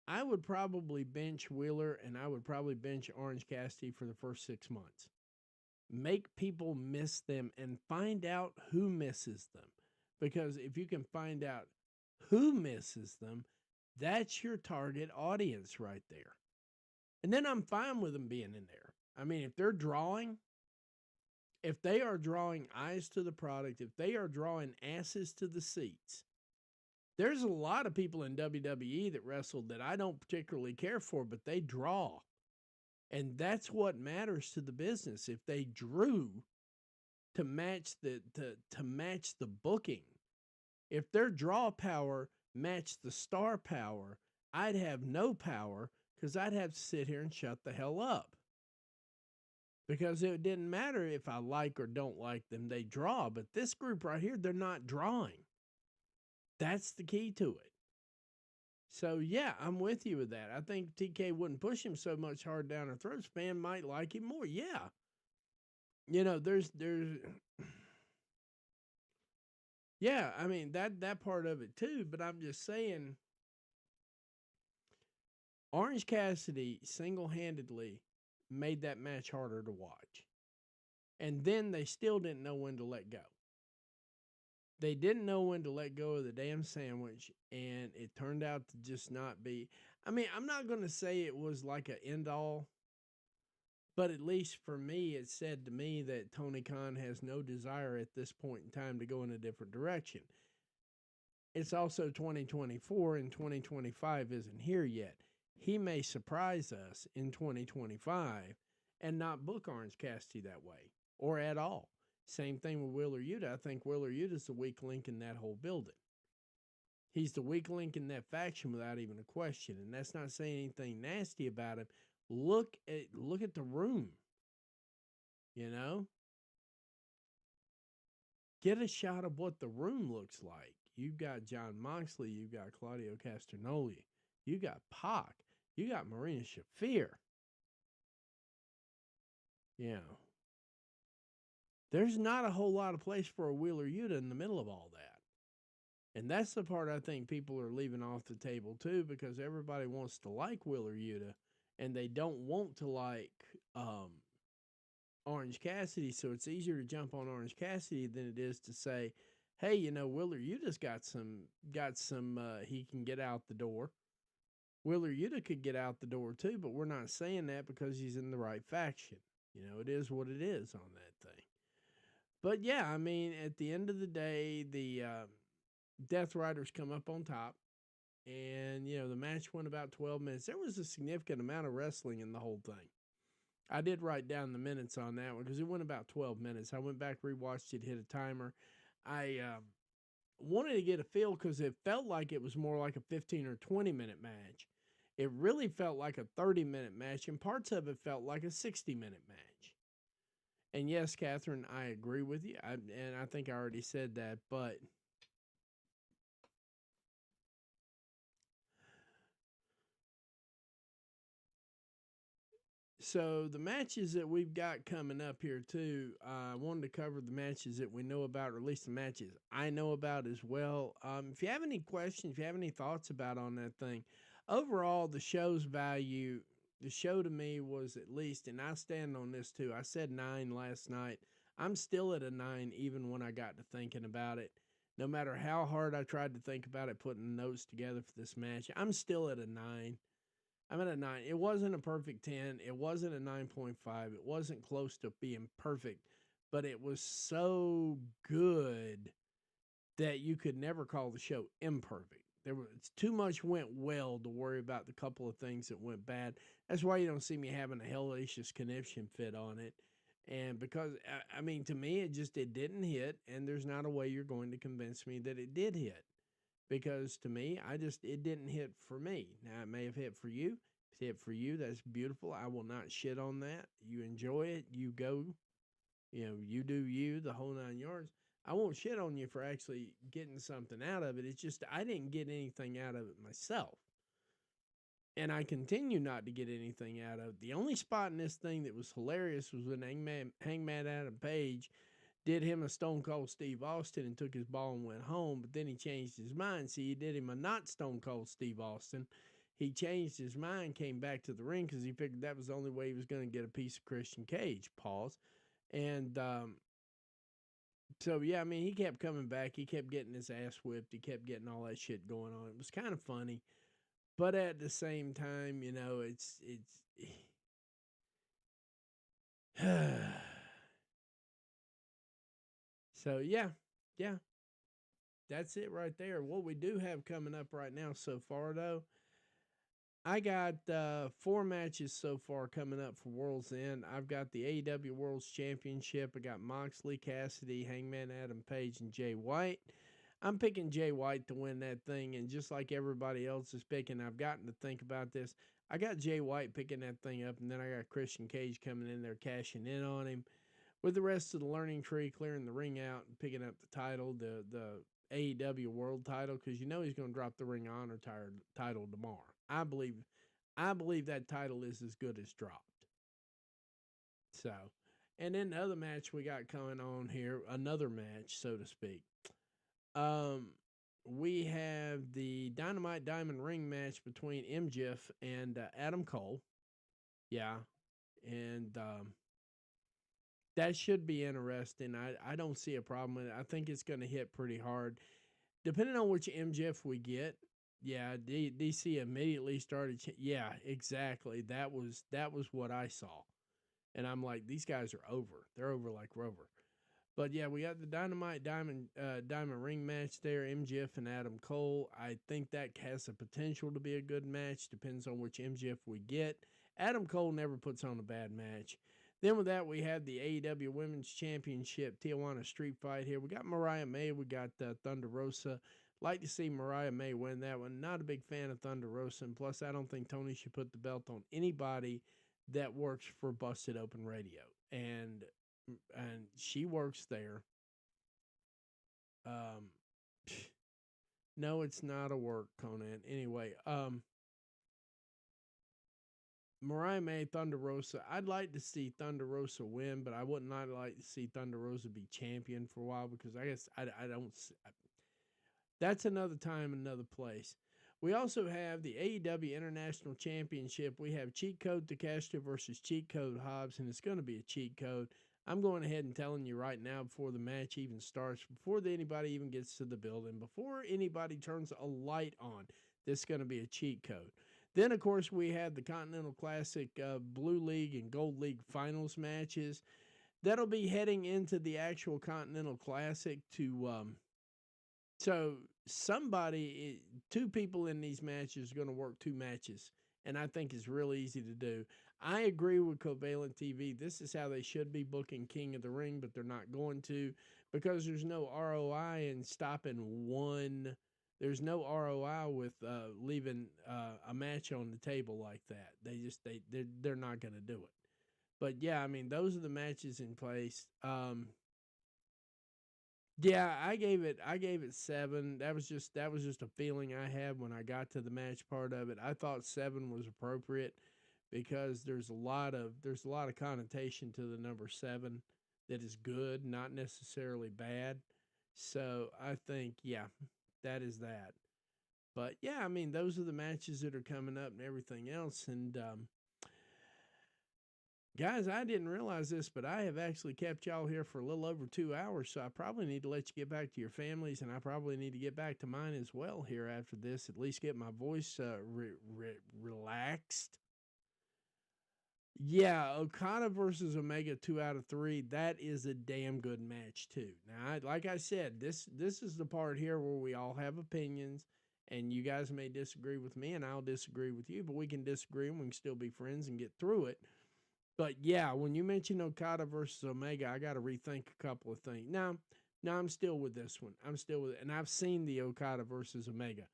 I would probably bench Wheeler, and I would probably bench Orange Cassidy for the first 6 months. Make people miss them and find out who misses them. Because if you can find out who misses them, that's your target audience right there. And then I'm fine with them being in there. I mean, if they are drawing eyes to the product, if they are drawing asses to the seats, there's a lot of people in WWE that wrestled that I don't particularly care for, but they draw. And that's what matters to the business. If they drew to match the booking, if their draw power matched the star power, I'd have no power, because I'd have to sit here and shut the hell up. Because it didn't matter if I like or don't like them, they draw. But this group right here, they're not drawing. That's the key to it. So, yeah, I'm with you with that. I think TK wouldn't push him so much hard down our throats. Fan might like him more. Yeah. There's yeah, I mean, that part of it too. But I'm just saying, Orange Cassidy single-handedly made that match harder to watch. And then they still didn't know when to let go. They didn't know when to let go of the damn sandwich, and it turned out to just not be. I mean, I'm not going to say it was like an end-all, but at least for me, it said to me that Tony Khan has no desire at this point in time to go in a different direction. It's also 2024, and 2025 isn't here yet. He may surprise us in 2025 and not book Orange Cassidy that way, or at all. Same thing with Wheeler Yuta. I think Wheeler Yuta's the weak link in that whole building. He's the weak link in that faction without even a question. And that's not saying anything nasty about him. Look at the room. You know? Get a shot of what the room looks like. You've got John Moxley, you've got Claudio Castagnoli, you got Pac, you got Marina Shafir. You know, there's not a whole lot of place for a Wheeler Yuta in the middle of all that. And that's the part I think people are leaving off the table too, because everybody wants to like Wheeler Yuta and they don't want to like Orange Cassidy, so it's easier to jump on Orange Cassidy than it is to say, hey, you know, Wheeler Yuta's got some he can get out the door. Wheeler Yuta could get out the door too, but we're not saying that because he's in the right faction. You know, it is what it is on that thing. But yeah, I mean, at the end of the day, the Death Riders come up on top. And, you know, the match went about 12 minutes. There was a significant amount of wrestling in the whole thing. I did write down the minutes on that one because it went about 12 minutes. I went back, rewatched it, hit a timer. I wanted to get a feel because it felt like it was more like a 15 or 20-minute match. It really felt like a 30-minute match, and parts of it felt like a 60-minute match. And yes, Catherine, I agree with you, and I think I already said that, but so the matches that we've got coming up here too, I wanted to cover the matches that we know about, or at least the matches I know about as well. If you have any questions, if you have any thoughts about on that thing, overall the show's value, the show to me was at least, and I stand on this too. I said 9 last night. I'm still at a 9 even when I got to thinking about it. No matter how hard I tried to think about it, putting notes together for this match, I'm still at a 9. I'm at a 9. It wasn't a perfect 10. It wasn't a 9.5. It wasn't close to being perfect, but it was so good that you could never call the show imperfect. There was too much went well to worry about the couple of things that went bad. That's why you don't see me having a hellacious conniption fit on it. And because, I mean, to me, it didn't hit, and there's not a way you're going to convince me that it did hit. Because to me, it didn't hit for me. Now, it may have hit for you. If it hit for you, that's beautiful. I will not shit on that. You enjoy it. You go, you know, you do you, the whole 9 yards. I won't shit on you for actually getting something out of it. It's just I didn't get anything out of it myself. And I continue not to get anything out of it. The only spot in this thing that was hilarious was when Hangman Adam Page did him a Stone Cold Steve Austin and took his ball and went home, but then he changed his mind. See, he did him a not Stone Cold Steve Austin. He changed his mind, came back to the ring because he figured that was the only way he was going to get a piece of Christian Cage. Pause. And so, yeah, I mean, he kept coming back. He kept getting his ass whipped. He kept getting all that shit going on. It was kind of funny. But at the same time, you know, it's so, yeah, that's it right there. What we do have coming up right now so far, though, I got 4 matches so far coming up for World's End. I've got the AEW World's Championship. I got Moxley, Cassidy, Hangman Adam Page, and Jay White. I'm picking Jay White to win that thing, and just like everybody else is picking, I've gotten to think about this. I got Jay White picking that thing up, and then I got Christian Cage coming in there cashing in on him. With the rest of the learning tree, clearing the ring out and picking up the title, the AEW World title, because you know he's going to drop the Ring of Honor title tomorrow. I believe that title is as good as dropped. So, and then the other match we got coming on here, another match, so to speak. We have the Dynamite Diamond Ring match between MJF and Adam Cole. Yeah, and that should be interesting. I don't see a problem with it. I think it's going to hit pretty hard. Depending on which MJF we get, yeah, DC immediately started. Yeah, exactly. That was what I saw. And I'm like, these guys are over. They're over like Rover. But yeah, we got the Dynamite Diamond Ring match there, MJF and Adam Cole. I think that has the potential to be a good match. Depends on which MJF we get. Adam Cole never puts on a bad match. Then with that, we had the AEW Women's Championship Tijuana Street Fight here. We got Mariah May. We got Thunder Rosa. Like to see Mariah May win that one. Not a big fan of Thunder Rosa. And plus, I don't think Tony should put the belt on anybody that works for Busted Open Radio. And she works there. Um, no, it's not a work, Conan. Anyway, Mariah May, Thunder Rosa. I'd like to see Thunder Rosa win, but I would not like to see Thunder Rosa be champion for a while because I guess I don't. That's another time, another place. We also have the AEW International Championship. We have Cheat Code Takeshita versus Cheat Code Hobbs, and it's going to be a cheat code. I'm going ahead and telling you right now before the match even starts, before anybody even gets to the building, before anybody turns a light on, this is going to be a cheat code. Then, of course, we had the Continental Classic Blue League and Gold League finals matches. That'll be heading into the actual Continental Classic to so somebody, two people in these matches are going to work two matches, and I think it's real easy to do. I agree with Covalent TV. This is how they should be booking King of the Ring, but they're not going to because there's no ROI in stopping one. There's no ROI with leaving a match on the table like that. They're not going to do it. But yeah, I mean those are the matches in place. Yeah, I gave it 7. That was just a feeling I had when I got to the match part of it. I thought 7 was appropriate because there's a lot of connotation to the number 7 that is good, not necessarily bad. So I think that is that. But yeah, I mean those are the matches that are coming up and everything else. And guys, I didn't realize this, but I have actually kept y'all here for a little over 2 hours, so I probably need to let you get back to your families, and I probably need to get back to mine as well here after this, at least get my voice relaxed. Yeah, Okada versus Omega 2 out of 3. That is a damn good match too. Now, like I said, this is the part here where we all have opinions, and you guys may disagree with me, and I'll disagree with you, but we can disagree and we can still be friends and get through it. But yeah, when you mention Okada versus Omega, I got to rethink a couple of things. Now, I'm still with this one. I'm still with it, and I've seen the Okada versus Omega.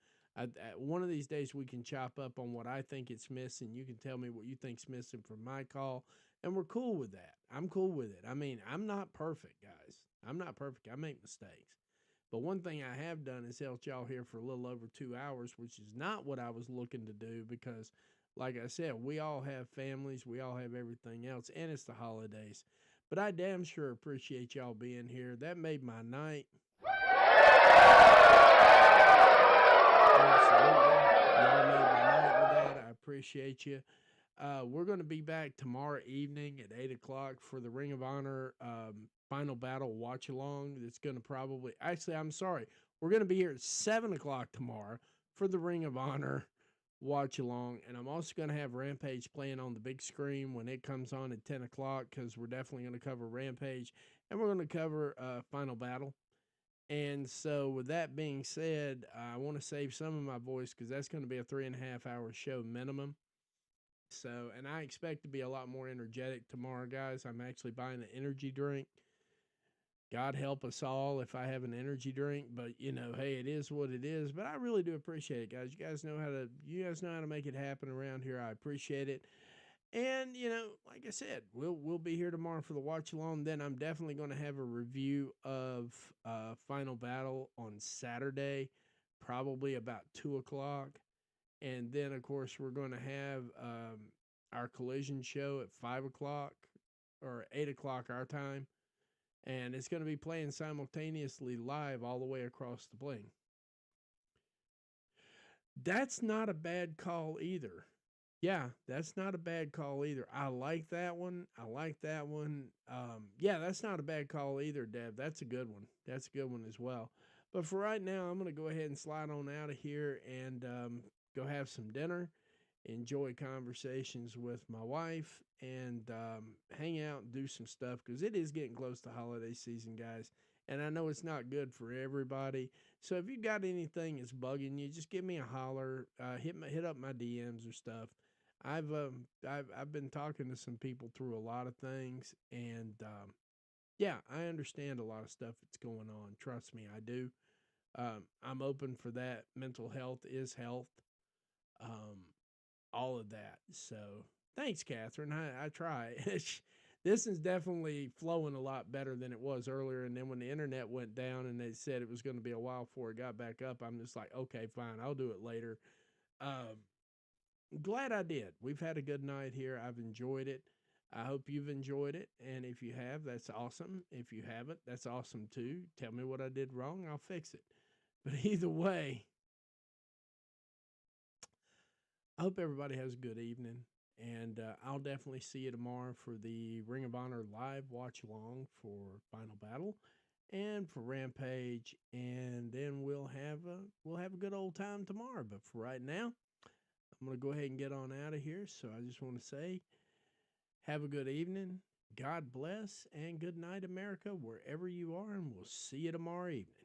One of these days, we can chop up on what I think it's missing. You can tell me what you think's missing from my call, and we're cool with that. I'm cool with it. I mean, I'm not perfect, guys. I'm not perfect. I make mistakes. But one thing I have done is held y'all here for a little over 2 hours, which is not what I was looking to do because, like I said, we all have families, we all have everything else, and it's the holidays. But I damn sure appreciate y'all being here. That made my night. Absolutely. Y'all made my night with that. I appreciate you. We're going to be back tomorrow evening at 8 o'clock for the Ring of Honor Final Battle Watch Along. It's going to probably, actually, I'm sorry. We're going to be here at 7 o'clock tomorrow for the Ring of Honor Watch Along. And I'm also going to have Rampage playing on the big screen when it comes on at 10 o'clock because we're definitely going to cover Rampage and we're going to cover Final Battle. And so, with that being said, I want to save some of my voice because that's going to be a 3.5 hour show minimum. So, and I expect to be a lot more energetic tomorrow, guys. I'm actually buying an energy drink. God help us all if I have an energy drink, but hey, it is what it is. But I really do appreciate it, guys. You guys know how to make it happen around here. I appreciate it. And like I said, we'll be here tomorrow for the watch along. Then I'm definitely going to have a review of Final Battle on Saturday, probably about 2 o'clock. And then, of course, we're going to have our collision show at 5 o'clock or 8 o'clock our time. And it's going to be playing simultaneously live all the way across the bling. That's not a bad call either. Yeah, that's not a bad call either. I like that one. Yeah, that's not a bad call either, Dev. That's a good one. That's a good one as well. But for right now, I'm going to go ahead and slide on out of here and go have some dinner, enjoy conversations with my wife, and hang out and do some stuff because it is getting close to holiday season, guys. And I know it's not good for everybody. So if you got anything that's bugging you, just give me a holler. Hit up my DMs or stuff. I've been talking to some people through a lot of things, and yeah, I understand a lot of stuff that's going on. Trust me, I do. I'm open for that. Mental health is health. Um, all of that. So thanks, Catherine. I try. This is definitely flowing a lot better than it was earlier. And then when the internet went down and they said it was going to be a while before it got back up, I'm just like, okay, fine, I'll do it later. Um, Glad I did. We've had a good night here. I've enjoyed it. I hope you've enjoyed it. And if you have, that's awesome. If you haven't, that's awesome too. Tell me what I did wrong. I'll fix it. But either way, I hope everybody has a good evening. And I'll definitely see you tomorrow for the Ring of Honor live watch along for Final Battle and for Rampage. And then we'll have a good old time tomorrow. But for right now, I'm going to go ahead and get on out of here. So I just want to say, have a good evening. God bless and good night, America, wherever you are. And we'll see you tomorrow evening.